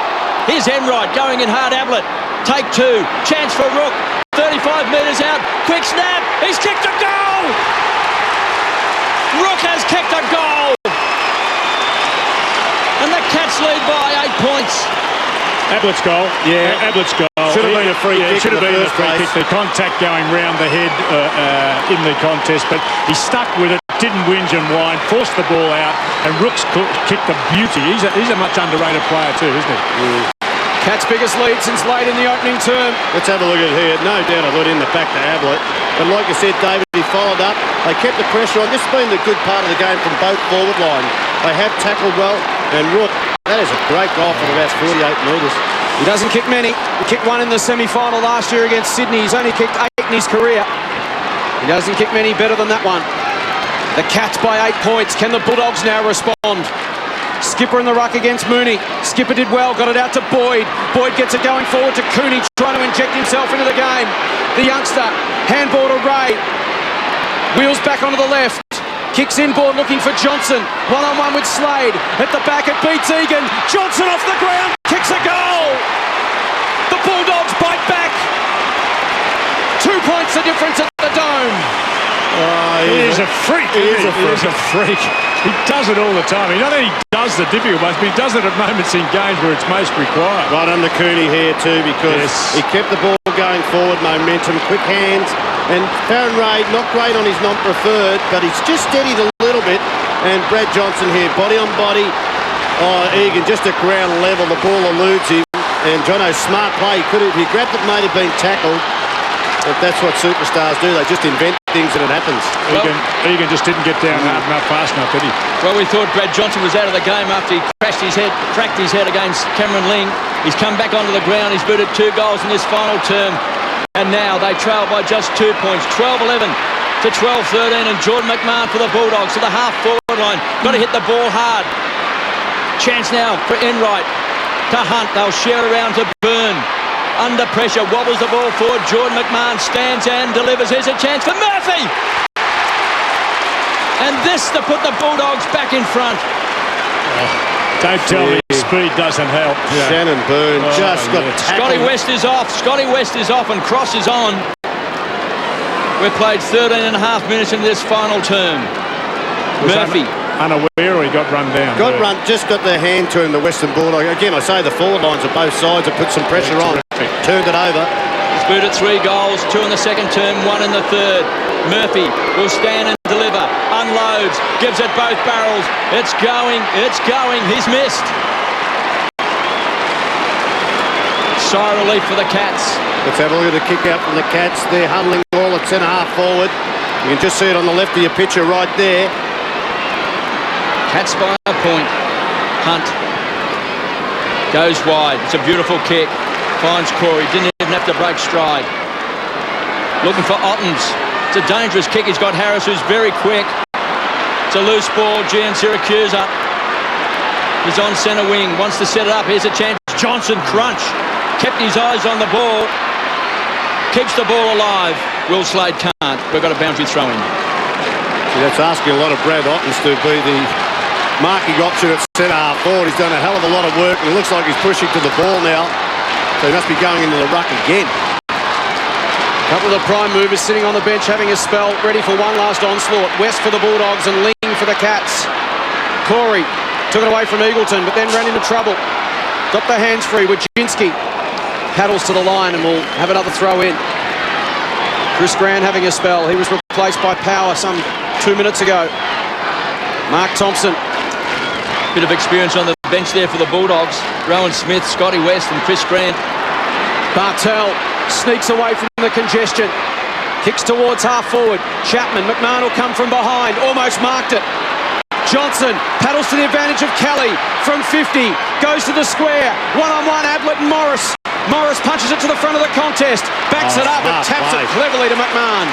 Here's Enright going in hard. Ablett. Take two. Chance for Rook. 35 metres out. Quick snap. He's kicked a goal. Rook has kicked a goal. And the Cats lead by 8 points. Ablett's goal. Yeah, Ablett's goal. Should have been a free kick. Should have been a free kick. The contact going round the head in the contest, but he stuck with it, didn't whinge and whine, forced the ball out, and Rooks kicked a beauty. He's a much underrated player too, isn't he? Cats' biggest lead since late in the opening term. Let's have a look at here. No doubt I got in the back to Ablett. But like you said, David, he followed up. They kept the pressure on. This has been the good part of the game from both forward lines. They have tackled well, and Rook, that is a great goal from about 48 metres. He doesn't kick many. He kicked one in the semi-final last year against Sydney. He's only kicked 8 in his career. He doesn't kick many better than that one. The Cats by 8 points. Can the Bulldogs now respond? Skipper in the ruck against Mooney. Skipper did well, got it out to Boyd. Boyd gets it going forward to Cooney, trying to inject himself into the game. The youngster, handball to Ray. Wheels back onto the left. Kicks inboard looking for Johnson. One-on-one with Slade. At the back it beats Egan. Johnson off the ground. Kicks a goal. The Bulldogs bite back. 2 points the difference at the Dome. He is a freak. He is a freak. He does it all the time. He not only does the difficult ones, but he does it at moments in games where it's most required. Right under Cooney here too, because he kept the ball going forward, momentum, quick hands. And Farron Ray, not great on his non-preferred, but he's just steadied a little bit. And Brad Johnson here, body on body. Oh, Egan just at ground level, the ball eludes him. And Jono's smart play. If he grabbed it, might have been tackled. But that's what superstars do. They just invent things and it happens. Egan just didn't get down hard enough, fast enough, did he? Well, we thought Brad Johnson was out of the game after he cracked his head against Cameron Ling. He's come back onto the ground. He's booted 2 goals in this final term. And now they trail by just 2 points. 12-11 to 12-13. And Jordan McMahon for the Bulldogs to the half-forward line. Got to hit the ball hard. Chance now for Enright to Hunt. They'll share around to Byrne. Under pressure, wobbles the ball forward. Jordan McMahon stands and delivers. Here's a chance for Murphy. And this to put the Bulldogs back in front. Don't tell me speed doesn't help. Shannon Byrne just got tackled. Scotty West is off. Scotty West is off and Cross is on. We've played 13 and a half minutes in this final term. Murphy. Unaware or he got run down? Just got their hand to him, the Western Bulldogs. Again, I say the forward lines of both sides have put some pressure on. Turned it over. He's booted 3 goals, 2 in the second term, 1 in the third. Murphy will stand and deliver. Unloads, gives it both barrels. It's going, he's missed. Sigh of relief for the Cats. Let's have a look at the kick out from the Cats. They're huddling all at centre-half forward. You can just see it on the left of your picture right there. Cats by a point. Hunt goes wide. It's a beautiful kick. Finds Corey. Didn't even have to break stride. Looking for Ottens. It's a dangerous kick. He's got Harris, who's very quick. It's a loose ball. Gian Syracuse up. He's on centre wing, wants to set it up. Here's a chance. Johnson crunch. Kept his eyes on the ball. Keeps the ball alive. Will Slade can't. We've got a boundary throw in. That's asking a lot of Brad Ottens to be the marking option at centre half forward. He's done a hell of a lot of work, and it looks like he's pushing to the ball now. So he must be going into the ruck again. A couple of the prime movers sitting on the bench having a spell, ready for one last onslaught. West for the Bulldogs and Ling for the Cats. Corey took it away from Eagleton, but then ran into trouble. Got the hands free. Wojcinski paddles to the line and will have another throw in. Chris Grant having a spell. He was replaced by Power some 2 minutes ago. Mark Thompson. Bit of experience on the bench there for the Bulldogs. Rowan Smith, Scotty West and Chris Grant. Bartel sneaks away from the congestion. Kicks towards half forward. Chapman. McMahon will come from behind. Almost marked it. Johnson paddles to the advantage of Kelly from 50. Goes to the square. One-on-one Ablett and Morris. Morris punches it to the front of the contest. Backs it up and taps it cleverly to McMahon.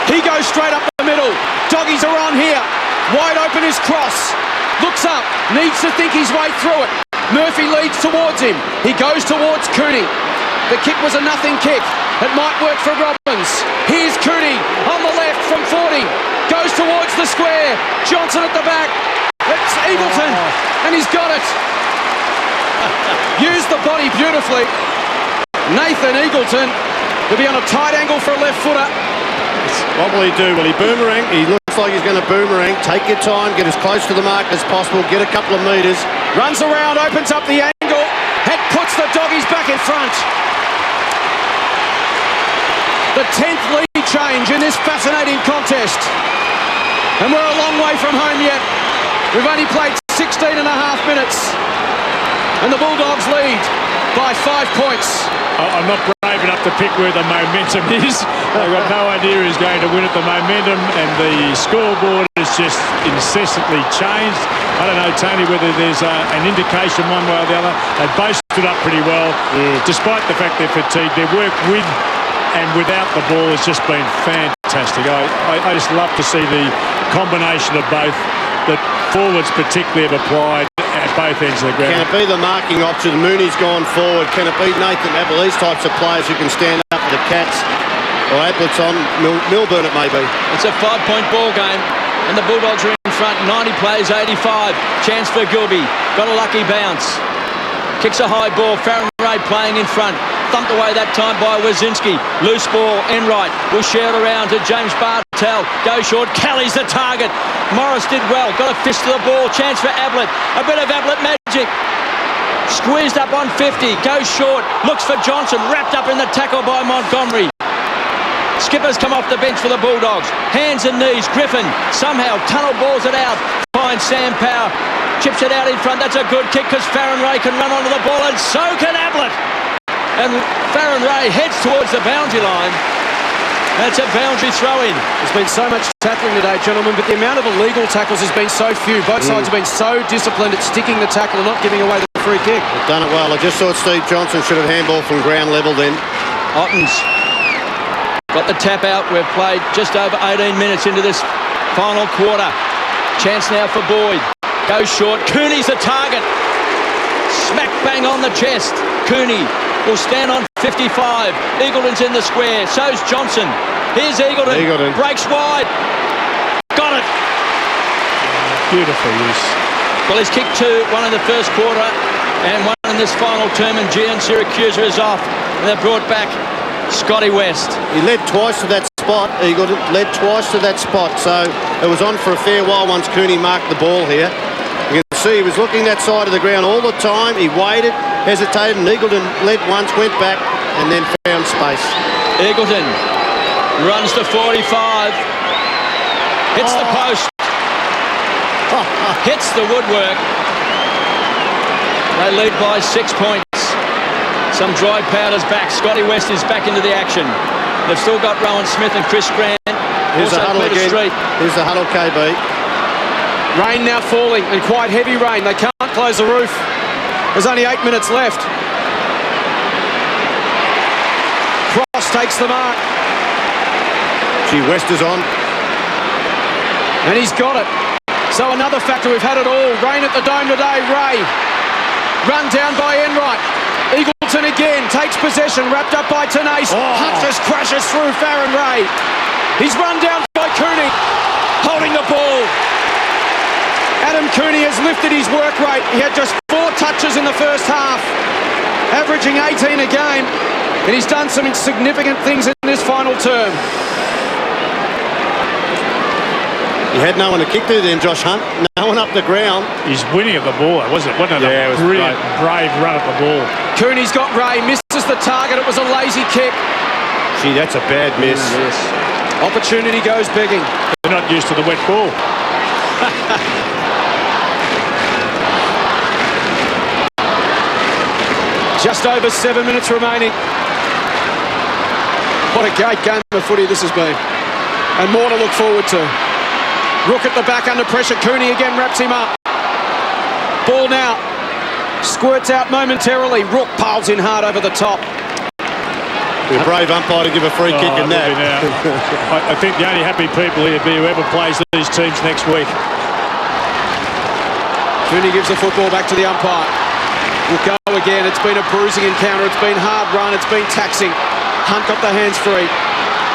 He goes straight up the middle. Doggies are on here. Wide open his cross. Looks up. Needs to think his way through it. Murphy leads towards him. He goes towards Cooney. The kick was a nothing kick. It might work for Robbins. Here's Cooney on the left from 40. Goes towards the square. Johnson at the back. It's Eagleton. And he's got it. Used the body beautifully. Nathan Eagleton will be on a tight angle for a left footer. What will he do? Will he boomerang? He looks like he's going to boomerang. Take your time. Get as close to the mark as possible. Get a couple of metres. Runs around. Opens up the angle. And puts the Doggies back in front. The 10th lead change in this fascinating contest. And we're a long way from home yet. We've only played 16 and a half minutes. And the Bulldogs lead by 5 points. I'm not brave enough to pick where the momentum is. I've got no idea who's going to win at the momentum, and the scoreboard is just incessantly changed. I don't know, Tony, whether there's an indication one way or the other. They both stood up pretty well, despite the fact they're fatigued. Their work with and without the ball has just been fantastic. I just love to see the combination of both that forwards particularly have applied at both ends of the ground. Can it be the marking option? Mooney's gone forward. Can it be Nathan Ablett? These types of players who can stand up for the Cats. Or Ablett's on Milburn, it may be. It's a 5-point ball game, and the Bulldogs are in front. 90 plays, 85. Chance for Gilby. Got a lucky bounce. Kicks a high ball. Farron Ray playing in front. Thumped away that time by Wojcinski. Loose ball, Enright will share it around to James Bartel. Go short, Kelly's the target. Morris did well, got a fist to the ball. Chance for Ablett. A bit of Ablett magic. Squeezed up on 50, goes short. Looks for Johnson, wrapped up in the tackle by Montgomery. Skippers come off the bench for the Bulldogs. Hands and knees, Griffin somehow tunnel balls it out. Finds Sam Power, chips it out in front. That's a good kick because Farron Ray can run onto the ball, and so can Ablett. And Farron Ray heads towards the boundary line. That's a boundary throw-in. There's been so much tackling today, gentlemen, but the amount of illegal tackles has been so few. Both sides have been so disciplined at sticking the tackle and not giving away the free kick. They've done it well. I just thought Steve Johnson should have handball from ground level then. Ottens got the tap out. We've played just over 18 minutes into this final quarter. Chance now for Boyd. Goes short. Cooney's the target. Smack bang on the chest. Cooney will stand on 55. Eagleton's in the square. So's Johnson. Here's Eagleton. Breaks wide. Got it. Beautiful use. Well, he's kicked one in the first quarter and one in this final term, and Gian Siracusa is off. And they've brought back Scotty West. He led twice to that spot. Eagleton led twice to that spot. So it was on for a fair while once Cooney marked the ball here. You can see he was looking that side of the ground all the time. He waited, hesitated, and Eagleton led once, went back, and then found space. Eagleton runs to 45. Hits the post. Hits the woodwork. They lead by 6 points. Some dry powder's back. Scotty West is back into the action. They've still got Rowan Smith and Chris Grant. Here's the huddle again. Here's the huddle, KB. Rain now falling, and quite heavy rain. They can't close the roof. There's only 8 minutes left. Cross takes the mark. Gee, West is on. And he's got it. So another factor, we've had it all. Rain at the Dome today, Ray. Run down by Enright. Eagleton again, takes possession, wrapped up by Tenace. Hunt just crashes through Farron Ray. He's run down by Cooney, holding the ball. Adam Cooney has lifted his work rate. He had just 4 touches in the first half, averaging 18 a game, and he's done some significant things in this final term. He had no one to kick to then, Josh Hunt. No one up the ground. He's winning at the ball, wasn't it? Wasn't it a brilliant, brave run at the ball? Cooney's got Ray, misses the target. It was a lazy kick. Gee, that's a bad miss. Yes. Opportunity goes begging. They're not used to the wet ball. Just over 7 minutes remaining. What a great game of footy this has been. And more to look forward to. Rook at the back under pressure. Cooney again wraps him up. Ball now. Squirts out momentarily. Rook piles in hard over the top. A brave umpire to give a free kick in that. I think the only happy people here be whoever plays these teams next week. Cooney gives the football back to the umpire. Will go again. It's been a bruising encounter. It's been hard run. It's been taxing. Hunt got the hands free.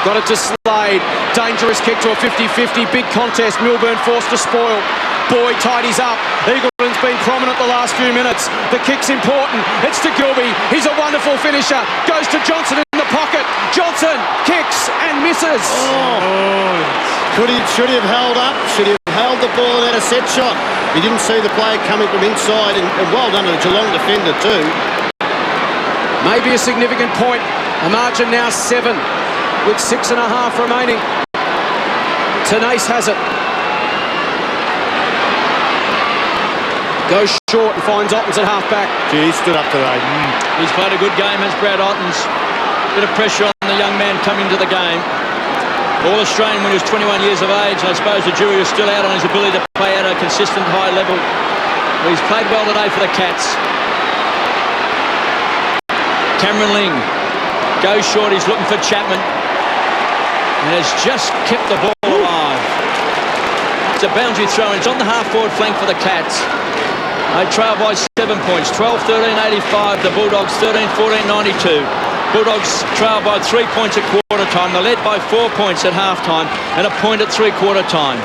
Got it to Slade. Dangerous kick to a 50-50. Big contest. Milburn forced to spoil. Boyd tidies up. Eagleton's been prominent the last few minutes. The kick's important. It's to Gilby. He's a wonderful finisher. Goes to Johnson in the pocket. Johnson kicks and misses. Should he have held up? Should he have held the ball and had a set shot? He didn't see the play coming from inside, and well done to the Geelong defender too. Maybe a significant point. A margin now 7. With 6.5 remaining. Tenace has it. Goes short and finds Ottens at half-back. Gee, he stood up today. He's played a good game, has Brad Ottens. Bit of pressure on the young man coming to the game. All-Australian when he was 21 years of age. I suppose the jury is still out on his ability to play at a consistent high level. But he's played well today for the Cats. Cameron Ling goes short. He's looking for Chapman. And has just kept the ball alive. It's a boundary throw. It's on the half-forward flank for the Cats. They trail by 7 points. 12-13-85. The Bulldogs 13-14-92. Bulldogs trail by 3 points at quarter time. They're led by 4 points at half-time and a point at three-quarter time.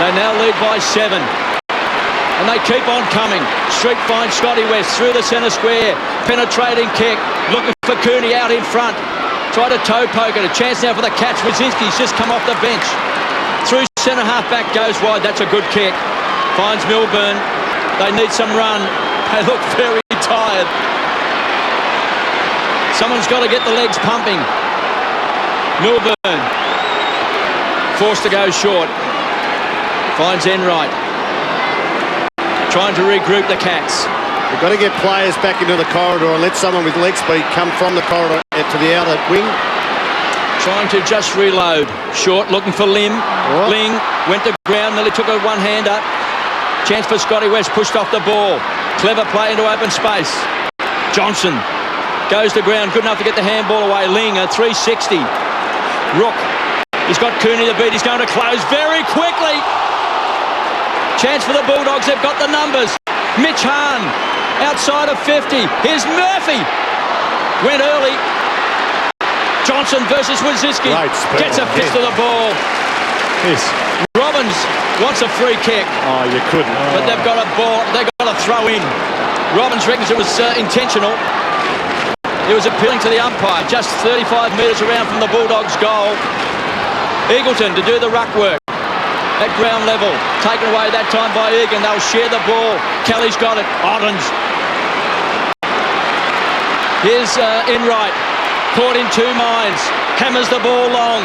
They now lead by 7. And they keep on coming. Street finds Scotty West through the centre square. Penetrating kick. Looking for Cooney out in front. Try to toe poke it. A chance now for the Cats. Wazinski's just come off the bench. Through centre half back, goes wide. That's a good kick. Finds Milburn. They need some run. They look very tired. Someone's got to get the legs pumping. Milburn. Forced to go short. Finds Enright. Trying to regroup the Cats. They've got to get players back into the corridor and let someone with leg speed come from the corridor to the outer wing. Trying to just reload. Short, looking for Lim. Ling went to ground, nearly took a one-hander. Chance for Scotty West, pushed off the ball. Clever play into open space. Johnson goes to ground, good enough to get the handball away. Ling, a 360. Rook, he's got Cooney to beat. He's going to close very quickly. Chance for the Bulldogs, they've got the numbers. Mitch Hahn, outside of 50. Here's Murphy. Went early. Johnson versus Wazinski. Gets a fist to the ball. Yes. Robbins wants a free kick. Oh, you couldn't. But they've got a ball. They've got to throw in. Robbins reckons it was intentional. It was appealing to the umpire. Just 35 metres around from the Bulldogs' goal. Eagleton to do the ruck work. At ground level, taken away that time by Egan. They'll share the ball. Kelly's got it. Ottens. Here's Enright. Caught in 2 minds. Hammers the ball long.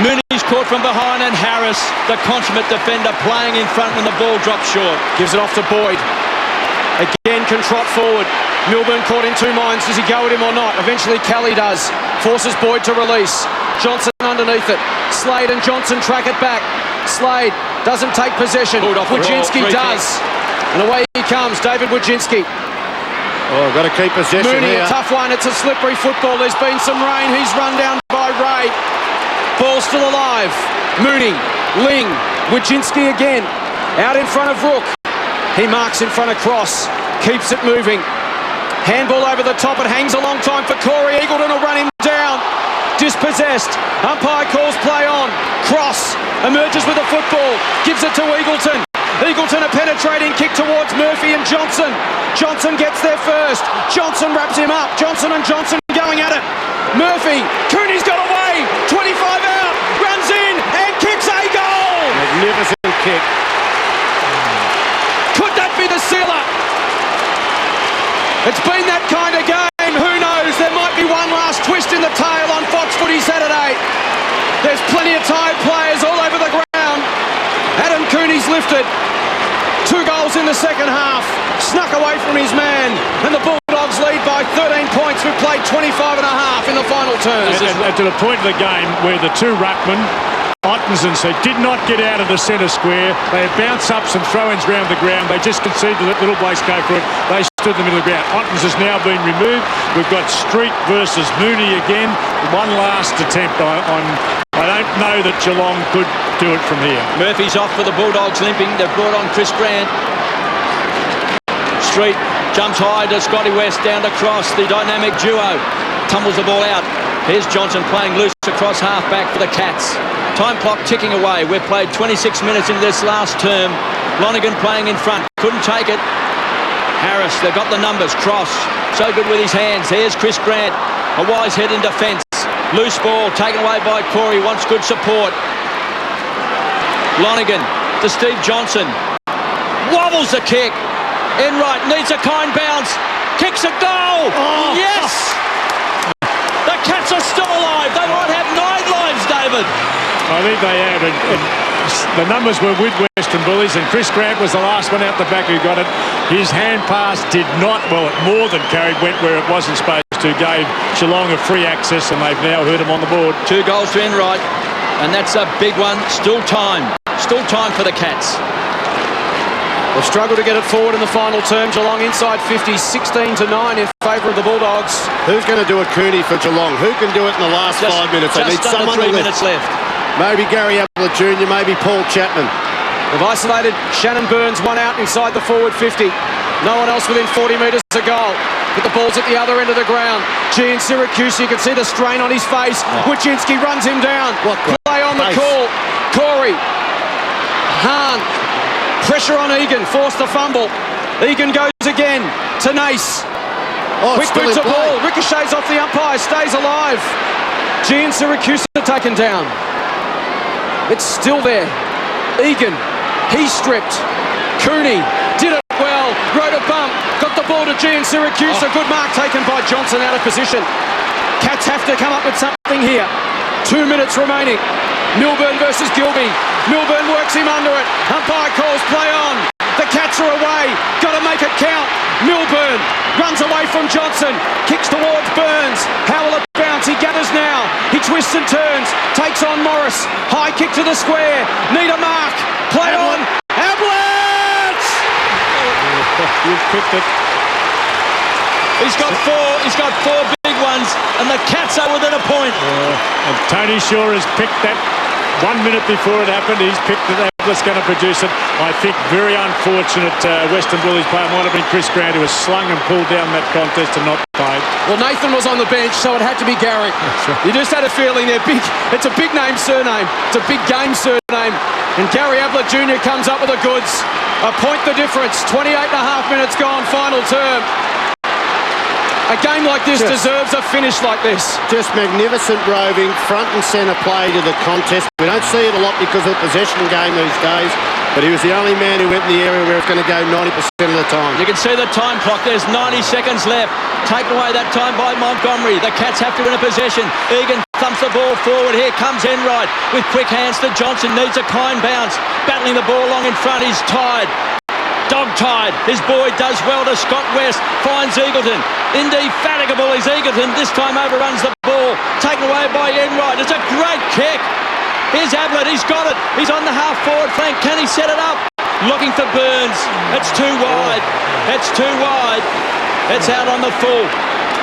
Mooney's caught from behind, and Harris, the consummate defender, playing in front when the ball drops short. Gives it off to Boyd. Again can trot forward. Milburn caught in 2 minds. Does he go at him or not? Eventually Kelly does. Forces Boyd to release. Johnson underneath it. Slade and Johnson track it back. Slade doesn't take possession. Wazinski does. And away he comes, David Wazinski. Oh, got to keep possession Mooney, here. a tough one. It's a slippery football. There's been some rain. He's run down by Ray. Ball still alive. Mooney, Ling, Wazinski again. Out in front of Rook. He marks in front of Cross. Keeps it moving. Handball over the top. It hangs a long time for Corey. Eagleton will run him down. Dispossessed. Umpire calls play on. Cross emerges with the football. Gives it to Eagleton. Eagleton a penetrating kick towards Murphy and Johnson. Johnson gets there first. Johnson wraps him up. Johnson and Johnson going at it. Murphy. Cooney's got away. 25 out. Runs in and kicks a goal. Magnificent kick. Could that be the sealer? It's been that kind of game. Who knows? There might be one last twist in the tail on Fox Footy Saturday. There's plenty of tired players all over the ground. Adam Cooney's lifted. 2 goals in the second half. Snuck away from his man. And the Bulldogs lead by 13 points. We've played 25 and a half in the final term. And to the point of the game where the two ruckmen, Ottenson, did not get out of the centre square. They had bounce-ups and throw-ins round the ground. They just conceded to let Little Blakes go for it. They stood in the middle of the ground. Ottens has now been removed. We've got Street versus Mooney again. One last attempt on I don't know that Geelong could do it from here. Murphy's off for the Bulldogs, limping. They've brought on Chris Grant. Street jumps high to Scotty West, down to Cross. The dynamic duo tumbles the ball out. Here's Johnson playing loose across half-back for the Cats. Time clock ticking away. We've played 26 minutes into this last term. Lonergan playing in front. Couldn't take it. Harris, they've got the numbers. Cross, so good with his hands. Here's Chris Grant. A wise head in defence. Loose ball taken away by Corey. Wants good support. Lonergan to Steve Johnson. Wobbles the kick. Enright needs a kind bounce. Kicks a goal. Oh. Yes! The Cats are still alive. They might have 9 lives, David. I think they have. And the numbers were with Western Bullies, and Chris Grant was the last one out the back who got it. His hand pass did not, well, it more than carried, went where it wasn't supposed to, gave Geelong a free access, and they've now hurt him on the board. 2 goals to Enright, and that's a big one. Still time for the Cats. They've struggled to get it forward in the final term. Geelong inside 50, 16-9 in favour of the Bulldogs. Who's going to do it, Cooney, for Geelong? Who can do it in the last 5 minutes? They need someone 3 minutes left. Maybe Gary Ablett Jr., maybe Paul Chapman. They've isolated Shannon Burns, one out inside the forward 50. No one else within 40 metres of goal. But the ball's at the other end of the ground. G in Syracuse, you can see the strain on his face. Wojcinski runs him down. Play on the call. Corey. Hahn. Pressure on Egan. Forced the fumble. Egan goes again to Nace. Quick boot to ball. Ricochets off the umpire. Stays alive. G in Syracuse are taken down. It's still there. Egan. He's stripped. Cooney did it well. Rode a bump. Got the ball to G in Syracuse. A good mark taken by Johnson out of position. Cats have to come up with something here. 2 minutes remaining. Milburn versus Gilby. Milburn works him under it. Umpire calls play on. The Cats are away. Got to make it count. Milburn runs away from Johnson. Kicks towards Burns. How will it bounce? He gathers now. He twists and turns. Takes on Morris. High kick to the square. Need a mark. Play on. Ablett! You've picked it. He's got 4 big ones, and the Cats are within a point. And Tony Shaw has picked that 1 minute before it happened. He's picked it. Ablett's going to produce it. I think very unfortunate Western Bullies player might have been Chris Grant, who was slung and pulled down that contest and not played. Well, Nathan was on the bench, so it had to be Gary. Right. You just had a feeling they're big. It's a big name surname. It's a big game surname. And Gary Ablett Jr. comes up with the goods. A point the difference. 28 and a half minutes gone, final term. A game like this deserves a finish like this. Just magnificent roving, front and centre play to the contest. We don't see it a lot because of the possession game these days, but he was the only man who went in the area where it's going to go 90% of the time. You can see the time clock. There's 90 seconds left. Taken away that time by Montgomery. The Cats have to win a possession. Egan thumps the ball forward. Here comes Enright with quick hands to Johnson. Needs a kind bounce. Battling the ball long in front. He's tied. Dog-tied. His boy does well to Scott West. Finds Eagleton. Indefatigable is Eagleton. This time overruns the ball. Taken away by Enright. It's a great kick. Here's Ablett. He's got it. He's on the half-forward flank. Can he set it up? Looking for Burns. It's too wide. It's too wide. It's out on the full.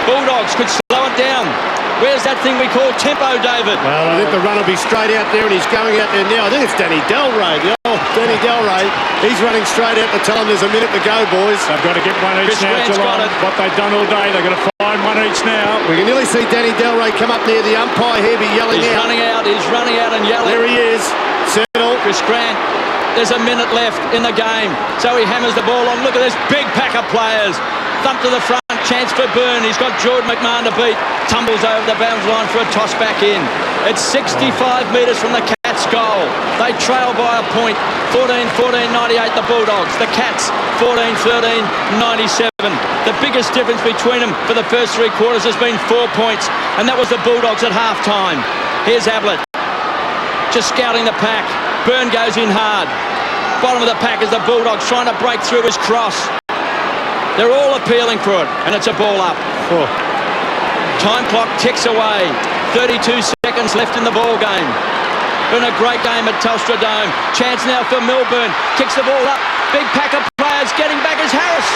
Bulldogs could slow it down. Where's that thing we call tempo, David? Well, I think the run will be straight out there, and he's going out there now. I think it's Danny Delray, the Danny Delray, he's running straight out to tell him there's a minute to go, boys. They've got to get one each now, Geelong. What they've done all day, they've got to find one each now. We can nearly see Danny Delray come up near the umpire here, be yelling He's running out and yelling. There he is. Settle. Chris Grant, there's a minute left in the game. So he hammers the ball on. Look at this big pack of players. Thump to the front, chance for Byrne. He's got Jordan McMahon to beat. Tumbles over the bounds line for a toss back in. It's 65 metres from the Cats' goal. They trail by a point. 14-98 the Bulldogs. The Cats 14-13-97. The biggest difference between them for the first three quarters has been 4 points, and that was the Bulldogs at half-time. Here's Ablett, just scouting the pack. Byrne goes in hard. Bottom of the pack is the Bulldogs trying to break through his cross. They're all appealing for it, and it's a ball up. Time clock ticks away. 32 seconds left in the ball game. Been a great game at Telstra Dome. Chance now for Milburn. Kicks the ball up. Big pack of players getting back as Harris.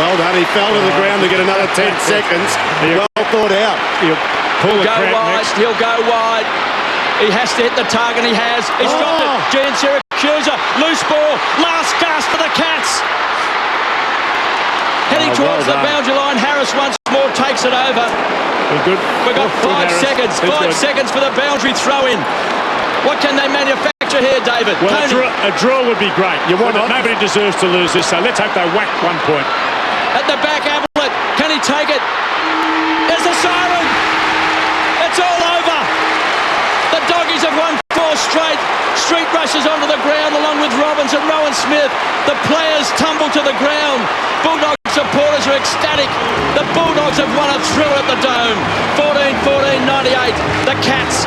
Well done. He fell to the ground to get another 10 seconds. Well thought out. He'll go wide. He has to hit the target. He has. He's dropped it. Gian Siracusa. Loose ball. Last gasp for the Cats. Heading towards the boundary line. Harris once more takes it over. We've got 5 seconds. 5 seconds for the boundary throw-in. What can they manufacture here, David? Well, a draw would be great. Nobody deserves to lose this, so let's hope they whack 1 point. At the back, Ablett. Can he take it? There's the siren. It's all over. The Doggies have won 4 straight. Street rushes onto the ground along with Robbins and Rowan Smith. The players tumble to the ground. Bulldog supporters are ecstatic. The Bulldogs have won a thrill at the Dome. 14-14-98. The Cats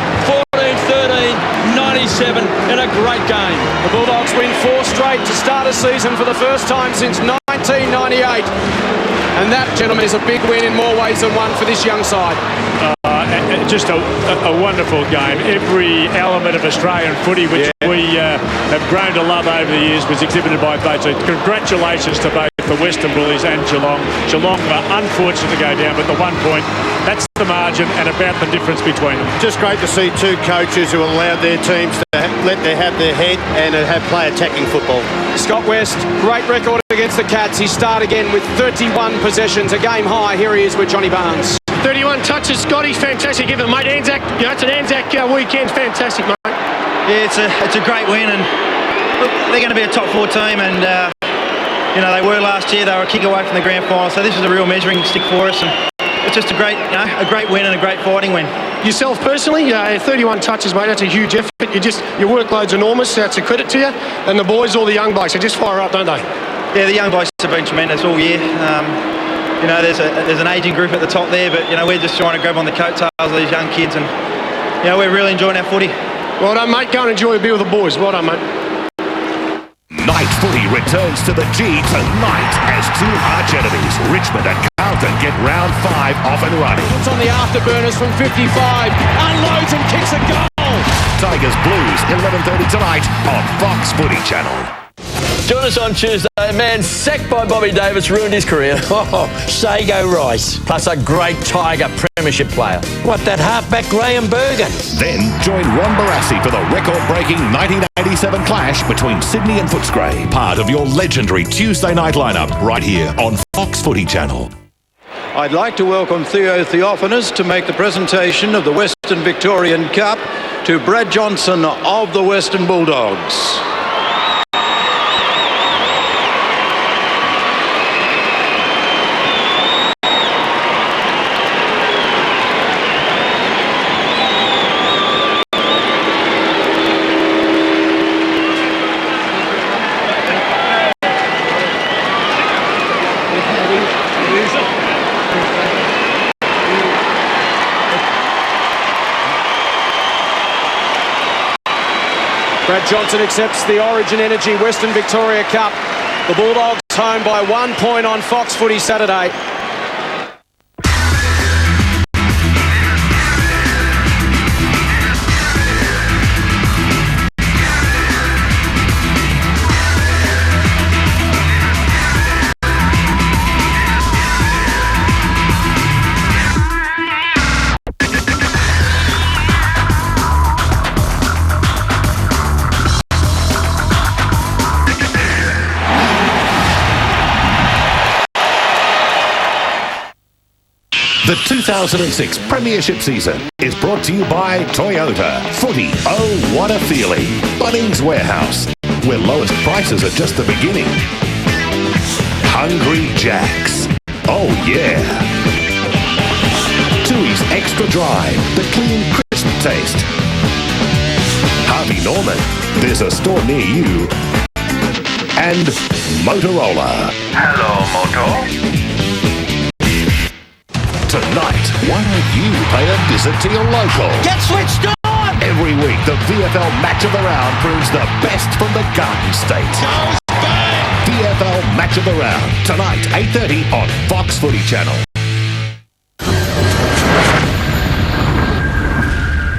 14-13-97 in a great game. The Bulldogs win 4 straight to start a season for the first time since 1998. And that, gentlemen, is a big win in more ways than one for this young side. Just a wonderful game. Every element of Australian footy, which we have grown to love over the years, was exhibited by both. So congratulations to both the Western Bullies and Geelong. Geelong were unfortunate to go down, but the 1 point, that's the margin and about the difference between them. Just great to see 2 coaches who allowed their teams to have their head and play attacking football. Scott West, great record against the Cats. He started again with 31 possessions, a game high. Here he is with Johnny Barnes. 31 touches, Scotty, fantastic. Give it, mate. Anzac, it's an Anzac weekend, fantastic, mate. Yeah, it's a great win, and look, they're going to be a top 4 team, and they were last year. They were a kick away from the grand final, so this is a real measuring stick for us, and it's just a great win and a great fighting win. Yourself personally, 31 touches, mate. That's a huge effort. Your workload's enormous. That's a credit to you, and the boys, all the young blokes, they just fire up, don't they? Yeah, the young blokes have been tremendous all year. There's an ageing group at the top there, but we're just trying to grab on the coattails of these young kids, and we're really enjoying our footy. Well done, mate. Go and enjoy a beer with the boys. Well done, mate. Night footy returns to the G tonight as 2 arch enemies, Richmond and Carlton, get round 5 off and running. It's on the afterburners from 55, unloads and kicks a goal. Tigers Blues, 11:30 tonight on Fox Footy Channel. Join us on Tuesday. A man sacked by Bobby Davis ruined his career. Sago Rice. Plus a great Tiger premiership player. What, that halfback Graham Bergen? Then join Ron Barassi for the record-breaking 1987 clash between Sydney and Footscray. Part of your legendary Tuesday night lineup right here on Fox Footy Channel. I'd like to welcome Theo Theophanous to make the presentation of the Western Victorian Cup to Brad Johnson of the Western Bulldogs. Brad Johnson accepts the Origin Energy Western Victoria Cup. The Bulldogs home by 1 point on Fox Footy Saturday. 2006 Premiership season is brought to you by Toyota. Footy, oh what a feeling. Bunnings Warehouse, where lowest prices are just the beginning. Hungry Jacks, oh yeah. Tooheys Extra Dry, the clean crisp taste. Harvey Norman, there's a store near you. And Motorola. Hello, Moto. Tonight, why don't you pay a visit to your local? Get switched on! Every week, the VFL Match of the Round proves the best from the Garden State. VFL Match of the Round, tonight, 8:30 on Fox Footy Channel.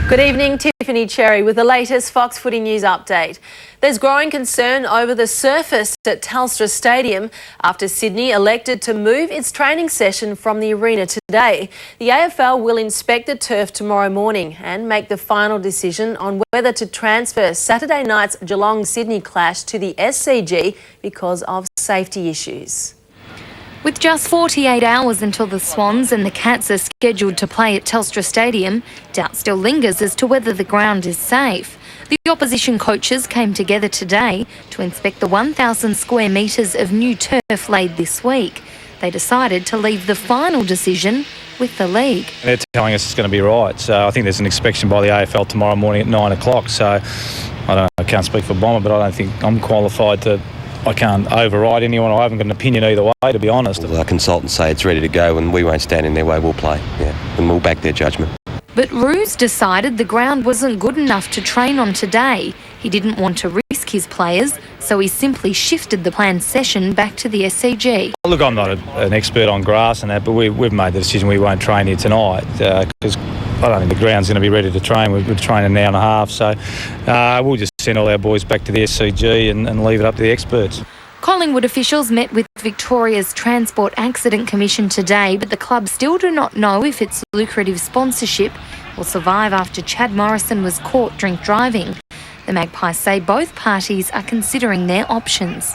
Good evening, Tiffany Cherry with the latest Fox Footy News update. There's growing concern over the surface at Telstra Stadium after Sydney elected to move its training session from the arena today. The AFL will inspect the turf tomorrow morning and make the final decision on whether to transfer Saturday night's Geelong-Sydney clash to the SCG because of safety issues. With just 48 hours until the Swans and the Cats are scheduled to play at Telstra Stadium, doubt still lingers as to whether the ground is safe. The opposition coaches came together today to inspect the 1,000 square metres of new turf laid this week. They decided to leave the final decision with the league. They're telling us it's going to be right, so I think there's an inspection by the AFL tomorrow morning at 9 o'clock, so I can't speak for Bomber, but I don't think I'm qualified to... I can't override anyone. I haven't got an opinion either way, to be honest. Well, our consultants say it's ready to go and we won't stand in their way. We'll play, and we'll back their judgment. But Roos decided the ground wasn't good enough to train on today. He didn't want to risk his players, so he simply shifted the planned session back to the SCG. Look, I'm not an expert on grass and that, but we've made the decision we won't train here tonight because I don't think the ground's going to be ready to train. We're training an hour and a half, so we'll just send all our boys back to the SCG and leave it up to the experts. Collingwood officials met with Victoria's Transport Accident Commission today, but the club still do not know if its lucrative sponsorship will survive after Chad Morrison was caught drink driving. The Magpies say both parties are considering their options.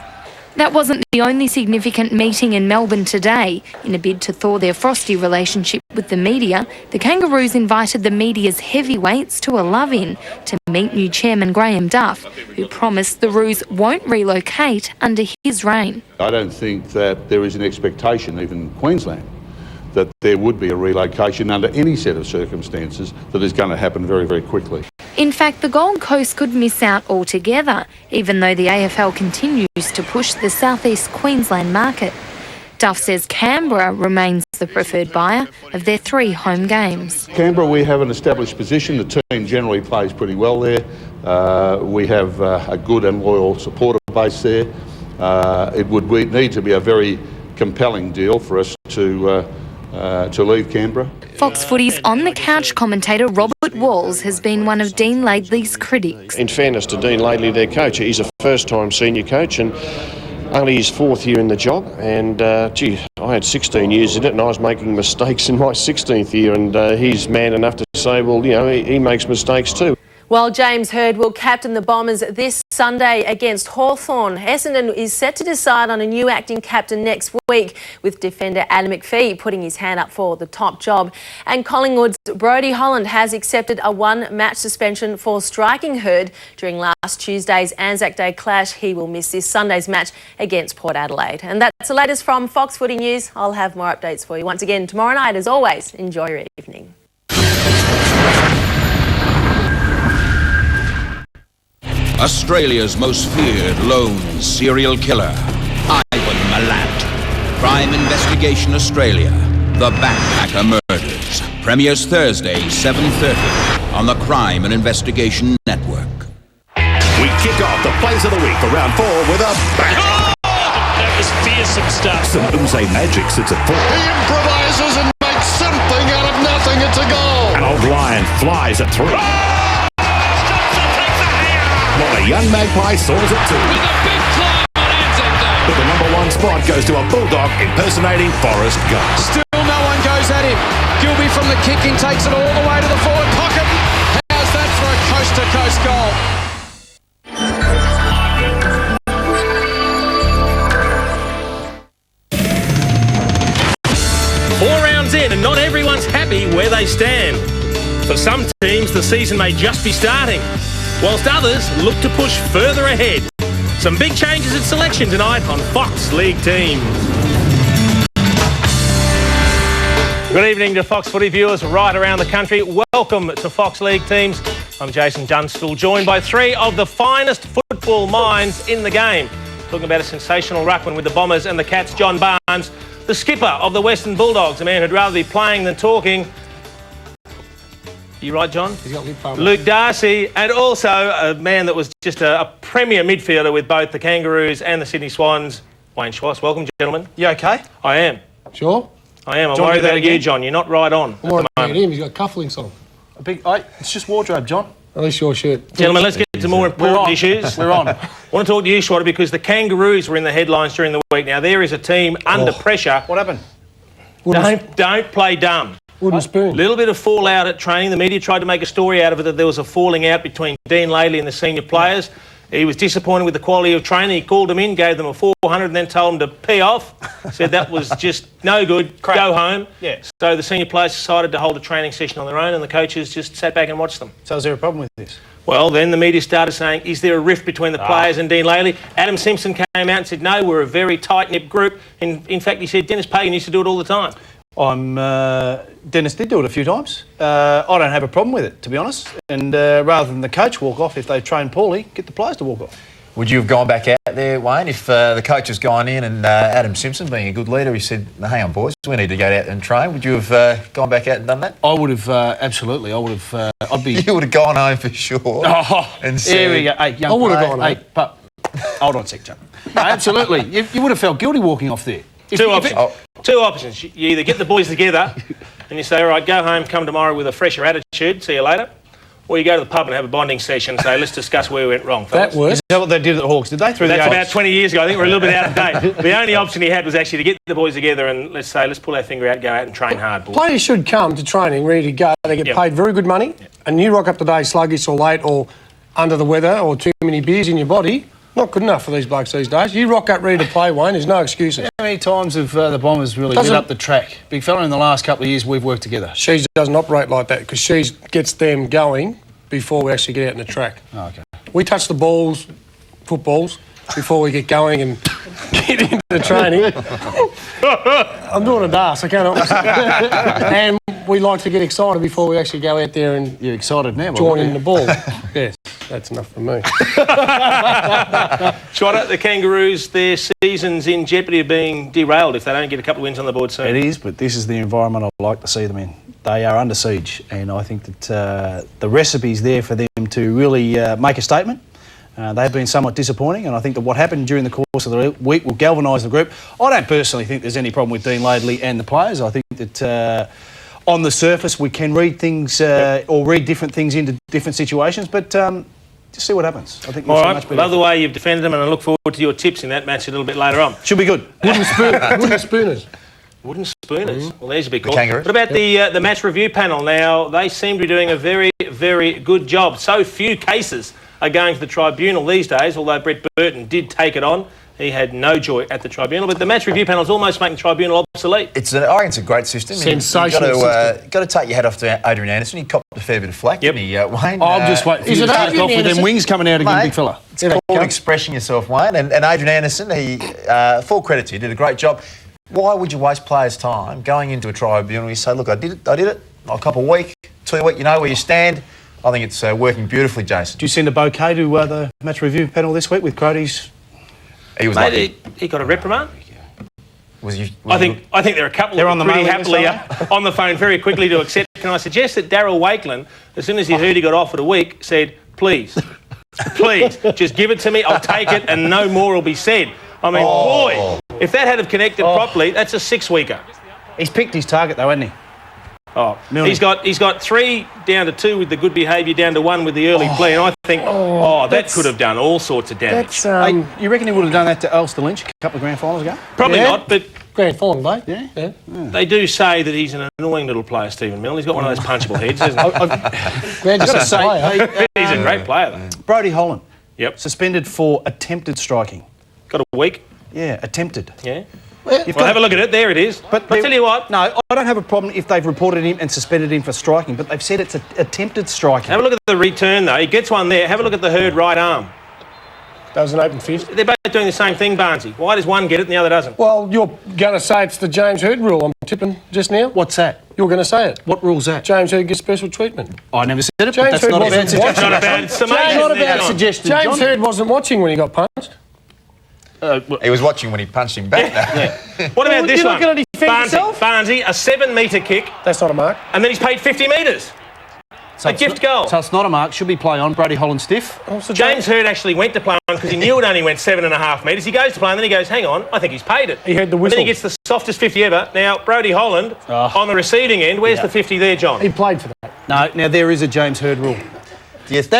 That wasn't the only significant meeting in Melbourne today. In a bid to thaw their frosty relationship with the media, the Kangaroos invited the media's heavyweights to a love-in to meet new chairman Graham Duff, who promised the Roos won't relocate under his reign. I don't think that there is an expectation, even in Queensland, that there would be a relocation under any set of circumstances that is going to happen very, very quickly. In fact, the Gold Coast could miss out altogether, even though the AFL continues to push the southeast Queensland market. Duff says Canberra remains the preferred buyer of their 3 home games. Canberra, we have an established position. The team generally plays pretty well there. We have a good and loyal supporter base there. It would need to be a very compelling deal for us to leave Canberra. Fox Footy's on-the-couch commentator Robert Walls has been one of Dean Laidley's critics. In fairness to Dean Laidley, their coach, he's a first-time senior coach and only his 4th year in the job. And, I had 16 years in it and I was making mistakes in my 16th year. And he's man enough to say, well, he makes mistakes too. Well, James Hird will captain the Bombers this Sunday against Hawthorn. Essendon is set to decide on a new acting captain next week, with defender Adam McPhee putting his hand up for the top job. And Collingwood's Brodie Holland has accepted a 1-match suspension for striking Hird during last Tuesday's Anzac Day clash. He will miss this Sunday's match against Port Adelaide. And that's the latest from Fox Footy News. I'll have more updates for you once again tomorrow night. As always, enjoy your evening. Australia's most feared lone serial killer, Ivan Milat. Crime Investigation Australia, The Backpacker Murders. Premieres Thursday, 7:30 on the Crime and Investigation Network. We kick off the plays of the week for round 4 with a bang. Oh, that was fearsome stuff. Some Umse Magic sits at 4. He improvises and makes something out of nothing. It's a goal. An old Lion flies at 3. While a young Magpie soars at 2. With a big climb on Anzac Day. But the #1 spot goes to a Bulldog impersonating Forrest Gump. Still no one goes at him. Gilby from the kicking takes it all the way to the forward pocket. How's that for a coast-to-coast goal? Four rounds in and not everyone's where they stand. For some teams, the season may just be starting, whilst others look to push further ahead. Some big changes in selection tonight on Fox League Teams. Good evening to Fox Footy viewers right around the country. Welcome to Fox League Teams. I'm Jason Dunstall, joined by three of the finest football minds in the game. Talking about a sensational ruckman with the Bombers and the Cats, John Barnes, the skipper of the Western Bulldogs, a man who'd rather be playing than talking. You right, John? He's got lip balm. Luke Darcy, and also a man that was just a premier midfielder with both the Kangaroos and the Sydney Swans, Wayne Schweiss. Welcome, gentlemen. You okay? I am. Sure. I am. I'm John, worried do that about you, again? John. You're not right on. I'm worried at about the him. moment. He's got cufflinks on. It's just wardrobe, John. At least your shirt. Gentlemen, let's get to more important issues. We're on. I want to talk to you, Schwatter, because the Kangaroos were in the headlines during the week. Now, there is a team under pressure. What happened? Don't play dumb. Wooden spoon. Little bit of fallout at training. The media tried to make a story out of it that there was a falling out between Dean Laidley and the senior players. He was disappointed with the quality of training. He called them in, gave them a 400 and then told them to pee off. Said that was just no good, go home. Yeah. So the senior players decided to hold a training session on their own and the coaches just sat back and watched them. So is there a problem with this? Well, then the media started saying, is there a rift between the players and Dean Laidley? Adam Simpson came out and said, no, we're a very tight-knit group. In fact, he said Dennis Pagan used to do it all the time. Dennis did do it a few times. I don't have a problem with it, to be honest. And rather than the coach walk off if they train poorly, get the players to walk off. Would you have gone back out there, Wayne, if the coach has gone in and Adam Simpson, being a good leader, he said, hang on, boys, we need to go out and train. Would you have gone back out and done that? I would have, absolutely. I would have, I'd be... You would have gone home for sure. Oh, and here we go. Hey, young I would have player, gone home. Hey, but, hold on a sec, Joe. No, absolutely. You would have felt guilty walking off there. Two options. You either get the boys together and you say, all right, go home, come tomorrow with a fresher attitude, see you later. Or you go to the pub and have a bonding session and say, let's discuss where we went wrong. That works. Is that what they did at the Hawks? Did they? That's about 20 years ago. I think we're a little bit out of date. The only option he had was actually to get the boys together and let's pull our finger out, go out and train hard. Boys. Players should come to training ready to go. They get paid very good money, and you rock up today sluggish or late or under the weather or too many beers in your body. Not good enough for these blokes these days. You rock up ready to play, Wayne. There's no excuses. How many times have the Bombers really lit up the track? Big fella, in the last couple of years we've worked together. She doesn't operate like that because she gets them going before we actually get out in the track. Oh, okay. We touch the footballs, before we get going and get into the training. I'm doing a dance, I can't help myself. And we like to get excited before we actually go out there and... You're excited now, join in the ball. Yes, that's enough for me. Schwatter, the Kangaroos, their season's in jeopardy of being derailed if they don't get a couple of wins on the board soon. It is, but this is the environment I like to see them in. They are under siege, and I think that the recipe's there for them to really make a statement. They've been somewhat disappointing, and I think that what happened during the course of the week will galvanise the group. I don't personally think there's any problem with Dean Laidley and the players. I think that on the surface we can read things or read different things into different situations, but just see what happens. I think we'll all see right, much better. love the way you've defended them, and I look forward to your tips in that match a little bit later on. Should be good. Wooden spooners. Wooden spooners. Well, there's a big call. Kangaroos. What about the match review panel? Now, they seem to be doing a very, very good job. So few cases are going to the tribunal these days, although Brett Burton did take it on. He had no joy at the tribunal, but the match review panel is almost making the tribunal obsolete. I think it's a great system. Sensational You've got to take your hat off to Adrian Anderson. He copped a fair bit of flack, didn't he, Wayne? I'm just waiting for you to start off with them wings coming out again, big fella. It's called expressing yourself, Wayne. And Adrian Anderson, he full credit to you, did a great job. Why would you waste players' time going into a tribunal? You say, look, I did it. I'll cop a week, 2 weeks, you know where you stand. I think it's working beautifully, Jason. Did you send a bouquet to the match review panel this week with Crody's? He was lucky. He got a reprimand. I think there are a couple They're that on the pretty mailing list, happily on the phone very quickly to accept. Can I suggest that Darryl Wakeland, as soon as he heard he got offered a week, said, please, just give it to me, I'll take it, and no more will be said. I mean, boy, if that had have connected properly, that's a 6-weeker. He's picked his target though, hasn't he? Oh, he's got 3 down to 2 with the good behaviour, down to 1 with the early play, and I think, that could have done all sorts of damage. You reckon he would have done that to Ulster Lynch a couple of grand finals ago? Probably not, but grand final day. Yeah. They do say that he's an annoying little player, Stephen Milne. He's got one of those punchable heads, hasn't he? Glad you said player. He's a great player, though. Brodie Holland. Yep. Suspended for attempted striking. Got a week. Yeah, attempted. Yeah. Well, have a look at it. There it is. But I tell you what. No, I don't have a problem if they've reported him and suspended him for striking, but they've said it's attempted striking. Have a look at the return, though. He gets one there. Have a look at the Hurd right arm. That was an open fist. They're both doing the same thing, Barnesy. Why does one get it and the other doesn't? Well, you're going to say it's the James Hurd rule, I'm tipping just now. What's that? You're going to say it. What rule's that? James Hurd gets special treatment. I never said it, James but that's Hurd not a bad wasn't suggestion. watching. Not a bad, it's amazing. James, not a bad suggestion, James John. Hurd wasn't watching when he got punched. He was watching when he punched him back. What about this you're one? not going to defend yourself? Barnesy, a 7-metre kick, That's not a mark. and then he's paid 50 metres. So a gift goal. So it's not a mark. Should be play on. Brody Holland stiff. James Hurd actually went to play on because he knew it only went 7.5 metres. He goes to play and then he goes, hang on, I think he's paid it. He heard the And whistle. then he gets the softest 50 ever. Now, Brody Holland, on the receiving end, where's the 50 there, John? He played for that. No, now there is a James Hurd rule. Yes,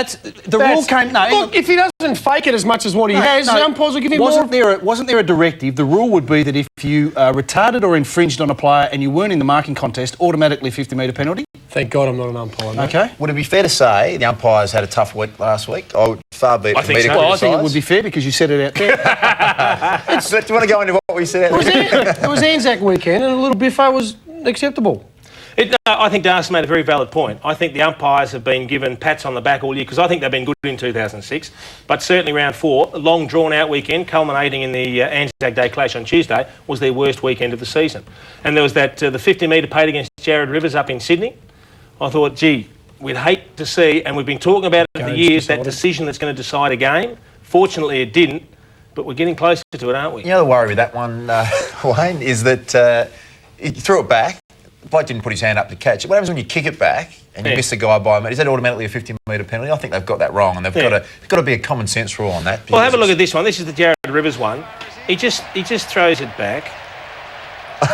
rule came. No, Look, if he doesn't fake it as much as what he has, the umpires will give him wasn't more. Wasn't there a directive? The rule would be that if you retarded or infringed on a player and you weren't in the marking contest, automatically 50-metre penalty. Thank God I'm not an umpire. Mate. Okay. Would it be fair to say the umpires had a tough week last week? I would far be it for me to Well, I think it would criticise. be fair because you said it out there. Do you want to go into what we said out there? It was Anzac weekend and a little biffo was acceptable. I think Darcy made a very valid point. I think the umpires have been given pats on the back all year because I think they've been good in 2006. But certainly round 4, a long drawn-out weekend, culminating in the Anzac Day clash on Tuesday, was their worst weekend of the season. And there was that the 50-metre paid against Jared Rivers up in Sydney. I thought, gee, we'd hate to see, and we've been talking about it for years, that decision that's going to decide a game. Fortunately, it didn't, but we're getting closer to it, aren't we? You know the worry with that one, Wayne, is that he threw it back. The bloke didn't put his hand up to catch it. What happens when you kick it back and you miss the guy by a metre? Is that automatically a 50-metre penalty? I think they've got that wrong, and they've got to be a common sense rule on that. Well, have a look at this one. This is the Jared Rivers one. He just throws it back.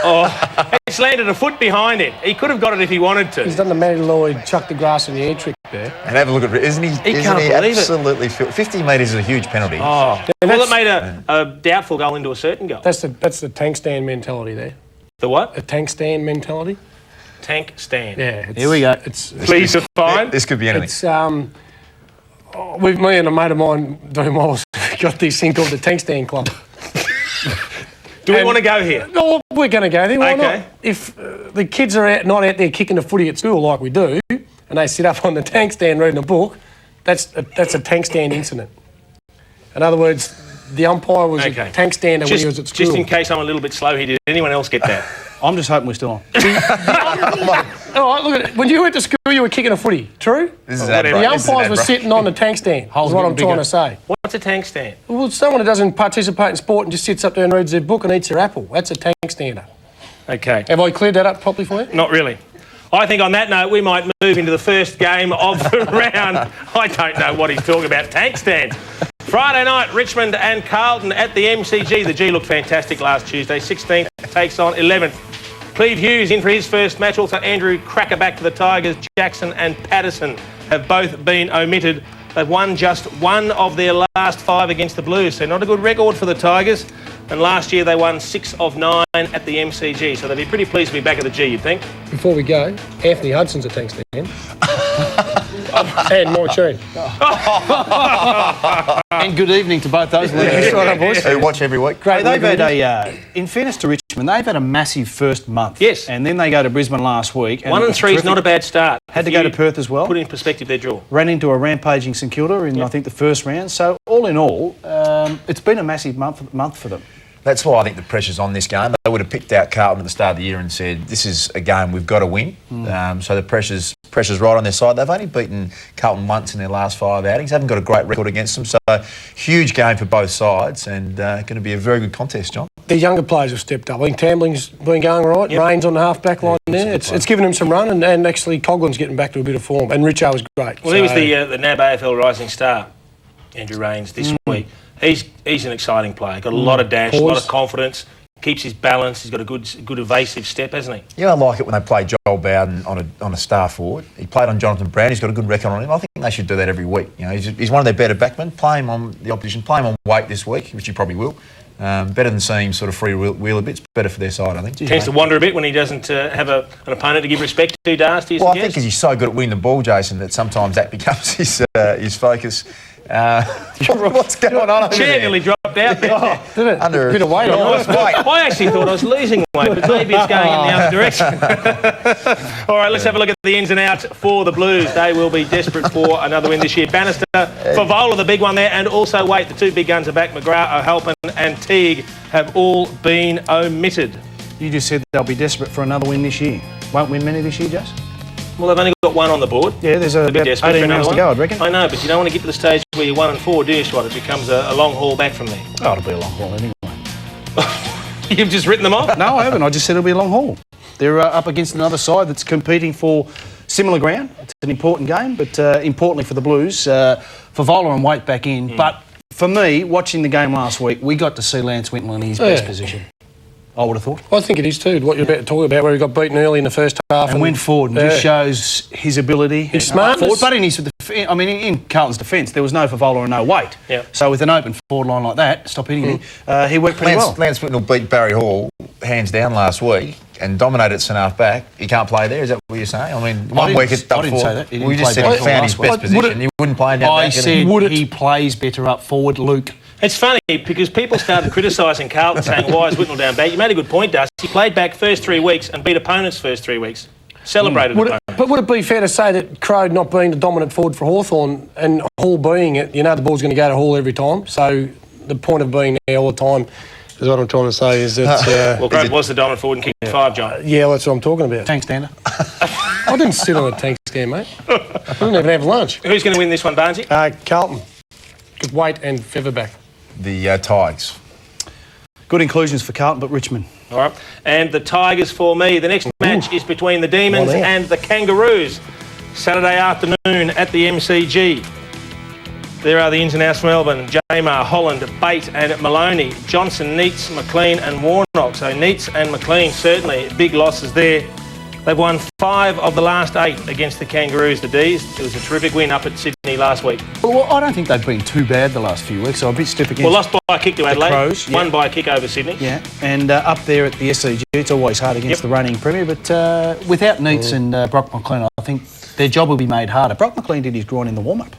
Oh, it's landed a foot behind him. He could have got it if he wanted to. He's done the Matty Lloyd chuck the grass in the air trick there. And have a look at it. Isn't he can't believe absolutely 50 metres is a huge penalty. Oh, well, it made a doubtful goal into a certain goal. That's the tank stand mentality there. The what? A tank stand mentality. Tank stand. Yeah. Here we go. Please define. This could be anything. It's with me and a mate of mine doing models, got this thing called the Tank Stand Club. Do we want to go here? No, we're going to go there. Why Okay. not? If the kids are not out there kicking the footy at school like we do, and they sit up on the tank stand reading a book, that's a tank stand incident. In other words, the umpire was a tank stander when he was at school. Just in case I'm a little bit slow here, did anyone else get that? I'm just hoping we're still on. All right, look at it. When you went to school, you were kicking a footy. True? This is The umpires were sitting on the tank stand. Is what I'm trying to say. What's a tank stand? Well, someone who doesn't participate in sport and just sits up there and reads their book and eats their apple. That's a tank stander. Okay. Have I cleared that up properly for you? Not really. I think on that note, we might move into the first game of the round. I don't know what he's talking about. Tank stands. Friday night, Richmond and Carlton at the MCG. The G looked fantastic last Tuesday. 16th takes on 11th. Cleve Hughes in for his first match. Also, Andrew Cracker back to the Tigers. Jackson and Patterson have both been omitted. They've won just one of their last 5 against the Blues, so not a good record for the Tigers. And last year they won 6 of 9 at the MCG, so they'd be pretty pleased to be back at the G, you'd think. Before we go, Anthony Hudson's a tank stand. And my tune. And good evening to both those ladies. Who watch every week. Great. They've had in fairness to Richmond, they've had a massive first month. Yes. And then they go to Brisbane last week. 1 and 3 is not a bad start. Had to go to Perth as well. Put in perspective their draw. Ran into a rampaging St Kilda in, I think, the first round. So, all in all, it's been a massive month for them. That's why I think the pressure's on this game. They would have picked out Carlton at the start of the year and said, this is a game we've got to win. So the pressure's right on their side. They've only beaten Carlton once in their last 5 outings. Haven't got a great record against them. So huge game for both sides and going to be a very good contest, John. The younger players have stepped up. I think Tambling's been going right. Yep. Rain's on the half-back line there. It's given him some run and actually Coughlin's getting back to a bit of form. And Richo was great. Well, he was the NAB AFL Rising Star, Andrew Rains, this week. He's an exciting player. Got a lot of dash, a lot of confidence. Keeps his balance. He's got a good evasive step, hasn't he? You know, I like it when they play Joel Bowden on a star forward. He played on Jonathan Brown. He's got a good record on him. I think they should do that every week. You know, he's one of their better backmen. Play him on the opposition. Play him on weight this week, which you probably will. Better than seeing him sort of free wheel a bit. It's better for their side, I think. Tends to wander a bit when he doesn't have an opponent to give respect to, Darcy. Well, I think because he's so good at winning the ball, Jason, that sometimes that becomes his focus. What's going on over Chair there? nearly dropped out there. Did it? Under a bit of weight on it. I actually thought I was losing weight, but maybe it's going in the other direction. All right, let's have a look at the ins and outs for the Blues. They will be desperate for another win this year. Bannister, Favola, the big one there, and also Waite, the two big guns are back. McGrath, O'Halpin and Teague have all been omitted. You just said they'll be desperate for another win this year. Won't win many this year, Jase? Well, they've only got one on the board. Yeah, there's They're a bit desperate for 18 another rounds to one. go, I'd reckon. I know, but you don't want to get to the stage where you're 1 and 4, do you, Swat? It becomes a long haul back from there. Oh, it'll be a long haul anyway. You've just written them off? No, I haven't. I just said it'll be a long haul. They're up against another side that's competing for similar ground. It's an important game, but importantly for the Blues, Favola and Waite back in. But for me, watching the game last week, we got to see Lance Whittle in his best position. I would have thought. I think it is too, what you're about to talk about, where he got beaten early in the first half. And went forward and just shows his ability. He's smart. But in his in Carlton's defence, there was no Favola and no Waite. Yeah. So with an open forward line like that, stop hitting me, he worked pretty well. Lance Whittle beat Barry Hall hands down last week and dominated centre half back. He can't play there, is that what you're saying? I mean, one week it's up I didn't say that. We just said he found his best position. You wouldn't play him down back. I said he plays better up forward, Luke. It's funny because people started criticising Carlton, saying, why is Whittle down back? You made a good point, Dust. He played back first 3 weeks and beat opponents first 3 weeks. Celebrated opponents. But would it be fair to say that Crowe not being the dominant forward for Hawthorn and Hall being it, you know the ball's going to go to Hall every time, so the point of being there all the time is what I'm trying to say is that... well, Crowe was the dominant forward and kicked 5, John. Yeah, that's what I'm talking about. Tank stander. I didn't sit on a tank stand, mate. I didn't even have lunch. Who's going to win this one, Barnesy? Carlton. Because Waite and Feather back. The Tigers. Good inclusions for Carlton, but Richmond. All right. And the Tigers for me. The next match is between the Demons and the Kangaroos. Saturday afternoon at the MCG. There are the ins and outs from Melbourne. Jamar, Holland, Bate and Maloney. Johnson, Neitz, McLean and Warnock. So Neitz and McLean certainly big losses there. They've won 5 of the last 8 against the Kangaroos, the D's. It was a terrific win up at Sydney last week. Well, I don't think they've been too bad the last few weeks. So a bit stiff against. Well, lost by a kick to Adelaide. Crows, won by a kick over Sydney. Yeah, and up there at the SCG, it's always hard against the reigning premier. But without Neitz and Brock McLean, I think their job will be made harder. Brock McLean did his groin in the warm-up.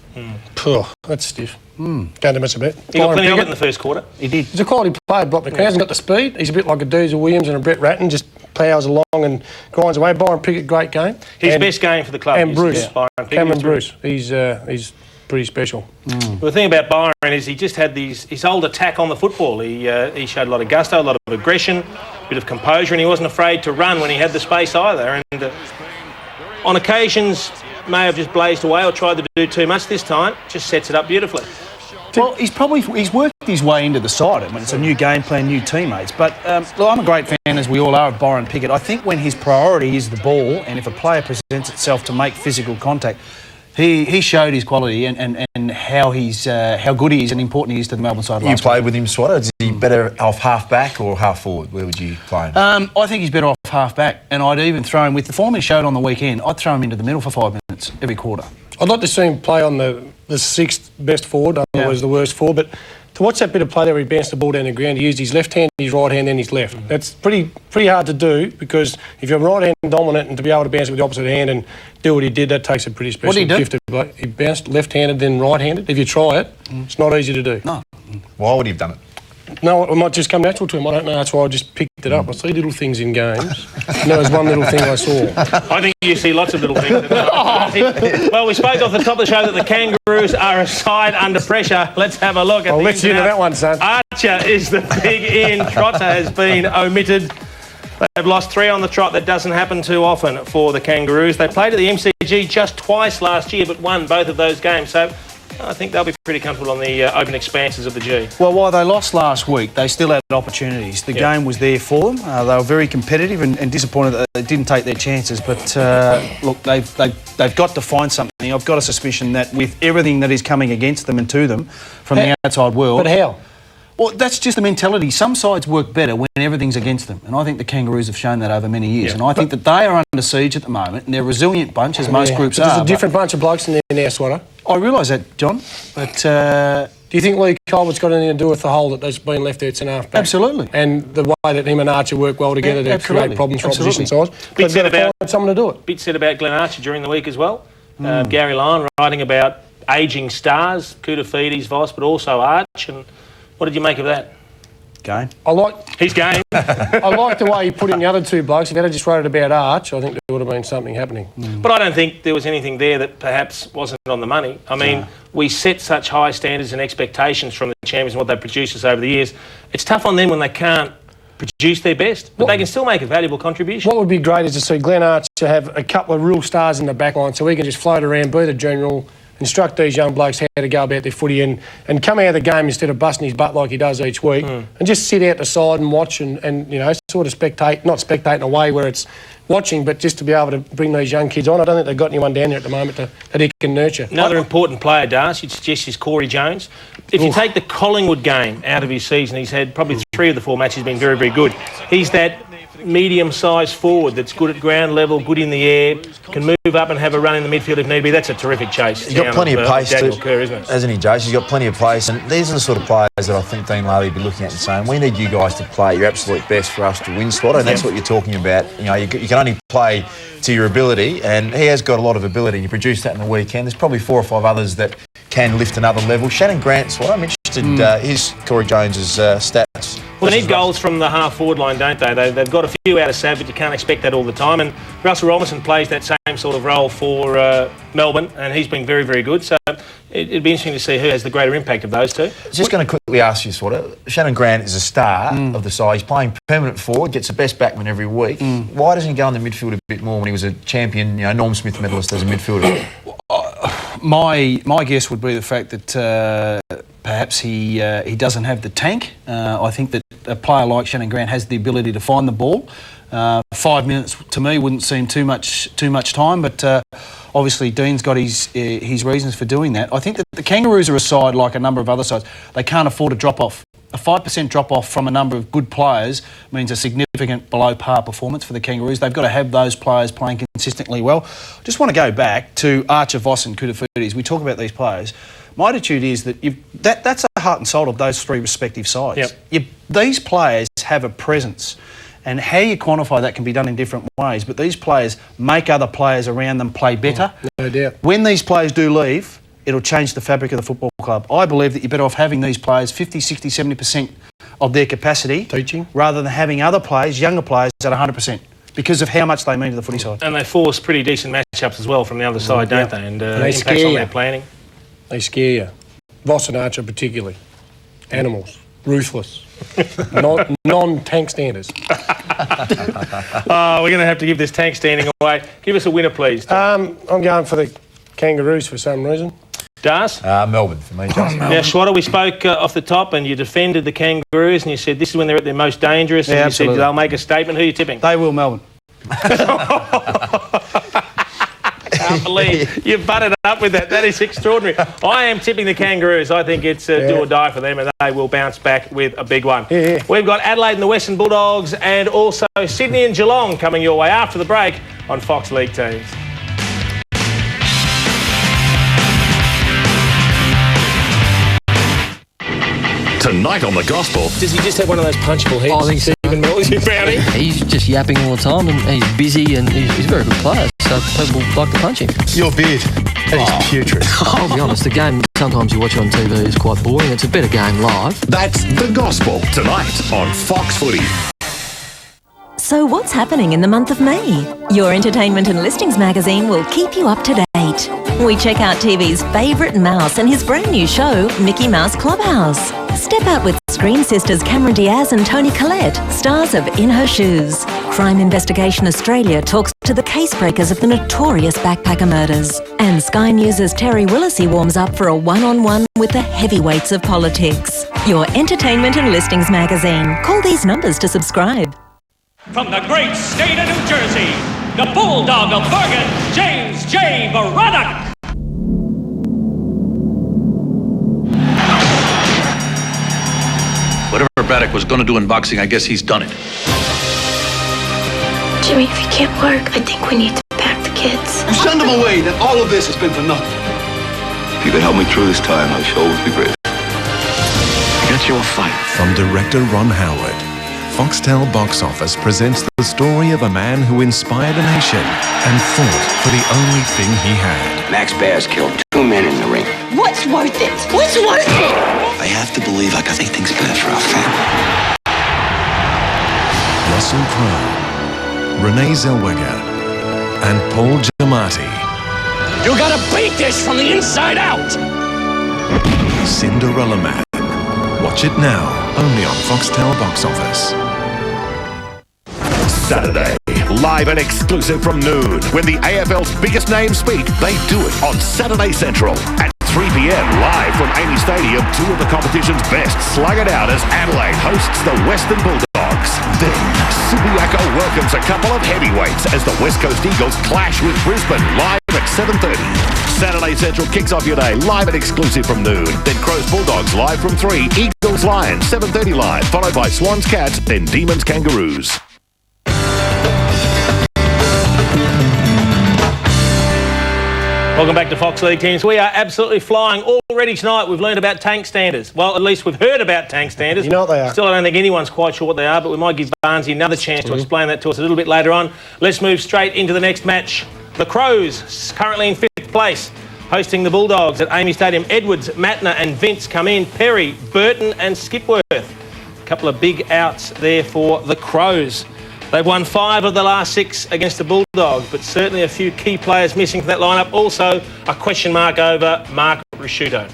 Oh, that's stiff. Don't do much about it. He got plenty of it in the first quarter. He did. He's a quality player, Brock McLean. He hasn't got the speed. He's a bit like a Diesel Williams and a Brett Ratton, just plows along and grinds away. Byron Pickett, great game. His best game for the club. And Bruce. Byron Pickett. Cameron Bruce. He's pretty special. The thing about Byron is he just had his old attack on the football. He showed a lot of gusto, a lot of aggression, a bit of composure, and he wasn't afraid to run when he had the space either. And on occasions, may have just blazed away or tried to do too much. This time, just sets it up beautifully. Well, he's worked his way into the side. I mean, it's a new game plan, new teammates. But I'm a great fan, as we all are, of Byron Pickett. I think when his priority is the ball, and if a player presents itself to make physical contact, he showed his quality and how good he is and important he is to the Melbourne side. You played with him, Swatter. Is he better off half back or half forward? Where would you play him? I think he's better off half back, and I'd even throw him with the form he showed on the weekend. I'd throw him into the middle for 5 minutes every quarter. I'd like to see him play on the 6th best forward, otherwise the worst forward. But to watch that bit of play there, he bounced the ball down the ground. He used his left hand, his right hand, and his left. That's pretty hard to do, because if you're right hand dominant and to be able to bounce it with the opposite hand and do what he did, that takes a pretty special gift. He bounced left-handed, then right-handed. If you try it, it's not easy to do. No. Why would he have done it? No, it might just come natural to him. I don't know. That's why I just picked it up. I see little things in games. And there was one little thing I saw. I think you see lots of little things. Well, we spoke off the top of the show that the Kangaroos are a side under pressure. Let's have a look at I'll let you into that one, son. Archer is the big in. Trotter has been omitted. They've lost 3 on the trot. That doesn't happen too often for the Kangaroos. They played at the MCG just twice last year, but won both of those games. So I think they'll be pretty comfortable on the open expanses of the G. Well, while they lost last week, they still had opportunities. The game was there for them. They were very competitive and disappointed that they didn't take their chances. But look, they've got to find something. I've got a suspicion that with everything that is coming against them and to them from the outside world... But how? Well, that's just the mentality. Some sides work better when everything's against them, and I think the Kangaroos have shown that over many years. And I think that they are under siege at the moment, and they're a resilient bunch, as most groups are. There's a different bunch of blokes in there now, Swatter. I realise that, John, but... do you think Lee Colbert's got anything to do with the hole that's been left there at centre half back? Absolutely. And the way that him and Archer work well together to create problems for opposition sides? Bit said about someone to do it. Bit said about Glenn Archer during the week as well. Gary Lyon writing about ageing stars, Kudafiti's Voss, but also Arch. And what did you make of that? Game. He's game. I like the way he put in the other two blokes. If he had just wrote about Arch, I think there would have been something happening. But I don't think there was anything there that perhaps wasn't on the money. I mean, we set such high standards and expectations from the champions and what they produce us over the years. It's tough on them when they can't produce their best, but they can still make a valuable contribution. What would be great is to see Glenn Arch to have a couple of real stars in the back line so he can just float around, be the general, instruct these young blokes how to go about their footy and come out of the game instead of busting his butt like he does each week and just sit out the side and watch and you know, sort of spectate, not spectate in a way where it's watching, but just to be able to bring these young kids on. I don't think they've got anyone down there at the moment that he can nurture. Another important player, Das, you'd suggest is Corey Jones. If you take the Collingwood game out of his season, he's had probably 3 of the 4 matches been very, very good. He's that medium-sized forward that's good at ground level, good in the air, can move up and have a run in the midfield if need be. That's a terrific chase. He's got plenty of pace Daniel too, Kerr, isn't it? hasn't he, Jace? He's got plenty of pace, and these are the sort of players that I think Dean Laley would be looking at and saying, we need you guys to play your absolute best for us to win, Swat, and that's what you're talking about. You know, you can only play to your ability, and he has got a lot of ability. You produce that in the weekend. There's probably 4 or 5 others that can lift another level. Shannon Grant, Swat, I'm interested his Corey Jones's stats. Well, they need goals from the half-forward line, don't they? They've got a few out of Sav, but you can't expect that all the time. And Russell Robinson plays that same sort of role for Melbourne, and he's been very, very good. So it'd be interesting to see who has the greater impact of those two. Just going to quickly ask you, Swat, Shannon Grant is a star of the side. He's playing permanent forward, gets the best backman every week. Why doesn't he go in the midfield a bit more when he was a champion, you know, Norm Smith medalist as a midfielder? My guess would be the fact that perhaps he doesn't have the tank. I think that a player like Shannon Grant has the ability to find the ball. 5 minutes to me wouldn't seem too much time, but obviously Dean's got his reasons for doing that. I think that the Kangaroos are a side like a number of other sides. They can't afford a drop-off. A 5% drop-off from a number of good players means a significant below-par performance for the Kangaroos. They've got to have those players playing consistently well. Just want to go back to Archer, Voss and Kudafiti's. We talk about these players. My attitude is that that's the heart and soul of those 3 respective sides. These players have a presence, and how you quantify that can be done in different ways, but these players make other players around them play better. No doubt. When these players do leave, it'll change the fabric of the football club. I believe that you're better off having these players 50, 60, 70% of their capacity teaching rather than having other players, younger players, at 100% because of how much they mean to the footy side. And they force pretty decent matchups as well from the other side, don't they? And they impacts on their planning. They scare you. Voss and Archer particularly. Animals. Ruthless. Non-tank standers. We're going to have to give this tank standing away. Give us a winner, please. I'm going for the Kangaroos for some reason. Das? Melbourne for me, Johnson. Now, Schwatter, we spoke off the top and you defended the Kangaroos and you said this is when they're at their most dangerous and you said they'll make a statement. Who are you tipping? They will, Melbourne. Can't believe you butted up with that. That is extraordinary. I am tipping the Kangaroos. I think it's do or die for them and they will bounce back with a big one. We've got Adelaide and the Western Bulldogs and also Sydney and Geelong coming your way after the break on Fox League Teams. Tonight on The Gospel. Does he just have one of those punchable heads? I think so. Stephen Mills, you found him? He's just yapping all the time and he's busy and he's a very good player, so people like to punch him. Your beard, that is putrid. I'll be honest, the game, sometimes you watch it on TV, is quite boring. It's a better game live. That's The Gospel, tonight on Fox Footy. So what's happening in the month of May? Your entertainment and listings magazine will keep you up to date. We check out TV's favourite mouse and his brand new show, Mickey Mouse Clubhouse. Step out with Screen Sisters Cameron Diaz and Toni Collette, stars of In Her Shoes. Crime Investigation Australia talks to the casebreakers of the notorious backpacker murders. And Sky News' Terry Willesee warms up for a one-on-one with the heavyweights of politics. Your entertainment and listings magazine. Call these numbers to subscribe. From the great state of New Jersey, the Bulldog of Bergen, James J. Baranek. Whatever Braddock was going to do in boxing, I guess he's done it. Jimmy, if you can't work, I think we need to pack the kids. You send them away, then all of this has been for nothing. If you could help me through this time, I shall always be grateful. Get your fight. From director Ron Howard. Foxtel Box Office presents the story of a man who inspired a nation and fought for the only thing he had. Max Bear's killed 2 men in the ring. What's worth it? What's worth it? I have to believe I can make things better for our family. Russell Crowe, Renee Zellweger, and Paul Giamatti. You gotta beat this from the inside out! Cinderella Man. Watch it now, only on Foxtel Box Office. Saturday, live and exclusive from noon. When the AFL's biggest names speak, they do it on Saturday Central. At 3 p.m, live from Amy Stadium, 2 of the competition's best slug it out as Adelaide hosts the Western Bulldogs. Then, Subiaco welcomes a couple of heavyweights as the West Coast Eagles clash with Brisbane, live at 7:30. Saturday Central kicks off your day, live and exclusive from noon. Then Crows Bulldogs live from 3, Eagles Lions 7:30 live, followed by Swans Cats, then Demons Kangaroos. Welcome back to Fox League teams. We are absolutely flying already tonight. We've learned about tank standers. Well, at least we've heard about tank standers. You know what they are. Still, I don't think anyone's quite sure what they are, but we might give Barnesy another chance to explain that to us a little bit later on. Let's move straight into the next match. The Crows, currently in 5th place, hosting the Bulldogs at Amy Stadium. Edwards, Matner and Vince come in. Perry, Burton and Skipworth. A couple of big outs there for the Crows. They've won 5 of the last 6 against the Bulldogs, but certainly a few key players missing from that lineup. Also, a question mark over Mark Risciuto.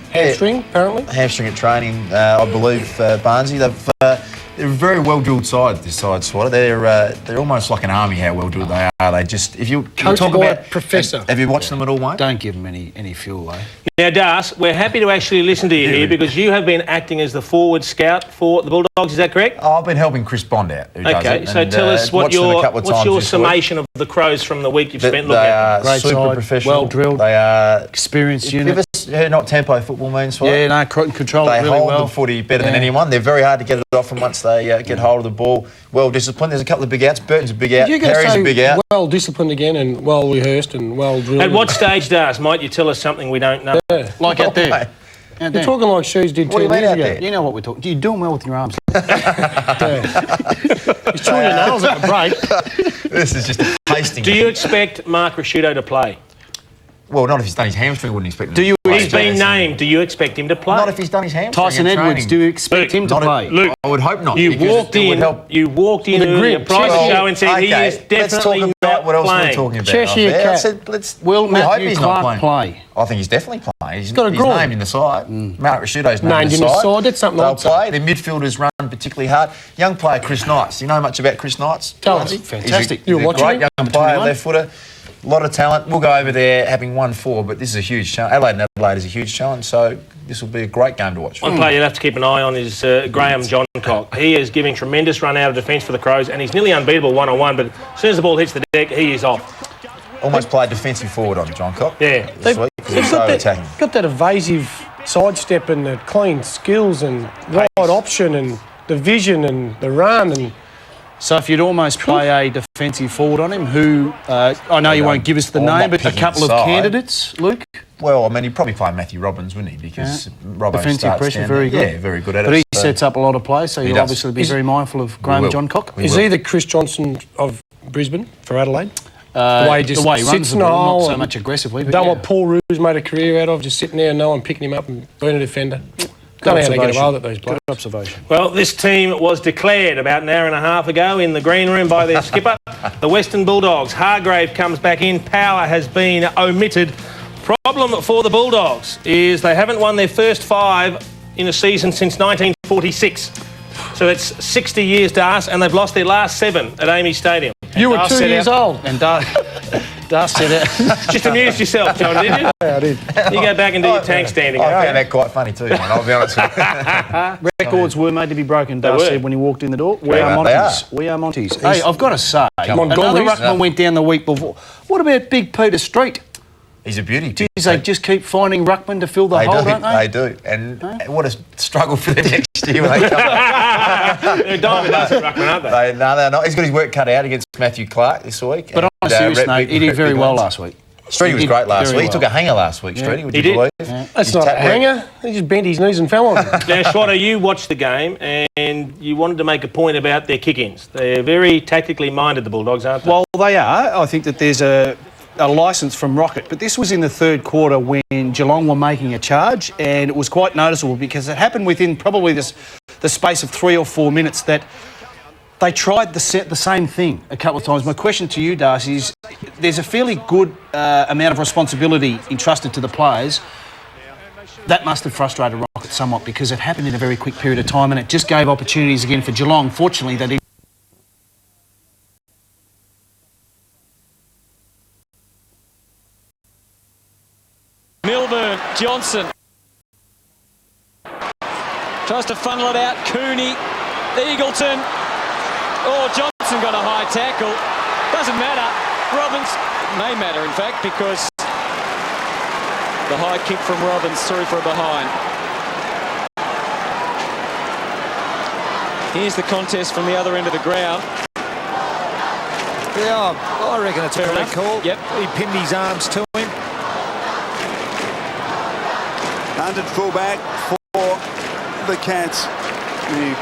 Hamstring, apparently? Hamstring at training, I believe, Barnesy. They're a very well-drilled side, this side, Swatter. They're almost like an army, how well-drilled they are. They just, if you talk about... Professor. Have you watched them at all, mate? Don't give them any fuel, though. Now, Das, we're happy to actually listen to you here because you have been acting as the forward scout for the Bulldogs, is that correct? Oh, I've been helping Chris Bond out. Okay, so tell us what's your summation of the Crows from the week you've spent looking at them? Great super side, professional. well-drilled. They are... Experienced unit. Not tempo football means, Swatter. Yeah, no, control They it really hold well. the footy better than anyone. They're very hard to get it off them once they get hold of the ball. Well disciplined. There's a couple of big outs. Burton's a big out. Perry's a big out. Well disciplined again and well rehearsed and well drilled. At what stage, Das, might you tell us something we don't know? Yeah. Like out there. You're talking like Shoes did 10 years ago. You know what we're talking. You're doing well with your arms. He's chewing your nails at the break. This is just a tasting. Do you expect Mark Risciuto to play? Well, not if he's done his hamstring. I wouldn't expect him to play. He's been named. Do you expect him to play? Not if he's done his hamstring. Tyson Edwards, do you expect him to play? Luke, I would hope not. You walked in earlier, prior to the show, and said he is definitely not what else playing. we're talking about. Cheshire Cat. I said, Will hope Matthew he's not Clark play? I think he's definitely playing. He's got a groin. named in the side. Mark Risciuto's named in the side. That's something They'll I'd play. The midfielders run particularly hard. Young player Chris Knights. Do you know much about Chris Knights? Tell us. Fantastic. He's a great young player, left footer. A lot of talent. We'll go over there having won 4, but this is a huge challenge. Adelaide is a huge challenge, so this will be a great game to watch. One player you'll have to keep an eye on is Graham Johncock. He is giving tremendous run out of defence for the Crows, and he's nearly unbeatable one-on-one, but as soon as the ball hits the deck, he is off. Almost played defensive forward on Johncock. Yeah. This week, They've got that evasive sidestep and the clean skills and right option and the vision and the run and... So if you'd almost play a defensive forward on him, who I know you won't give us the name, but a couple of candidates, Luke? Well, I mean, he'd probably play Matthew Robbins, wouldn't he? Because Robbo defensive pressure, very good. Yeah, very good at it. But he sets up a lot of play, so you'll obviously be very mindful of Graham Johncock. Is he the Chris Johnson of Brisbane for Adelaide? The way he runs the ball, not so much aggressively. But done what Paul Roos made a career out of, just sitting there and no one picking him up and being a defender. Don't know how they get away with those players. Good observation. Well, this team was declared about an hour and a half ago in the green room by their skipper, the Western Bulldogs. Hargrave comes back in. Power has been omitted. Problem for the Bulldogs is they haven't won their first 5 in a season since 1946. So that's 60 years, Das, and they've lost their last 7 at Amy Stadium. You were 2 years old. And Das said it. Just amused yourself, John, did you? Yeah, I did. You go back and do your tank standing. I found that quite funny too, man. I'll be honest with you. Records were made to be broken, Das said when he walked in the door. We are Monties. We are Monties. Hey, I've got to say, another ruckman went down the week before. What about Big Peter Street? He's a beauty. Geez, they just keep finding ruckmen to fill the hole, don't they? They do. And what a struggle for them next year when they come back. They're diamond dust ruckmen, aren't they? No, they're not. He's got his work cut out against Matthew Clark this week. But on a serious note, he did very well last week. Streety was great last week. He took a hanger last week, Streety, would you believe? Yeah. That's not a hanger. He just bent his knees and fell on it. Now, Schwatter, you watched the game and you wanted to make a point about their kick-ins. They're very tactically minded, the Bulldogs, aren't they? Well, they are. I think that there's a licence from Rocket, but this was in the third quarter when Geelong were making a charge, and it was quite noticeable because it happened within probably the space of 3 or 4 minutes that they tried the same thing a couple of times. My question to you, Darcy, is there's a fairly good amount of responsibility entrusted to the players. That must have frustrated Rocket somewhat because it happened in a very quick period of time and it just gave opportunities again for Geelong. Fortunately, they didn't. Milburn, Johnson. Tries to funnel it out. Cooney, Eagleton. Oh, Johnson got a high tackle. Doesn't matter. Robbins, may matter in fact, because the high kick from Robbins through for a behind. Here's the contest from the other end of the ground. Yeah, I reckon it's a correct call. Yep. He pinned his arms to him. Hunted fullback for the Cats. He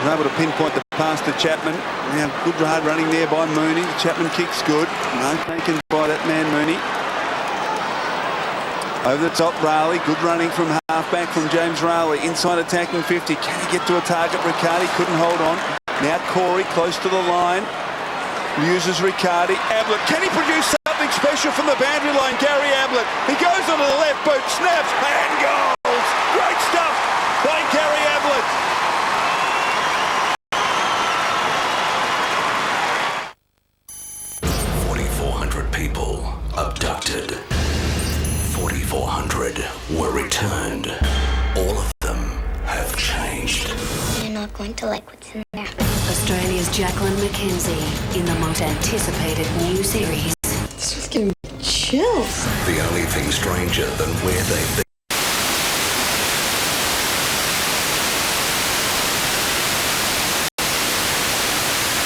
was able to pinpoint the pass to Chapman. Now, good hard running there by Mooney. Chapman kicks good. No, taken by that man Mooney. Over the top, Raleigh. Good running from halfback from James Raleigh. Inside attacking 50. Can he get to a target? Riccardi couldn't hold on. Now Corey close to the line. Uses Riccardi. Ablett. Can he produce something special from the boundary line? Gary Ablett. He goes onto the left boot. Snaps and goals. Great stuff by Gary Ablett. 4,400 people abducted. 4,400 were returned. All of them have changed. You're not going to like what's in there. Australia's Jacqueline McKenzie in the most anticipated new series. This is giving me chills. The only thing stranger than where they've